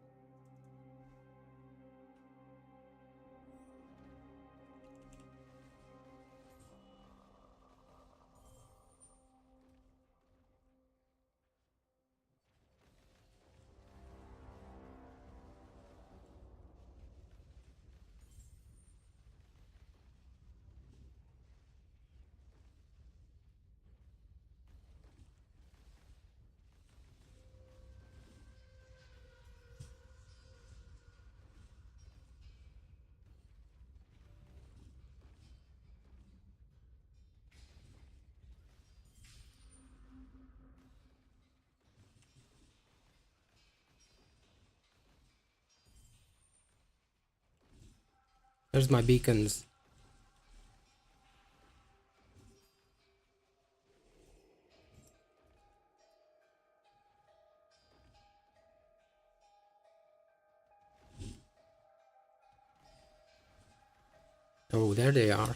There's my beacons. Oh, there they are.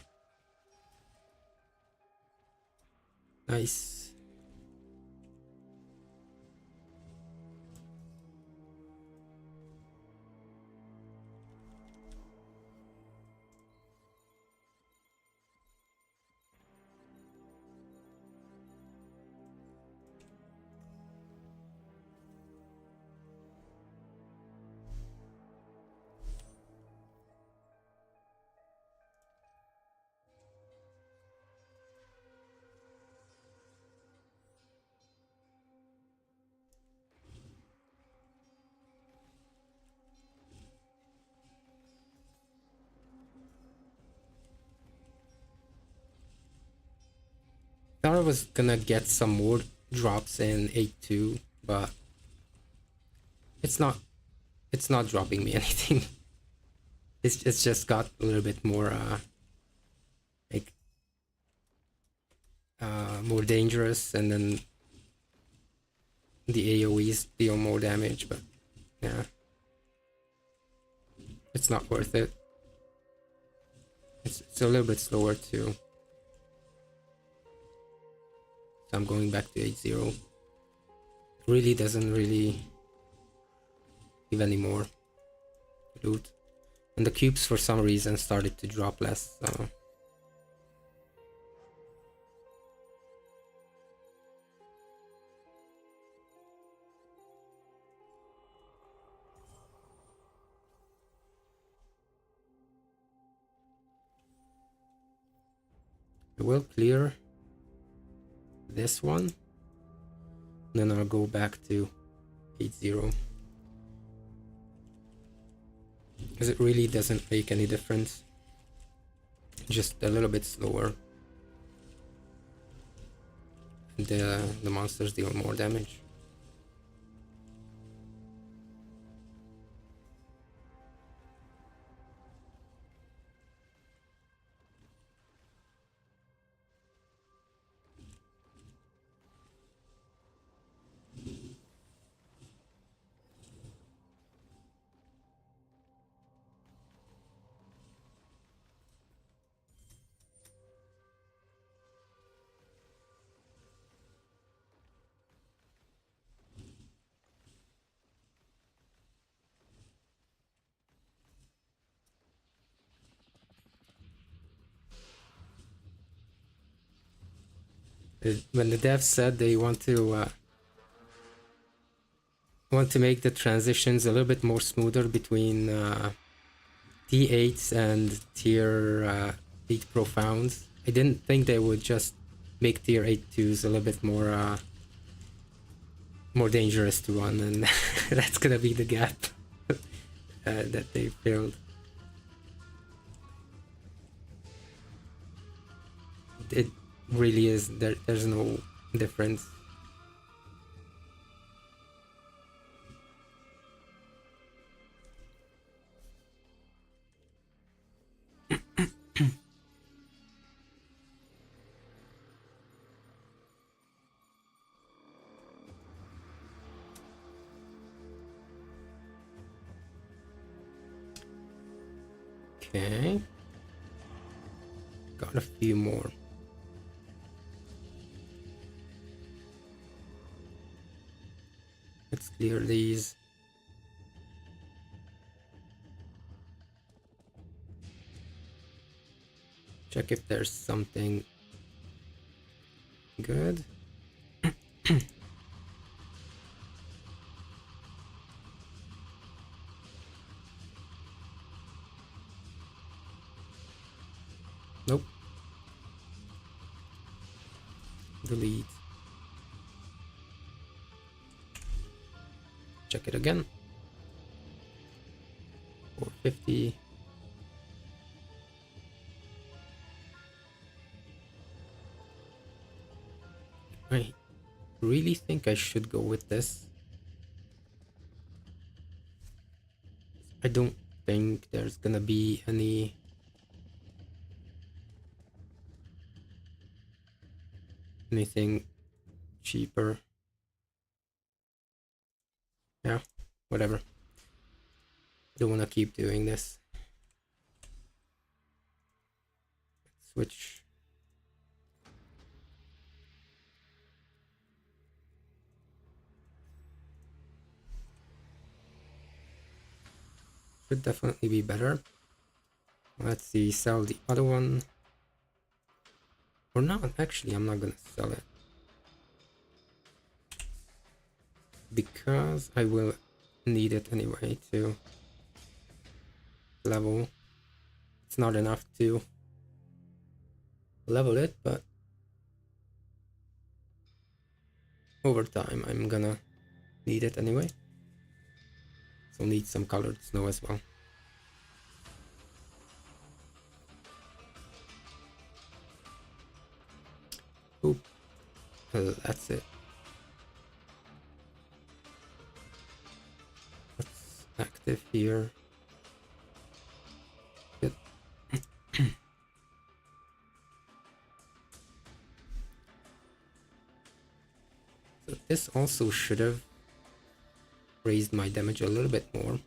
Nice. Thought I was gonna get some more drops in 8-2, but it's not. It's not dropping me anything. It's just got a little bit more like more dangerous, and then the AoEs deal more damage. But yeah, it's not worth it. It's a little bit slower too. So I'm going back to 8-0. Really doesn't really give any more loot. And the cubes for some reason started to drop less, so I will clear this one. Then I'll go back to 8-0. Because it really doesn't make any difference. Just a little bit slower. And the monsters deal more damage. When the devs said they want to make the transitions a little bit more smoother between T8s and tier 8 profounds, I didn't think they would just make tier 8-2s a little bit more dangerous to run, and that's gonna be the gap that they filled. It really is. There's no difference. Okay. Got a few more. Let's clear these. Check if there's something good. Nope. Delete. Check it again. 450. I really think I should go with this. I don't think there's gonna be any anything cheaper. Yeah, whatever. Don't want to keep doing this. Switch. Should definitely be better. Let's see, sell the other one. Or not, actually, I'm not gonna sell it. Because I will need it anyway to level. It's not enough to level it, but over time I'm gonna need it anyway. So need some colored snow as well. Oop. That's it. What's active here? Good. So this also should have raised my damage a little bit more.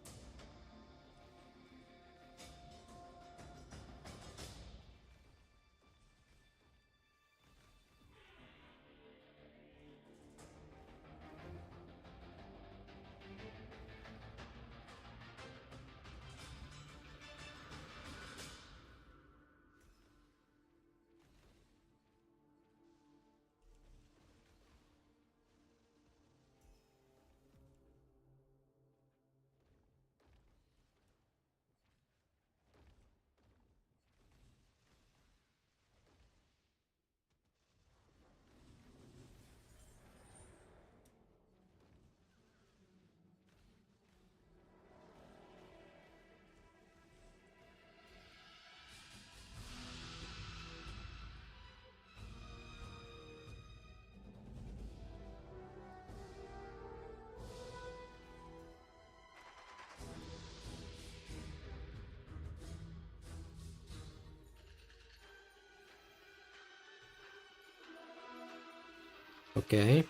Okay.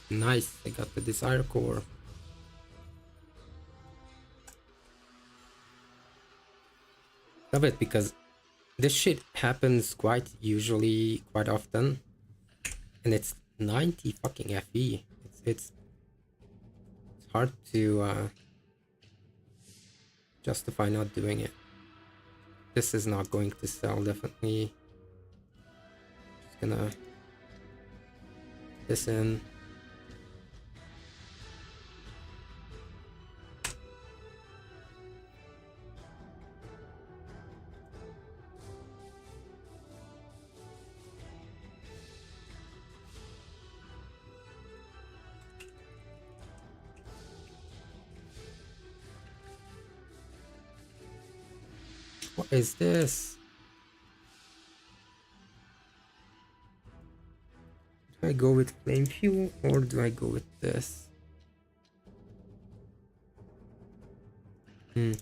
Nice, I got the desire core. Love it because this shit happens quite usually, quite often. And it's 90 fucking FE. It's hard to justify not doing it. This is not going to sell, definitely. Just gonna put this in. What is this? Do I go with flame fuel or do I go with this? Hmm.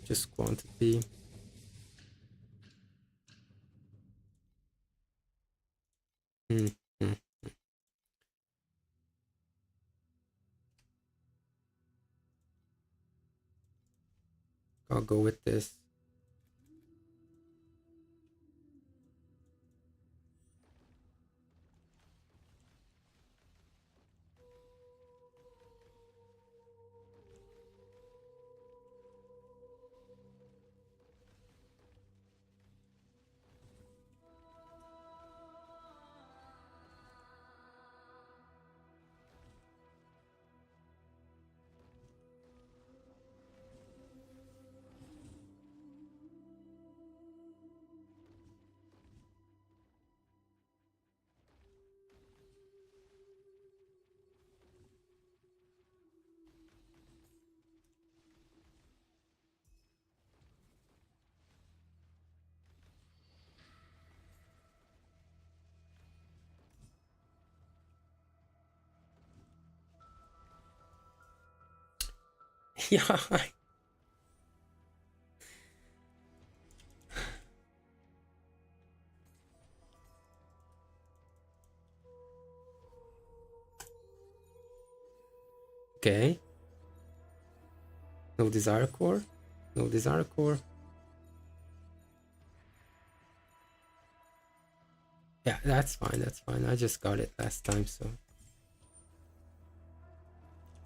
Just quantity. Hmm. Hmm. I'll go with this. Yeah. Okay. No desire core. No desire core. Yeah, that's fine. That's fine. I just got it last time, so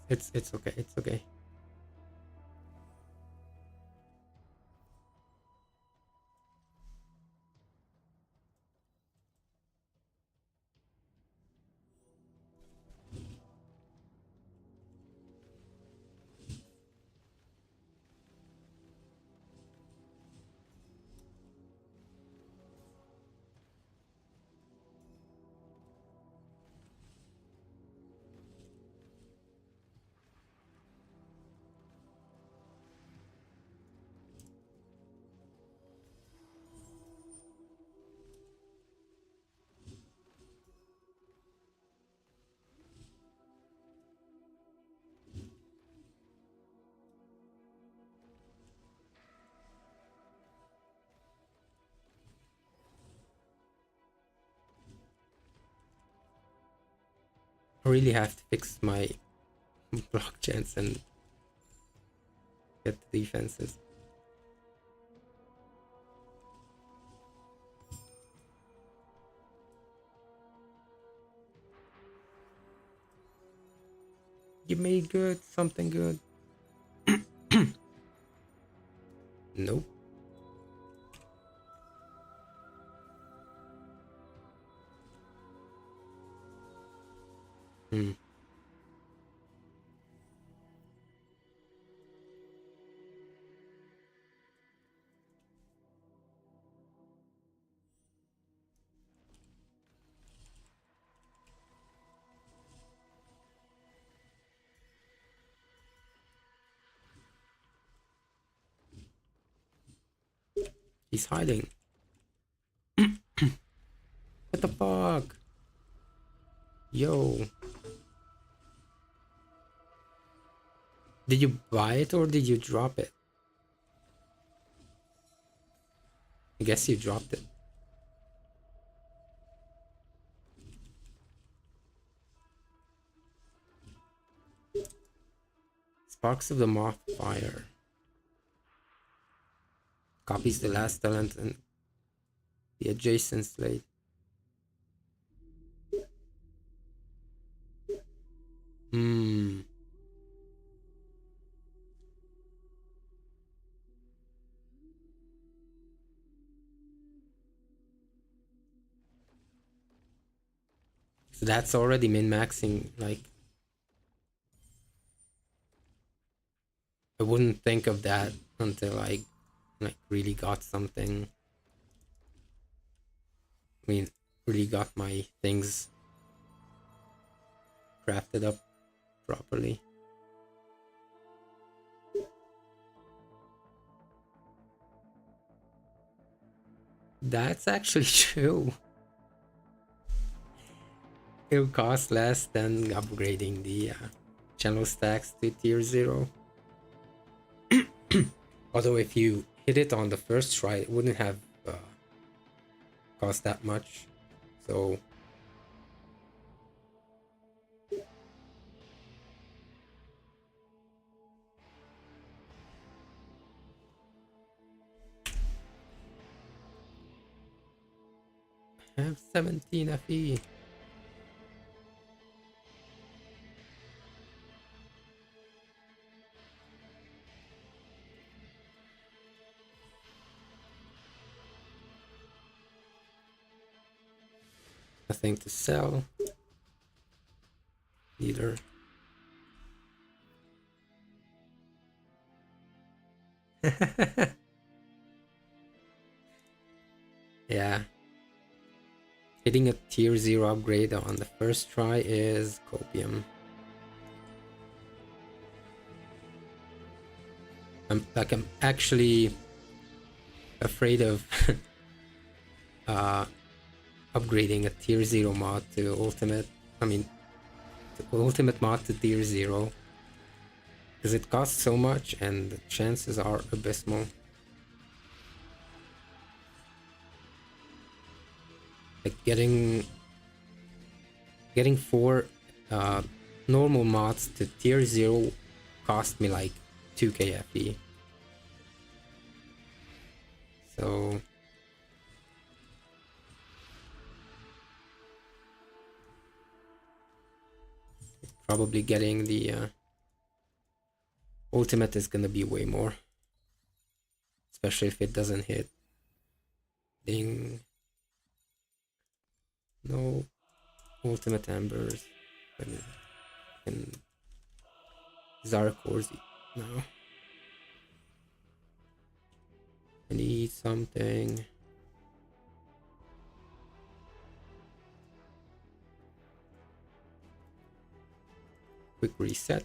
it's okay. It's okay. I really have to fix my block chance and get the defenses. Give me good, something good. Nope. Hmm. He's hiding. What the fuck? Yo. Did you buy it or did you drop it? I guess you dropped it. Sparks of the Moth Fire. Copies the last talent and the adjacent slate. Hmm. So that's already min-maxing. Like, I wouldn't think of that until I like really got something. I mean, really got my things crafted up properly. That's actually true. It'll cost less than upgrading the channel stacks to tier 0. Although if you hit it on the first try, it wouldn't have cost that much. So I have 17 FE. Nothing to sell. Either. Yeah. Hitting a tier 0 upgrade on the first try is copium. I'm actually afraid of upgrading a tier 0 mod to ultimate. I mean, to ultimate mod to tier 0. Because it costs so much and the chances are abysmal. Like getting 4 normal mods to tier 0 cost me like 2k FE. So probably getting the ultimate is gonna be way more, especially if it doesn't hit. Ding. No ultimate embers. And Zarkorzi now. I need something. Quick reset.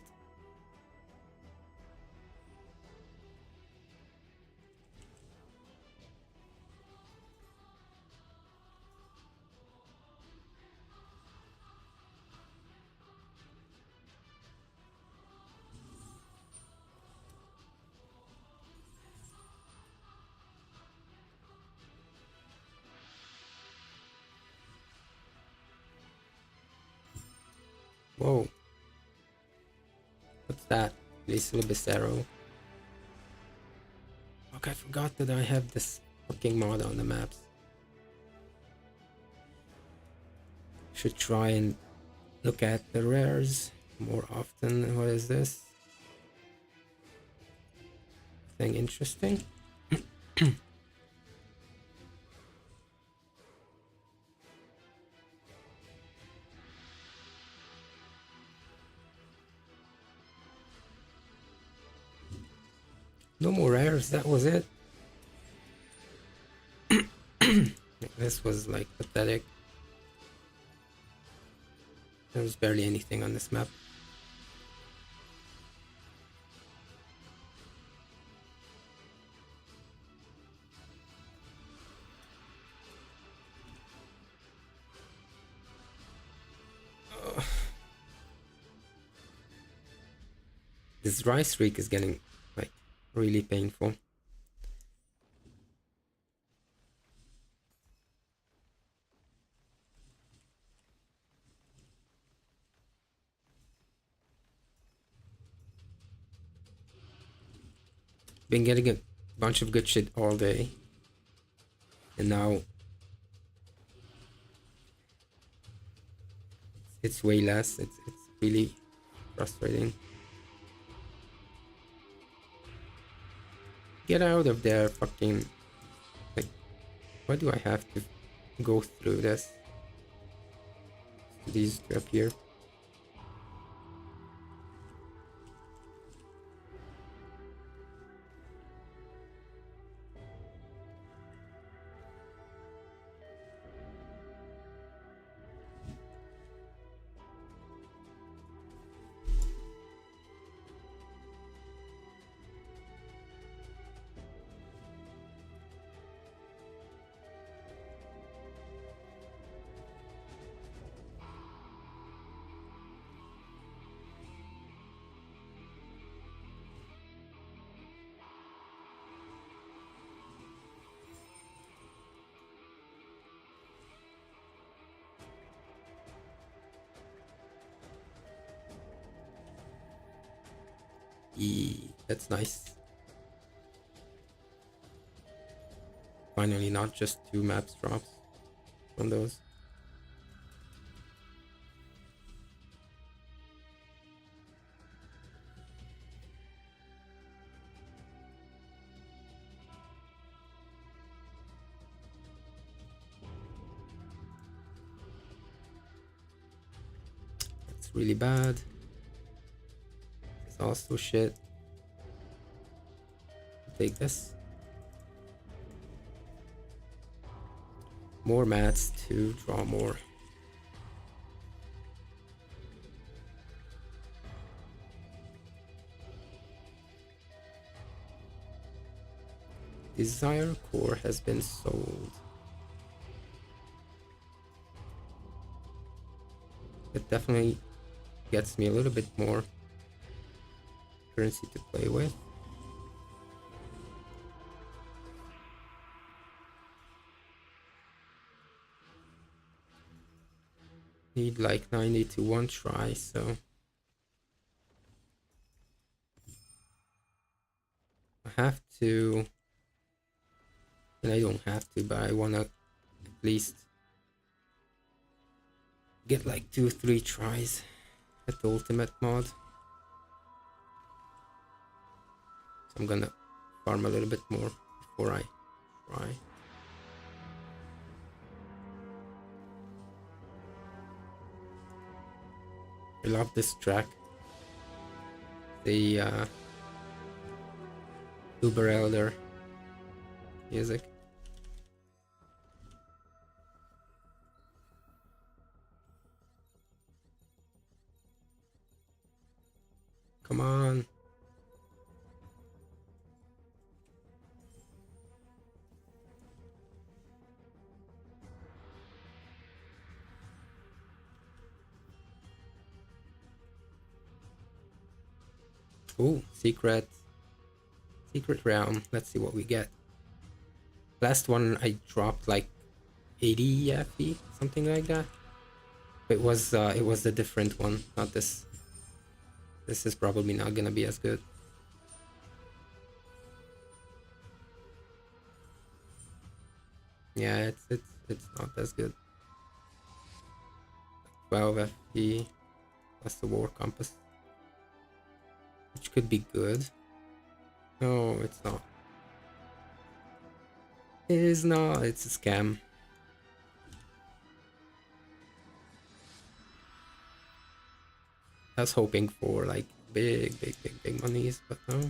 Whoa. What's that? Lisa arrow. Okay, I forgot that I have this fucking mod on the maps. Should try and look at the rares more often. What is this? Thing interesting? No more rares, that was it. This was like pathetic. There was barely anything on this map. This dry streak is getting like really painful. Been getting a bunch of good shit all day, and now it's way less. It's really frustrating. Get out of there, fucking. Like, why do I have to go through this? These to appear. That's nice. Finally, not just 2 maps drops on those. That's really bad. It's also shit. Take this. More mats to draw more. Desire core has been sold. It definitely gets me a little bit more currency to play with. Need like 90 to 1 try, so have to, and I don't have to, but I wanna at least get like 2-3 tries at the ultimate mod. So I'm gonna farm a little bit more before I try. I love this track. The Uber Elder music. Come on. Oh, secret realm. Let's see what we get. Last one I dropped like 80 FE, something like that. It was the different one, not this. This is probably not gonna be as good. Yeah, it's not as good. 12 FP plus the war compass, which could be good. No, it's not. It is not. It's a scam. I was hoping for like big monies, but no.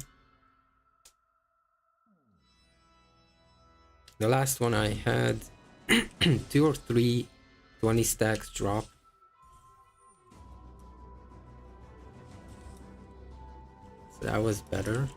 The last one I had 2 or 3 20 stacks drop. So that was better.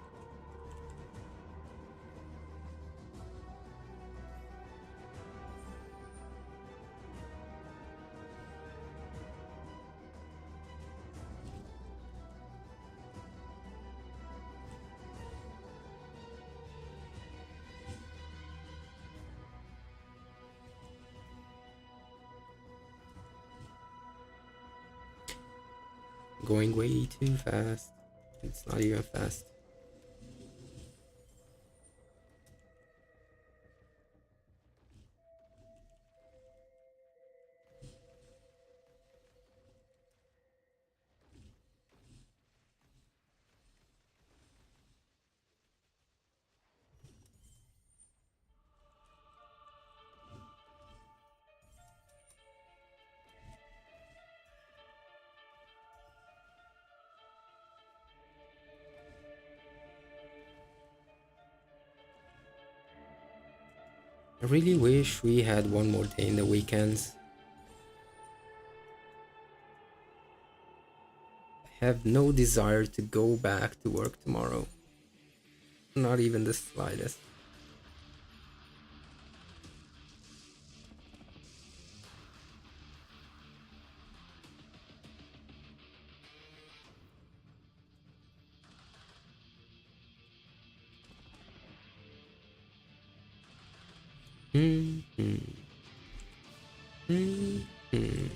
Going way too fast. It's not even fast. I really wish we had one more day in the weekends. I have no desire to go back to work tomorrow. Not even the slightest. Hmm. Hmm. Hmm. Hmm.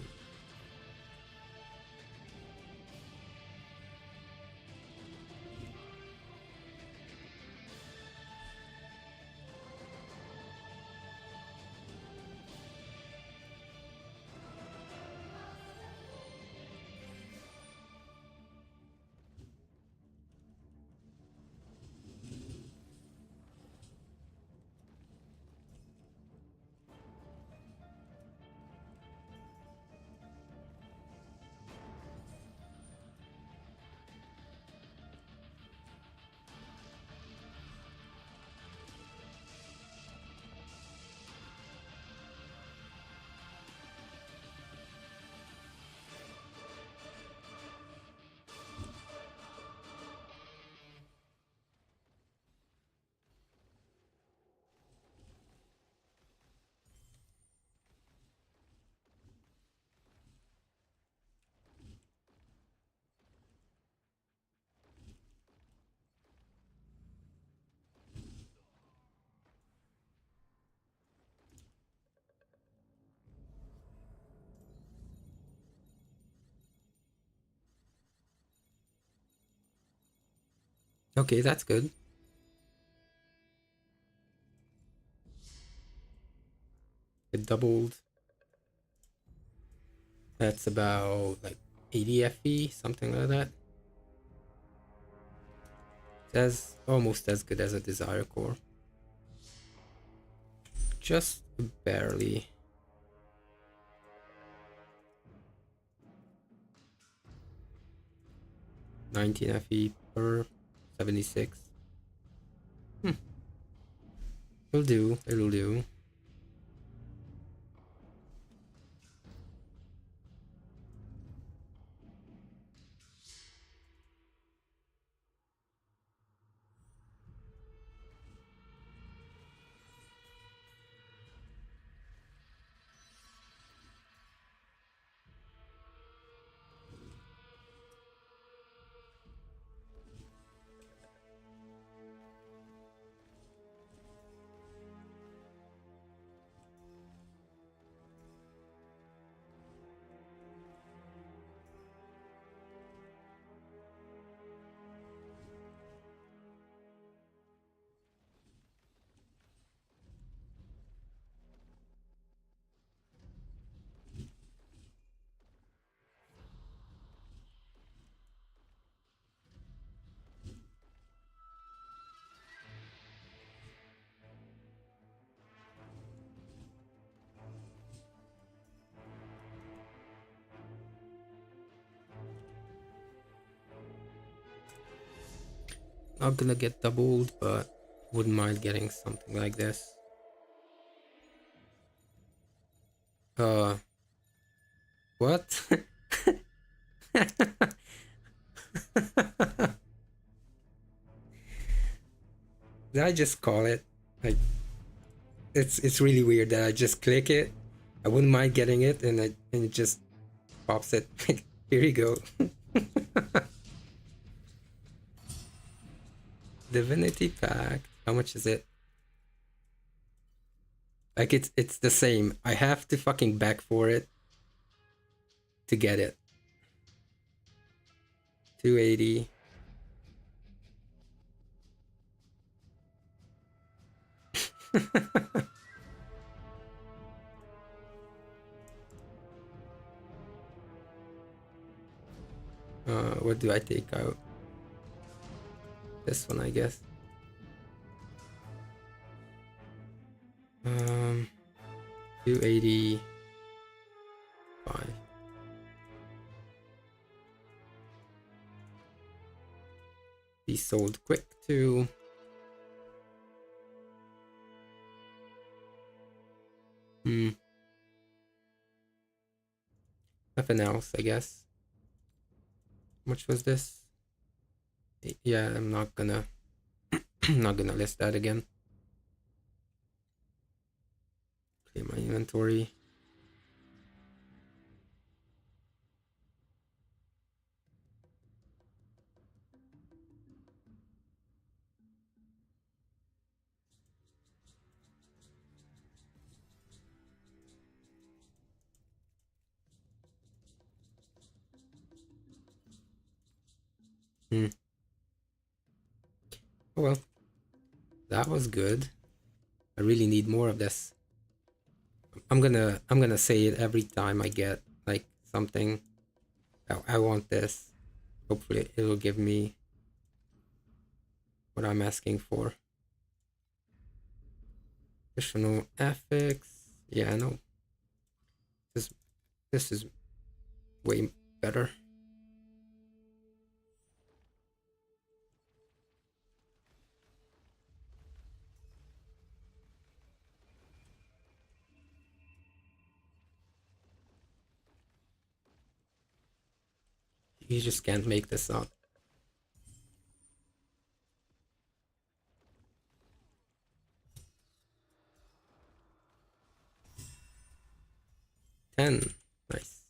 Okay, that's good. doubled. That's about like 80 FE, something like that. That's almost as good as a Desire Core. Just barely. 19 FE per 76. Hmm. It'll do. It'll do. Not gonna get doubled, but wouldn't mind getting something like this. What? Did I just call it? Like, it's really weird that I just click it. I wouldn't mind getting it, and it just pops it. Here you go. Divinity Pack. How much is it? Like it's the same. I have to fucking beg for it to get it. 280. What do I take out? This one, I guess. Um, 285. These sold quick too. Hmm. Nothing else, I guess. How much was this? Yeah, I'm not gonna not gonna list that again. Clear my inventory. Hmm. Oh well, that was good. I really need more of this. I'm gonna say it every time I get like something. I want this. Hopefully it'll give me what I'm asking for. Additional ethics. Yeah, I know. This this is way better. You just can't make this up. 10. Nice.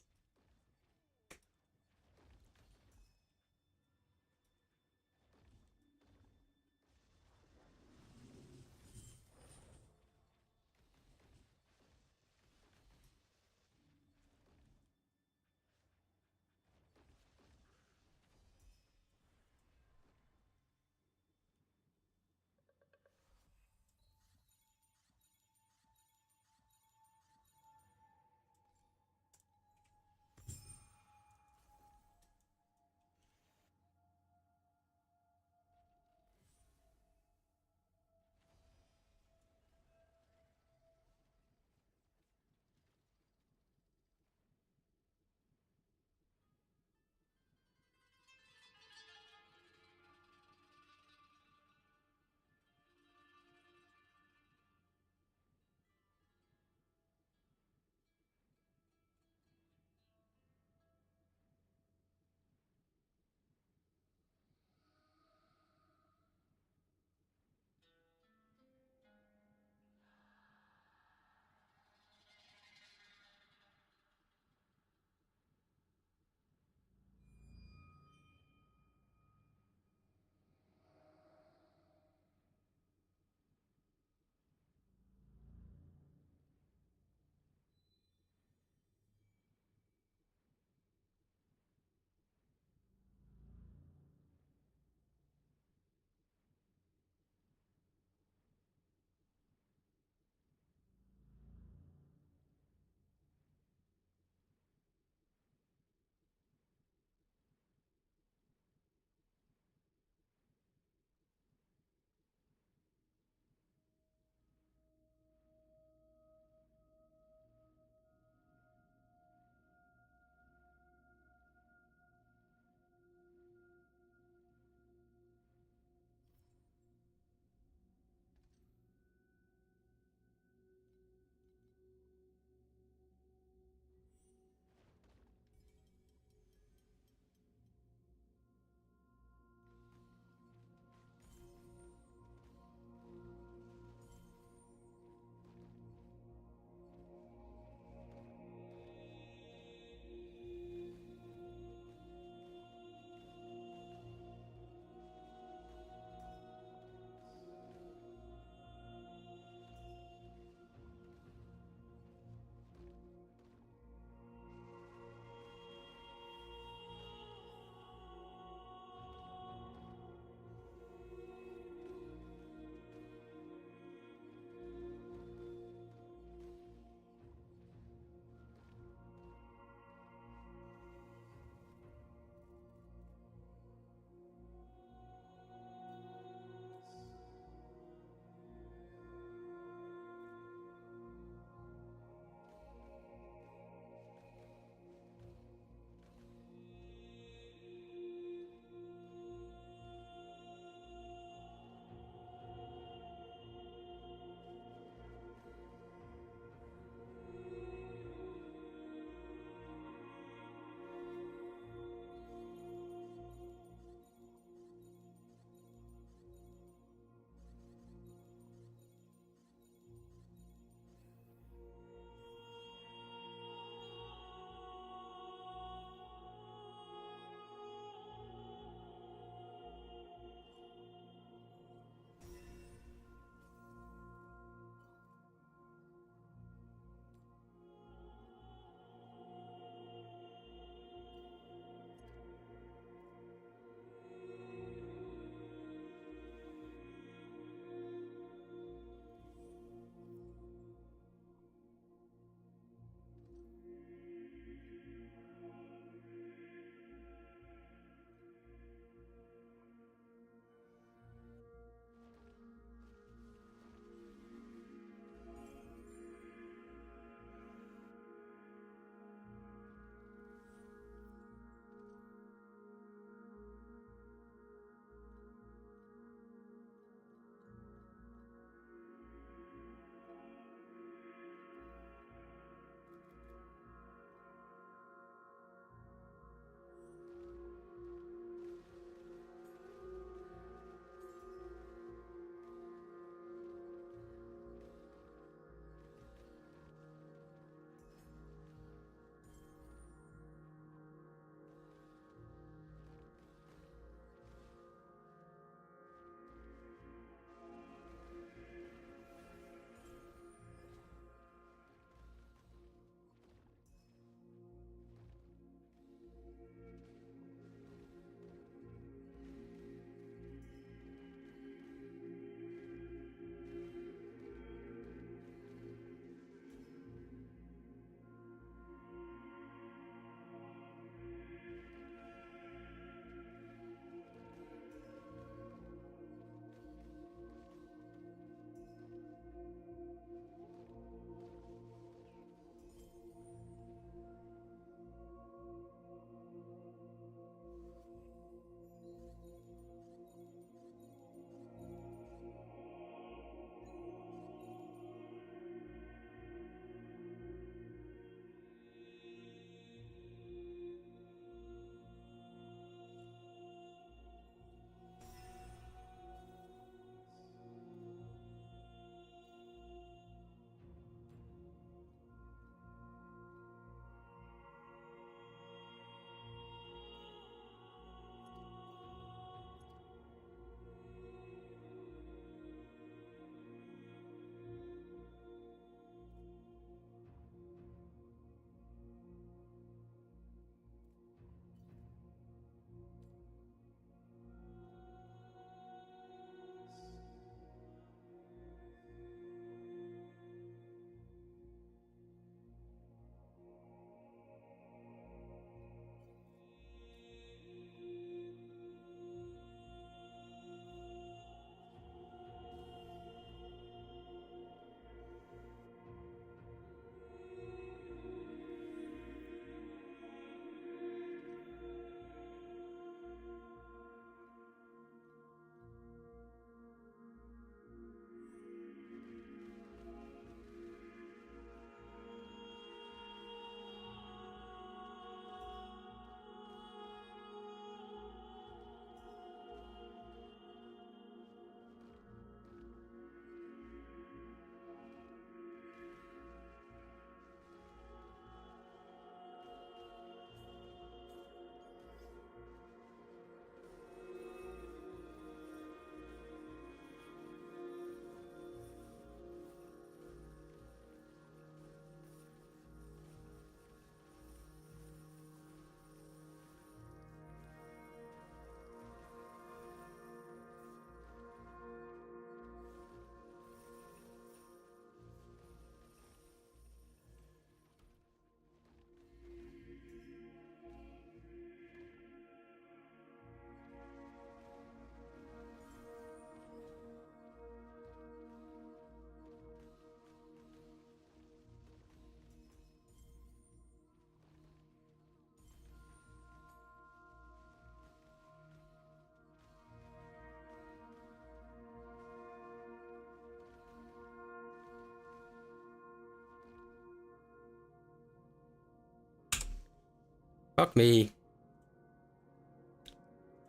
Fuck me.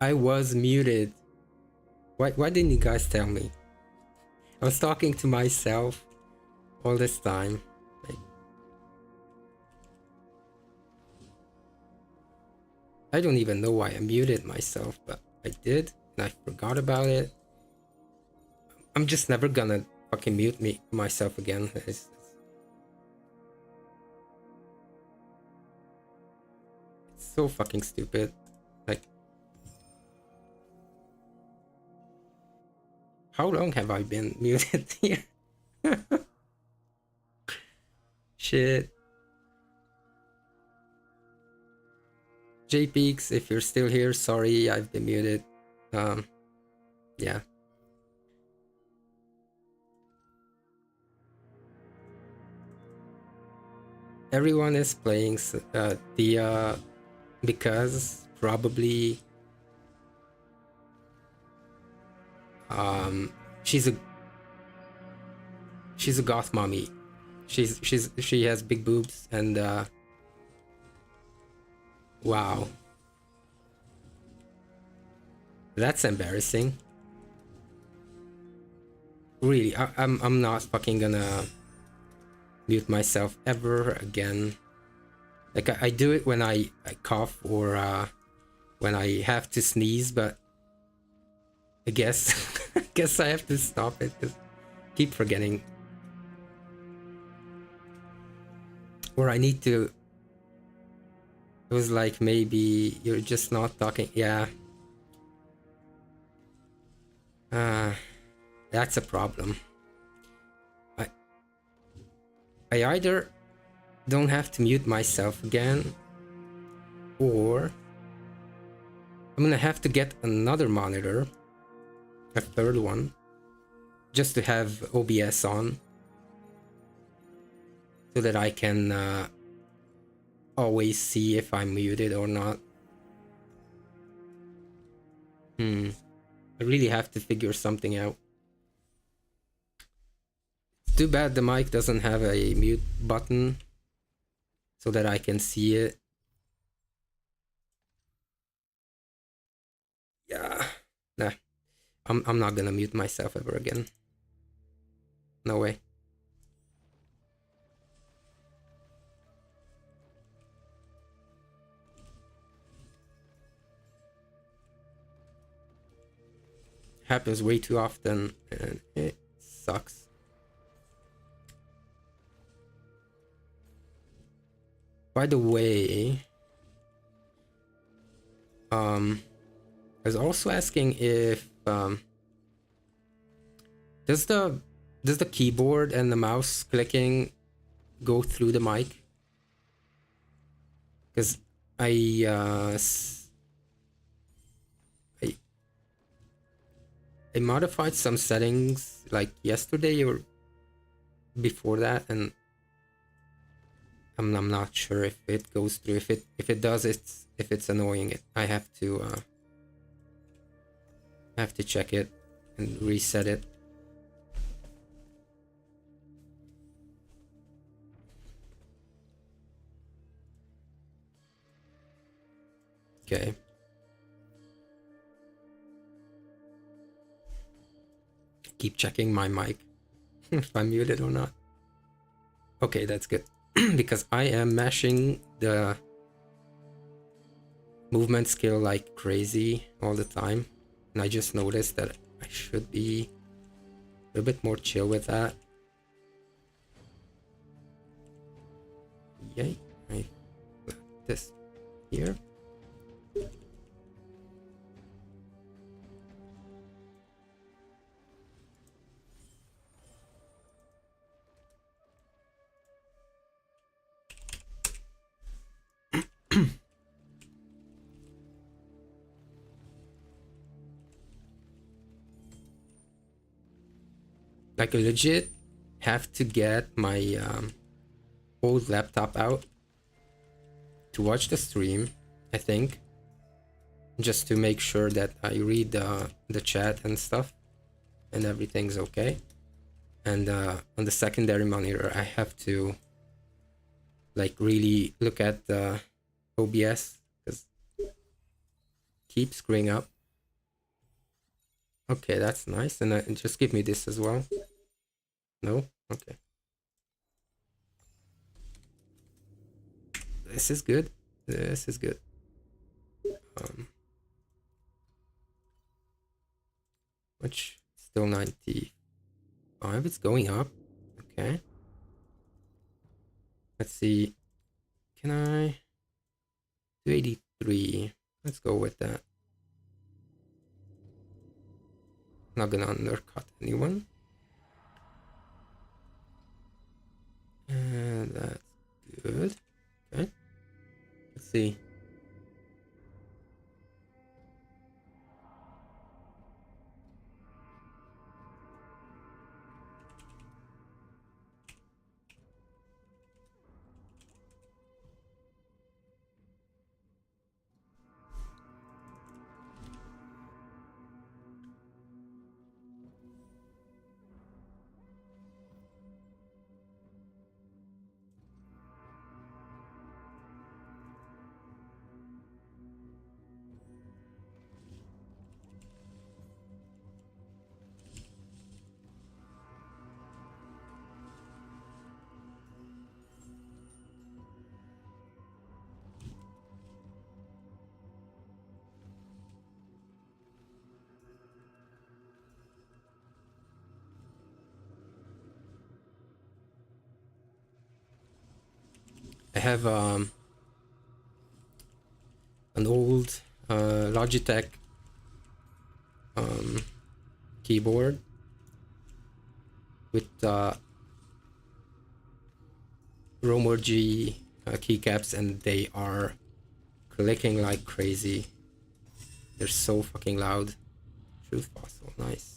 I was muted. Why didn't you guys tell me? I was talking to myself all this time. Like, I don't even know why I muted myself, but I did, and I forgot about it. I'm just never gonna fucking mute myself again. It's so fucking stupid. Like, how long have I been muted here? Shit. JPeaks, if you're still here, sorry, I've been muted. Yeah. Everyone is playing Dia because probably she's a goth mommy. She has big boobs and wow. That's embarrassing. Really, I'm not fucking gonna mute myself ever again. Like I do it when I cough or when I have to sneeze, but I guess I guess I have to stop it because I keep forgetting. Or I need to. It was like maybe you're just not talking. Yeah. That's a problem. I either don't have to mute myself again, or I'm gonna have to get another monitor, a third one, just to have OBS on, so that I can always see if I'm muted or not. I really have to figure something out. It's too bad the mic doesn't have a mute button so that I can see it. Yeah. Nah. I'm not gonna mute myself ever again. No way. Happens way too often and it sucks. By the way, I was also asking if does the keyboard and the mouse clicking go through the mic? Because I modified some settings like yesterday or before that, and I'm not sure if it goes through. If it does, if it's annoying. I have to check it and reset it. Okay. Keep checking my mic if I'm muted or not. Okay, that's good. Because I am mashing the movement skill like crazy all the time. And I just noticed that I should be a bit more chill with that. Yay. I put this here. Like I legit have to get my old laptop out to watch the stream, I think, just to make sure that I read the chat and stuff and everything's okay. And on the secondary monitor I have to like really look at the OBS keep screwing up. Okay, that's nice. And just give me this as well. No? Okay. This is good. This is good. Um, which still 95. It's going up. Okay. Let's see. Can I do 83? Let's go with that. Not gonna undercut anyone. And that's good. Okay. Let's see. I have an old Logitech um, keyboard with Romer G keycaps, and they are clicking like crazy. They're so fucking loud. Truth fossil, nice.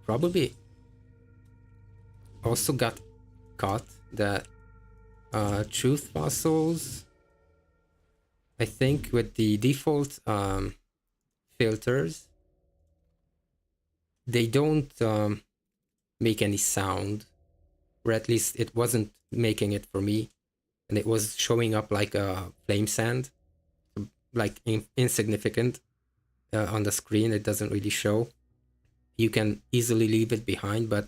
Probably also got caught that truth fossils, I think with the default filters, they don't make any sound, or at least it wasn't making it for me, and it was showing up like a flame sand, like insignificant on the screen. It doesn't really show. You can easily leave it behind, but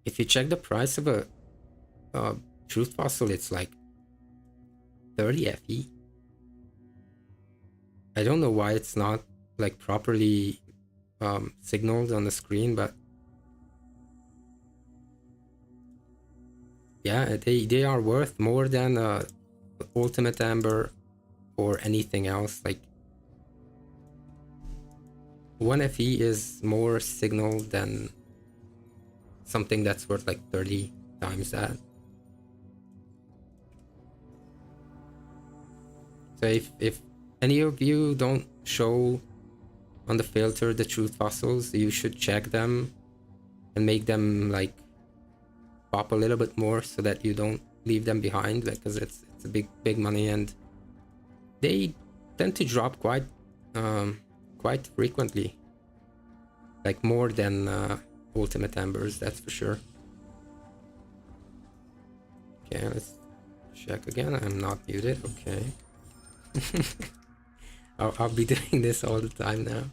if you check the price of a truth fossil, it's like 30 FE. I don't know why it's not like properly signaled on the screen, but yeah, they are worth more than ultimate amber or anything else. Like 1 FE is more signal than something that's worth like 30 times that. So if any of you don't show on the filter the truth fossils, you should check them and make them like pop a little bit more so that you don't leave them behind, because it's a big money, and they tend to drop quite frequently, like more than ultimate ambers, that's for sure. Okay, let's check again. I'm not muted. Okay. I'll be doing this all the time now.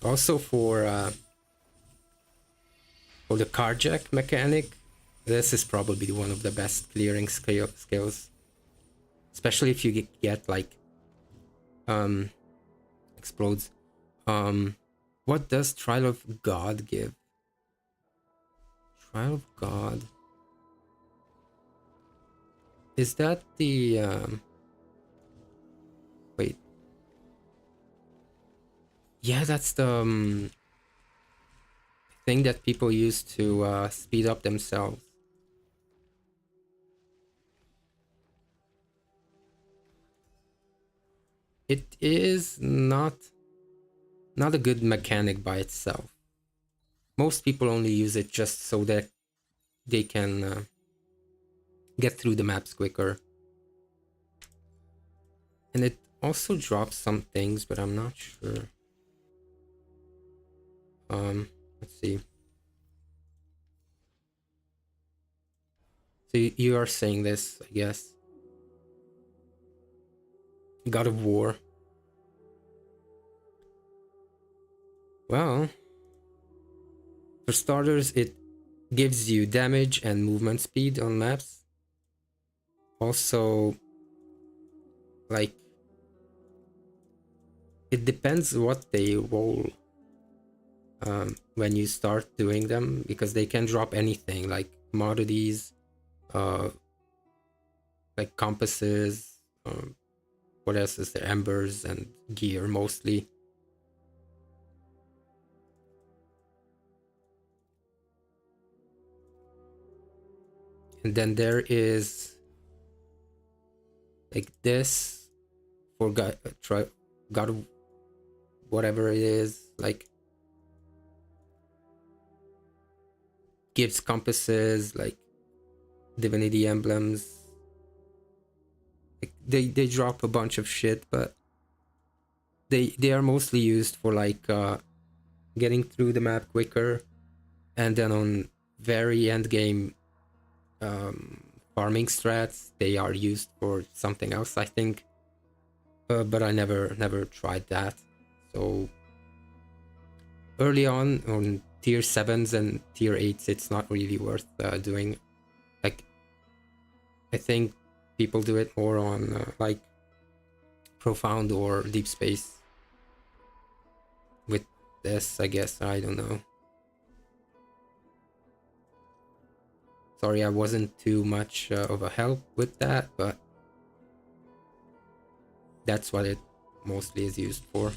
Also for the carjack mechanic, this is probably one of the best clearing skills, especially if you get like explodes. What does Trial of God give? Trial of God. Is that the wait? Yeah, that's the thing that people use to speed up themselves. It is not a good mechanic by itself. Most people only use it just so that they can get through the maps quicker. And it also drops some things, but I'm not sure. Let's see. So you are saying this, I guess. God of War. Well, for starters, it gives you damage and movement speed on maps. Also, like, it depends what they roll when you start doing them, because they can drop anything like commodities, uh, like compasses. What else is there? Embers and gear mostly. And then there is like this for God, whatever it is, like gives compasses, like divinity emblems. Like they drop a bunch of shit, but they are mostly used for like getting through the map quicker, and then on very end game farming strats they are used for something else, I think. But I never tried that. So early on tier 7s and tier 8s, it's not really worth doing. Like, I think people do it more on like profound or deep space with this, I guess. I don't know. Sorry, I wasn't too much of a help with that, but that's what it mostly is used for,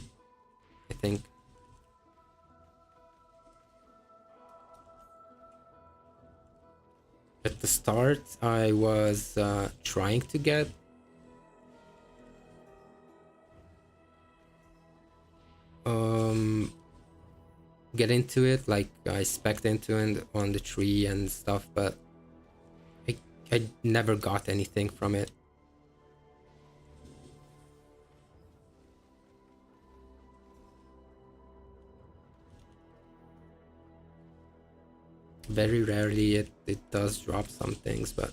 I think. At the start, I was trying to um, get into it, like I spec'd into it on the tree and stuff, but I, I never got anything from it. Very rarely it does drop some things, but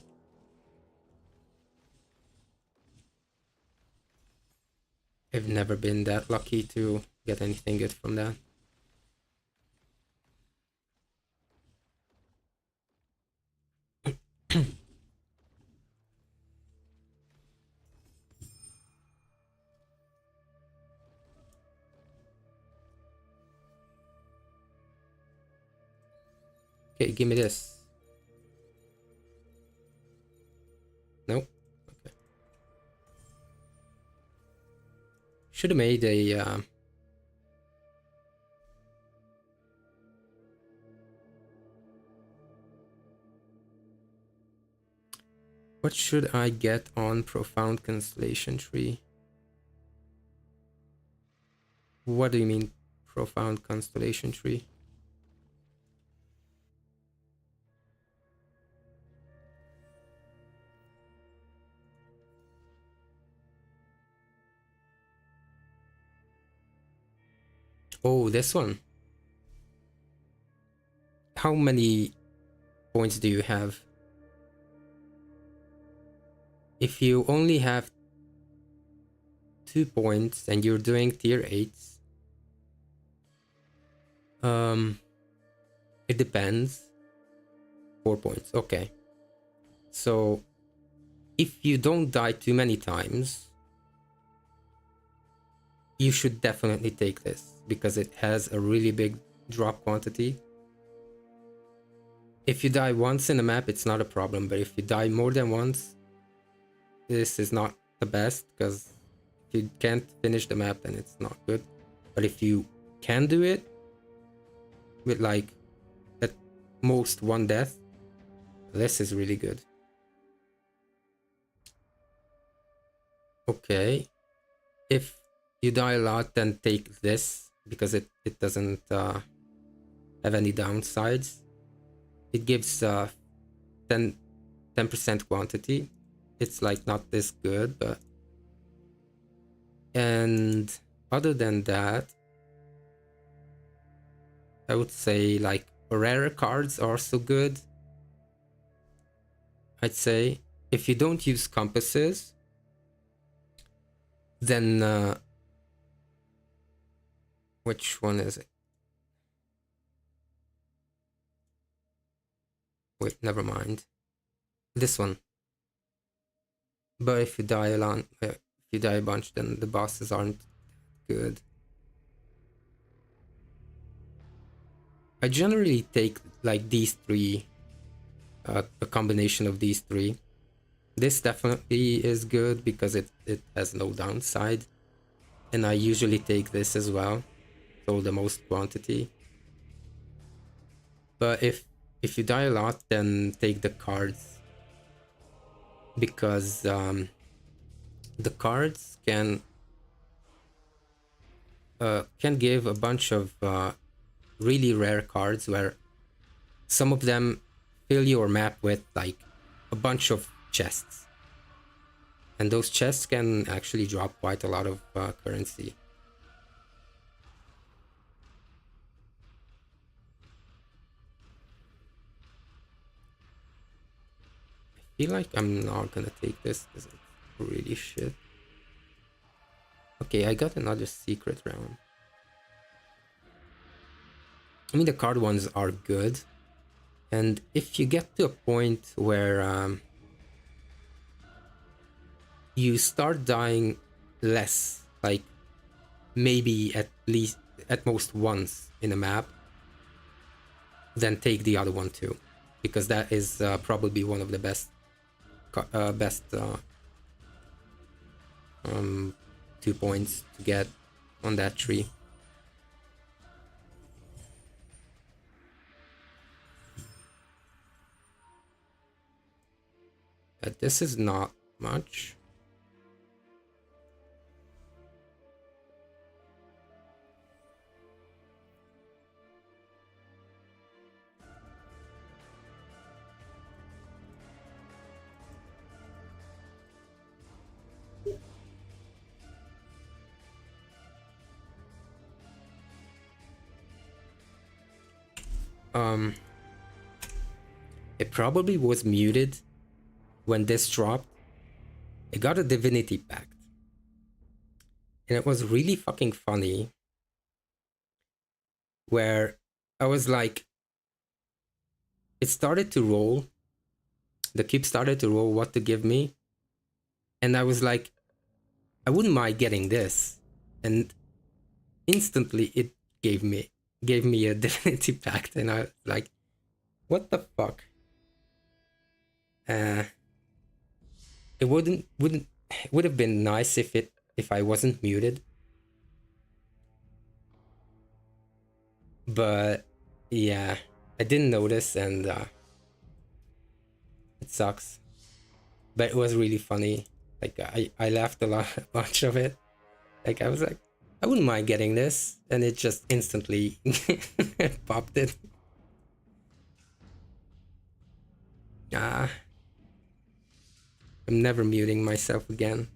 I've never been that lucky to get anything good from that. Okay, give me this. Nope. Okay. Should have made a what should I get on Profound Constellation Tree? What do you mean, Profound Constellation Tree? Oh, this one. How many points do you have? If you only have 2 points and you're doing tier 8s, um, it depends. 4 points, okay. So if you don't die too many times, you should definitely take this because it has a really big drop quantity. If you die once in a map, it's not a problem, but if you die more than once, this is not the best, because if you can't finish the map, then it's not good. But if you can do it with like at most one death, this is really good. Okay, if you die a lot, then take this because it doesn't have any downsides. It gives 10% quantity. It's like not this good, but and other than that, I would say like rarer cards are so good. I'd say if you don't use compasses, then which one is it? Wait, never mind. This one. But if you die a lot, if you die a bunch, then the bosses aren't good. I generally take like these three, a combination of these three. This definitely is good because it has no downside. And I usually take this as well, so the most quantity. But if you die a lot, then take the cards because the cards can give a bunch of really rare cards where some of them fill your map with like a bunch of chests, and those chests can actually drop quite a lot of currency. I feel like I'm not gonna take this because it's really shit. Okay, I got another secret round. I mean, the card ones are good, and if you get to a point where you start dying less, like maybe at least at most once in a map, then take the other one too, because that is probably one of the best 2 points to get on that tree. This is not much. It probably was muted when this dropped. It got a divinity pact, and it was really fucking funny where I was like, it started to roll, the cube started to roll what to give me, and I was like, I wouldn't mind getting this, and instantly it gave me a divinity pact, and I was like, what the fuck? uh it wouldn't it would have been nice if I wasn't muted, but yeah, I didn't notice, and it sucks, but it was really funny. Like I laughed a lot, a bunch of it. Like I was like, I wouldn't mind getting this, and it just instantly popped it. Ah, I'm never muting myself again.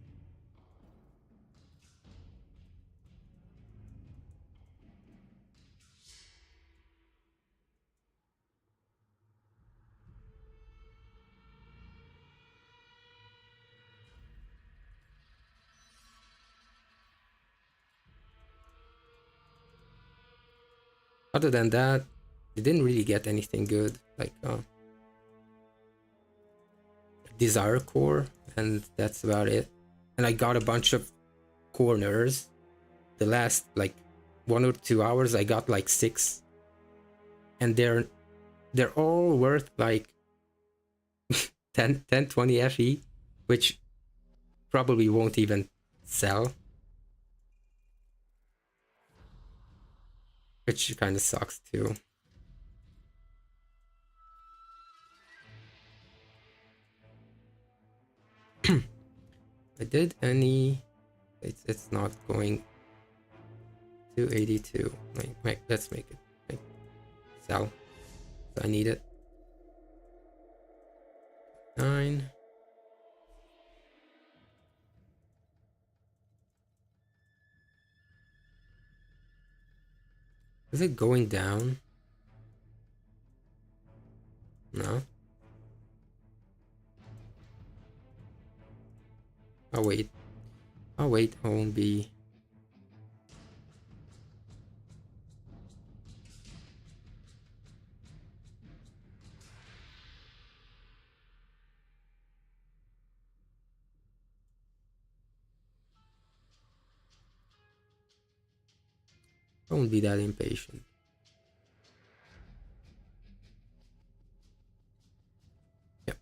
Other than that, I didn't really get anything good. Like desire core, and that's about it. And I got a bunch of corners. The last like 1 or 2 hours, I got like 6, and they're all worth like 10 20 fe, which probably won't even sell. which kind of sucks too. I did any. It's not going 282. Let's make it like sell. So I need it. 9. Is it going down? No. I'll wait. I'll wait. I won't be. I won't be that impatient. Yep.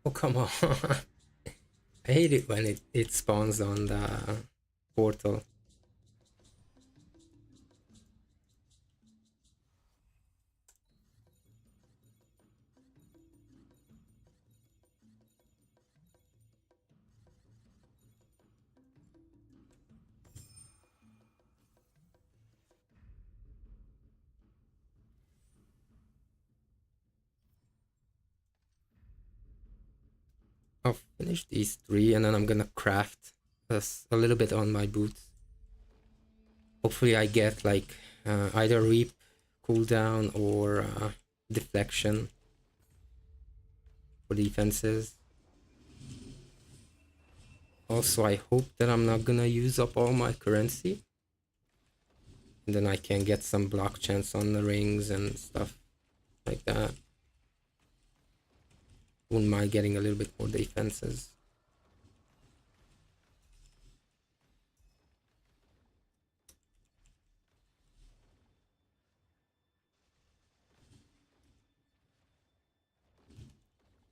Oh, come on. I hate it when it spawns on the portal. I'll finish these 3 and then I'm gonna craft a little bit on my boots. Hopefully I get like either reap cooldown or deflection for defenses. Also, I hope that I'm not gonna use up all my currency. And then I can get some block chance on the rings and stuff like that. Wouldn't mind getting a little bit more defenses.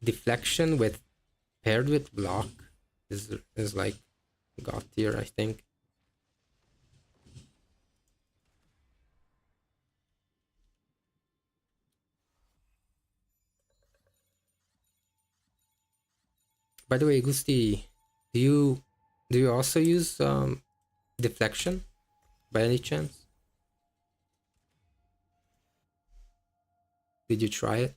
Deflection with paired with block is like god tier, I think. By the way, Gusti, do you also use deflection by any chance? Did you try it?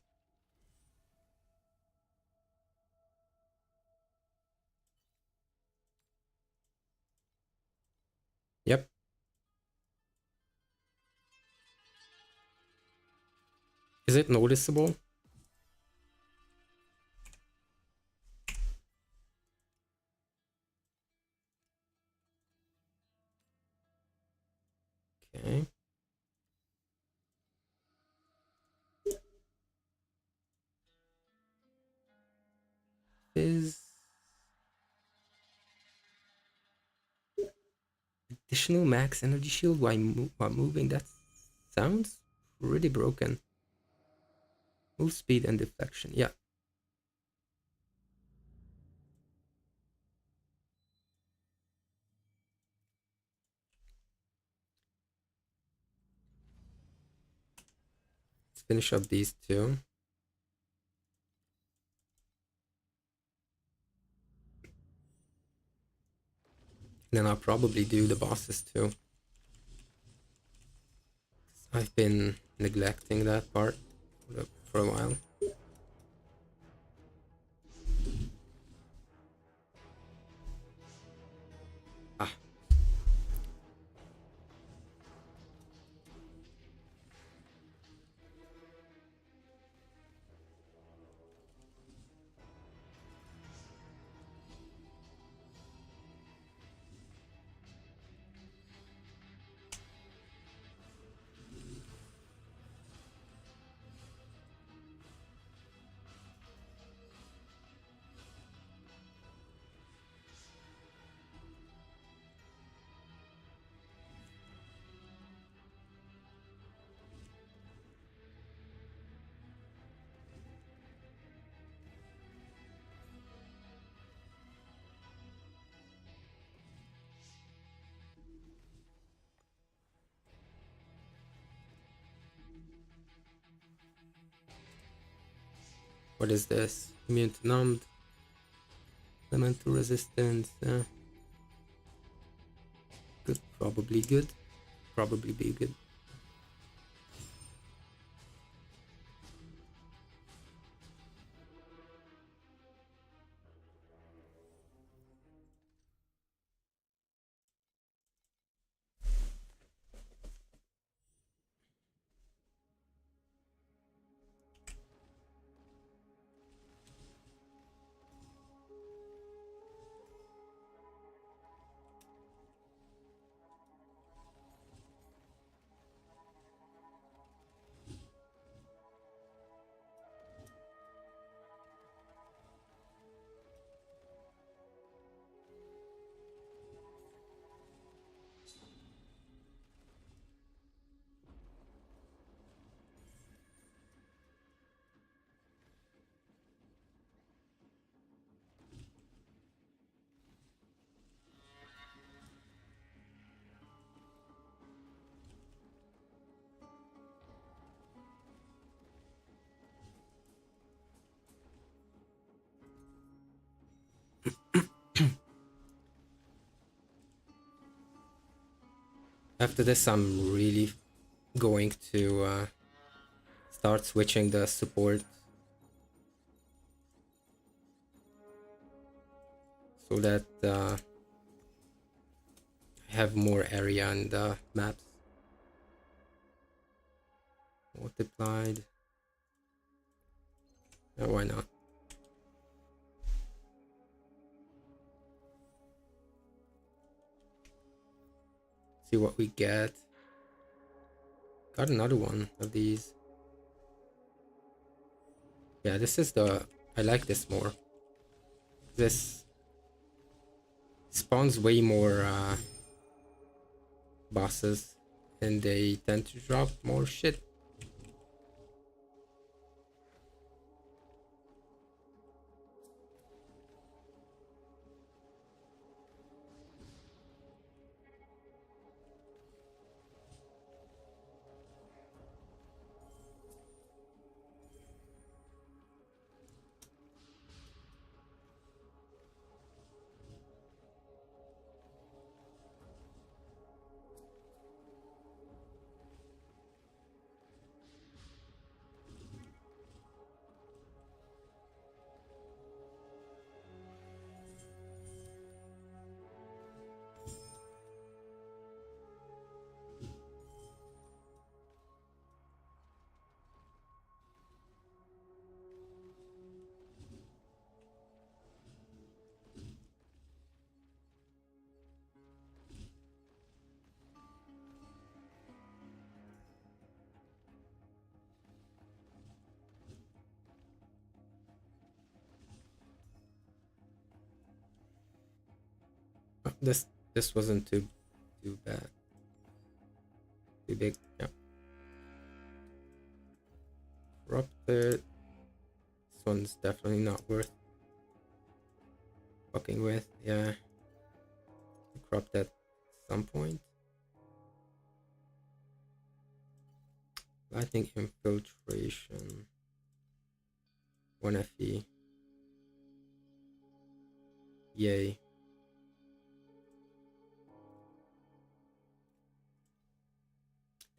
Yep. Is it noticeable? Okay. Is additional max energy shield while moving? That sounds pretty broken. Move speed and deflection. Yeah. Let's finish up these 2. Then I'll probably do the bosses too. I've been neglecting that part for a while. Ah, what is this? Immune to numbed, elemental resistance. Good, probably good. Probably be good. After this, I'm really going to start switching the support so that I have more area in the maps. Multiplied. Why not? See what we get. Got another one of these. Yeah, this is the... I like this more. This spawns way more bosses and they tend to drop more shit. This wasn't too bad. Too big. Yeah. Corrupted. This one's definitely not worth fucking with. Yeah. Corrupt at some point. Lightning infiltration. 1 FE. Yay.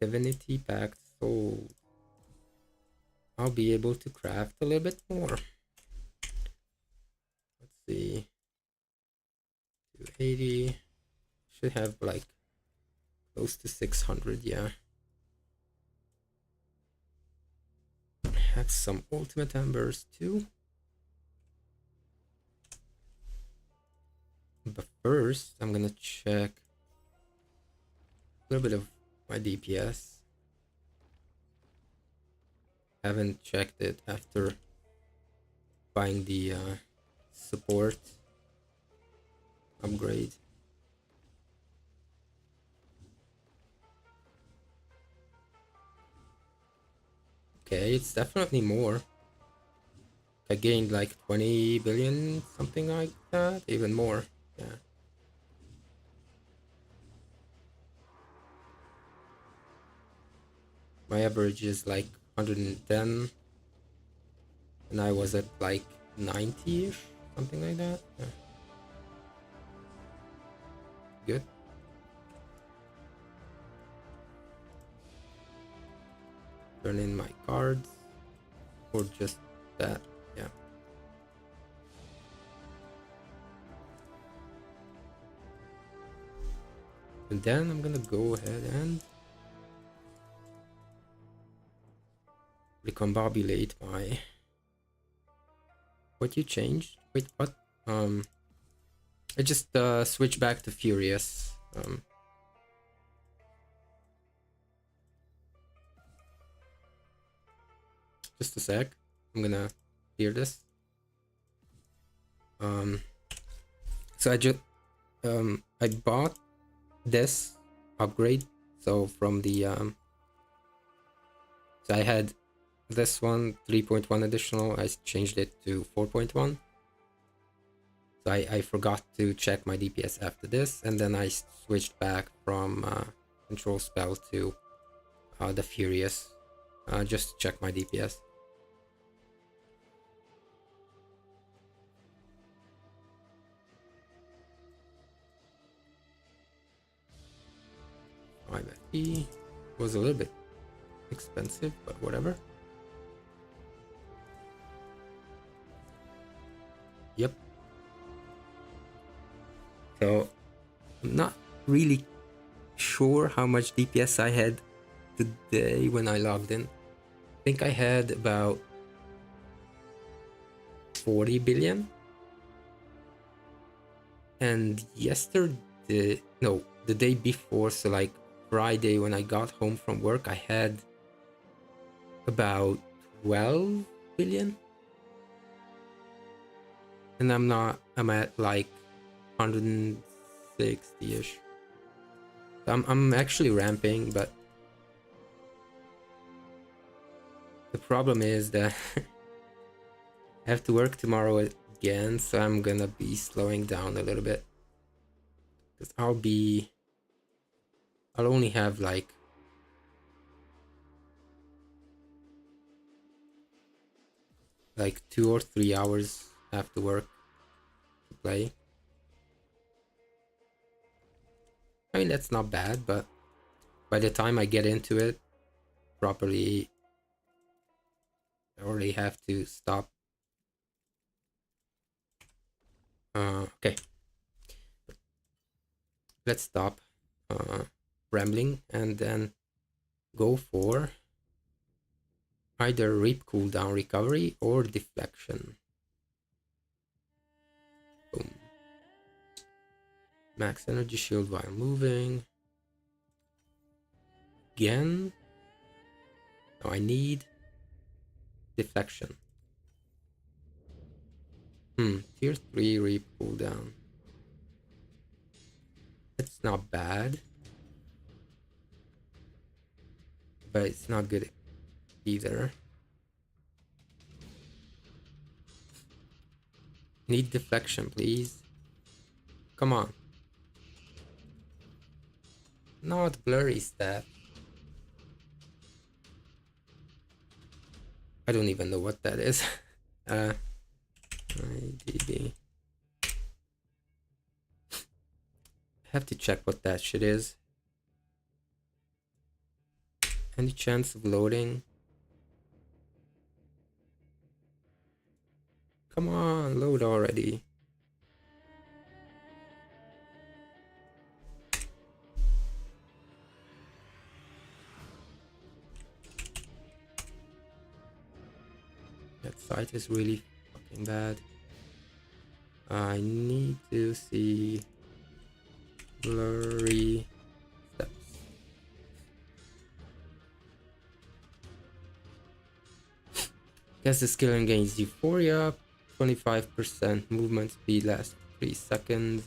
Divinity Pact Soul. I'll be able to craft a little bit more. Let's see. 280. Should have like close to 600, yeah. Have some ultimate embers too. But first, I'm gonna check a little bit of my DPS. Haven't checked it after buying the support upgrade. Okay, it's definitely more. I gained like 20 billion, something like that, even more. Yeah. My average is like 110, and I was at like 90-ish, something like that. Yeah. Good. Turn in my cards, or just that. Yeah. And then I'm gonna go ahead and recombobulate my. What you changed? Wait, what? I just switched back to Furious. Just a sec. I'm gonna clear this. So I bought this upgrade. So from the so I had this one 3.1 additional. I changed it to 4.1. So I forgot to check my DPS after this, and then I switched back from control spell to the Furious, just to check my DPS. My FE was a little bit expensive, but whatever. Yep. So I'm not really sure how much DPS I had today when I logged in. I think I had about 40 billion. And yesterday, no, the day before, so like Friday when I got home from work, I had about 12 billion. And I'm at like 160-ish. I'm actually ramping, but the problem is that I have to work tomorrow again, so I'm gonna be slowing down a little bit. Because I'll only have like like 2 or 3 hours after work to play. I mean, that's not bad, but by the time I get into it properly, I already have to stop. Okay, let's stop rambling and then go for either reap cooldown recovery or deflection. Boom. Max energy shield while moving. Again. Now I need deflection. Tier 3 reap cooldown. It's not bad, but it's not good either. Need deflection, please. Come on. Not blurry stat. I don't even know what that is. IDB. Have to check what that shit is. Any chance of loading? Come on, load already. That site is really fucking bad. I need to see blurry steps. Guess the skill and gains euphoria, 25% movement speed lasts 3 seconds.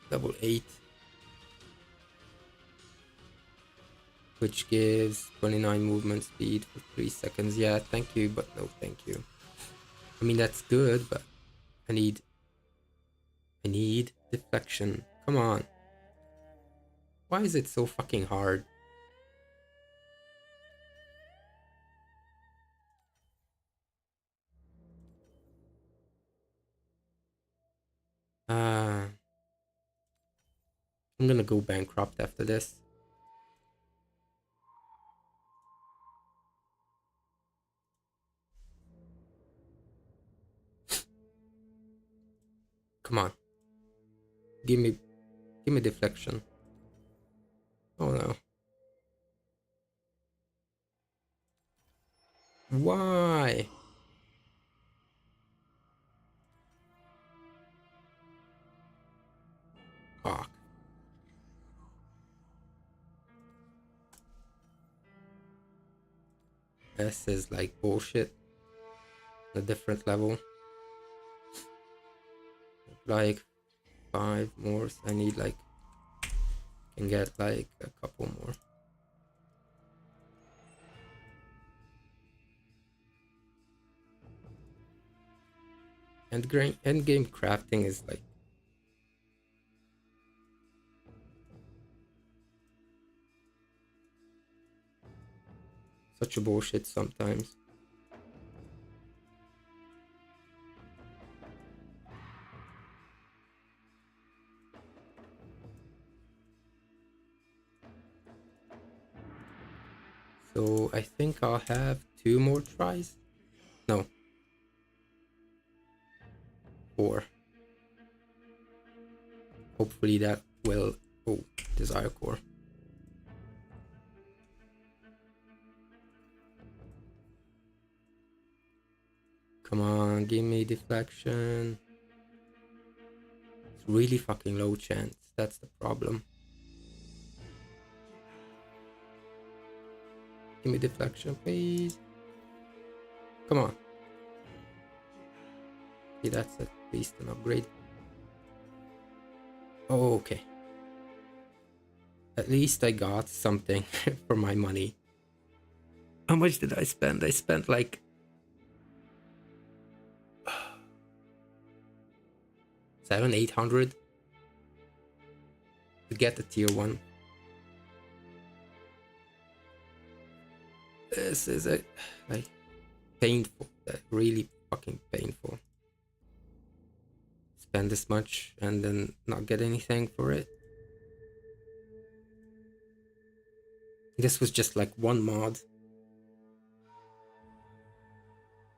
Level 8. Which gives 29 movement speed for 3 seconds. Yeah, thank you, but no thank you. I mean, that's good, but I need deflection. Come on. Why is it so fucking hard? I'm gonna go bankrupt after this. Come on. Give me deflection. Oh no. Why? Fuck. This is like bullshit. A different level. Like 5 more. So I need like, can get like a couple more. End game crafting is like such a bullshit sometimes. So I think I'll have 2 more tries. No. 4. Hopefully that will... Oh, desire core. Come on, give me deflection. It's really fucking low chance. That's the problem. Give me deflection, please. Come on. Okay, that's at least an upgrade. Oh, okay. At least I got something for my money. How much did I spend? I spent like... 700-800 to get the tier 1. This is like painful. Really fucking painful. Spend this much and then not get anything for it. This was just like one mod,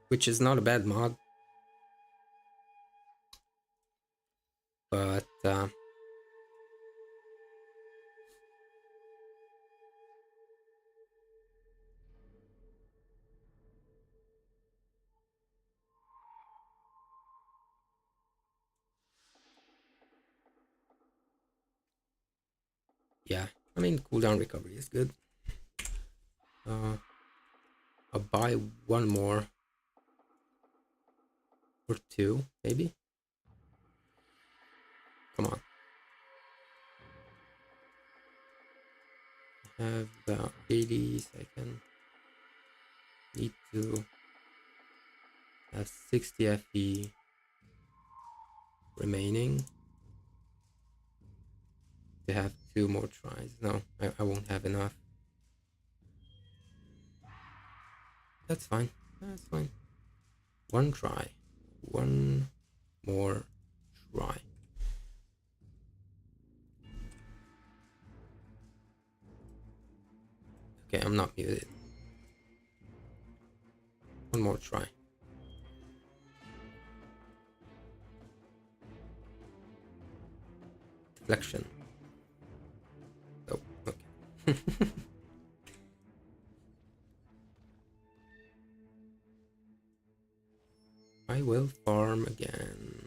which is not a bad mod, but yeah, I mean, cooldown recovery is good. I'll buy 1 more or 2 maybe. Come on. I have the 80s. I can need to have 60 FE remaining to have 2 more tries. No, I won't have enough. That's fine. That's fine. 1 try. 1 more try. Okay, I'm not muted. One more try. Deflection. Oh, okay. I will farm again.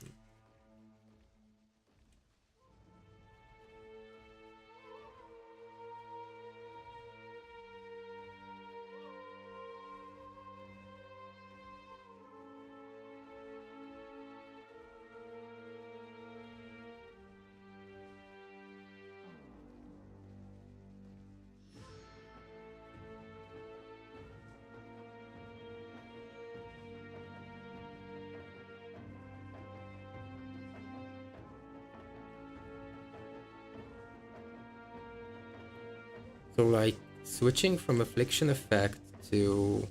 So like switching from affliction effect to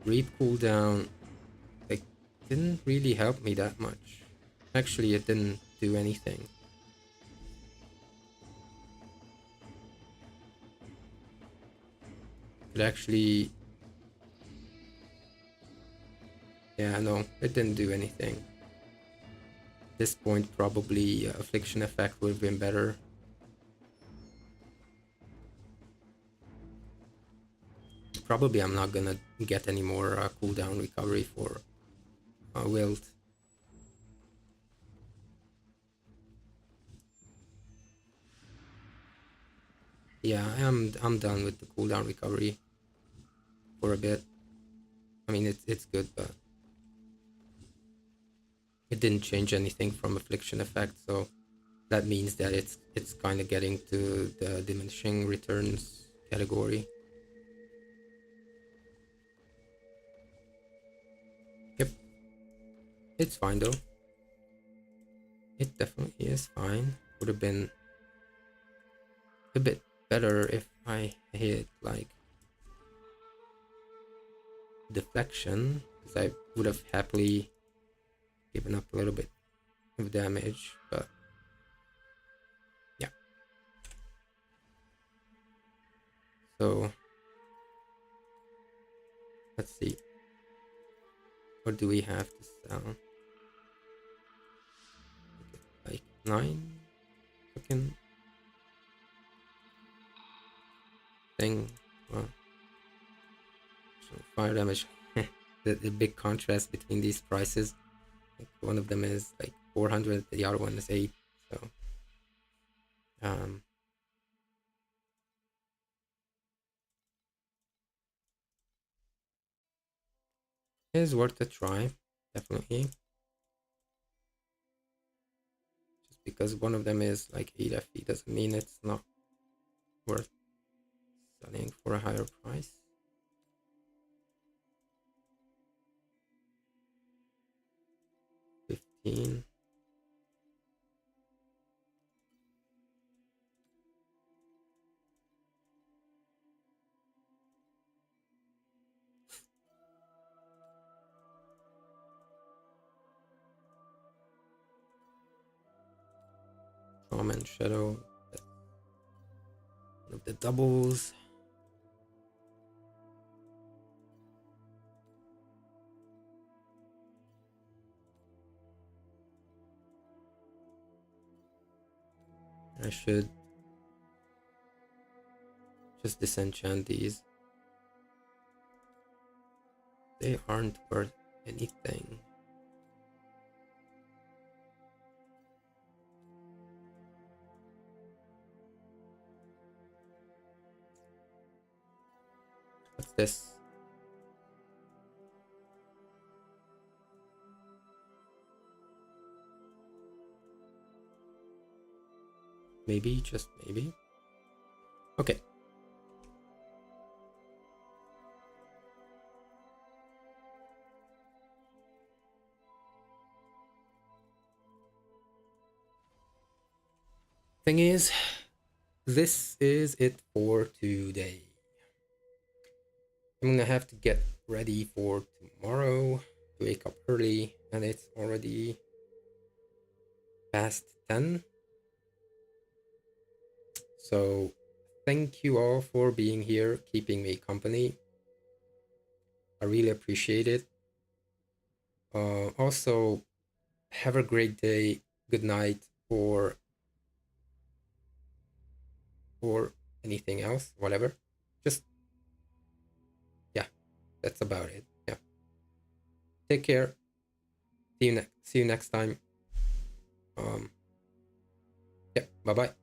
reap cooldown like didn't really help me that much. Actually, it didn't do anything. It actually, yeah, no, it didn't do anything. At this point, probably affliction effect would have been better. Probably I'm not gonna get any more cooldown recovery for wilt. Yeah, I'm done with the cooldown recovery for a bit. I mean, it's good, but it didn't change anything from affliction effect, so that means that it's kind of getting to the diminishing returns category. Yep, it's fine though. It definitely is fine. Would have been a bit better if I hit like deflection, because I would have happily given up a little bit of damage, but yeah. So let's see. What do we have to sell? Like 9 token thing. Well, so fire damage. The big contrast between these prices. Like one of them is like 400, the other one is 8. So um, it is worth a try, definitely. Just because one of them is like 8 FE doesn't mean it's not worth selling for a higher price. 15. Trauma and Shadow. That's one of the doubles. I should just disenchant these. They aren't worth anything. What's this? Maybe, just maybe. Okay. Thing is, this is it for today. I'm gonna have to get ready for tomorrow to wake up early, and it's already past 10. So thank you all for being here, keeping me company. I really appreciate it. Also, have a great day, good night, or anything else, whatever. Just yeah, that's about it. Yeah, take care. See you next time. Um, yeah, bye bye.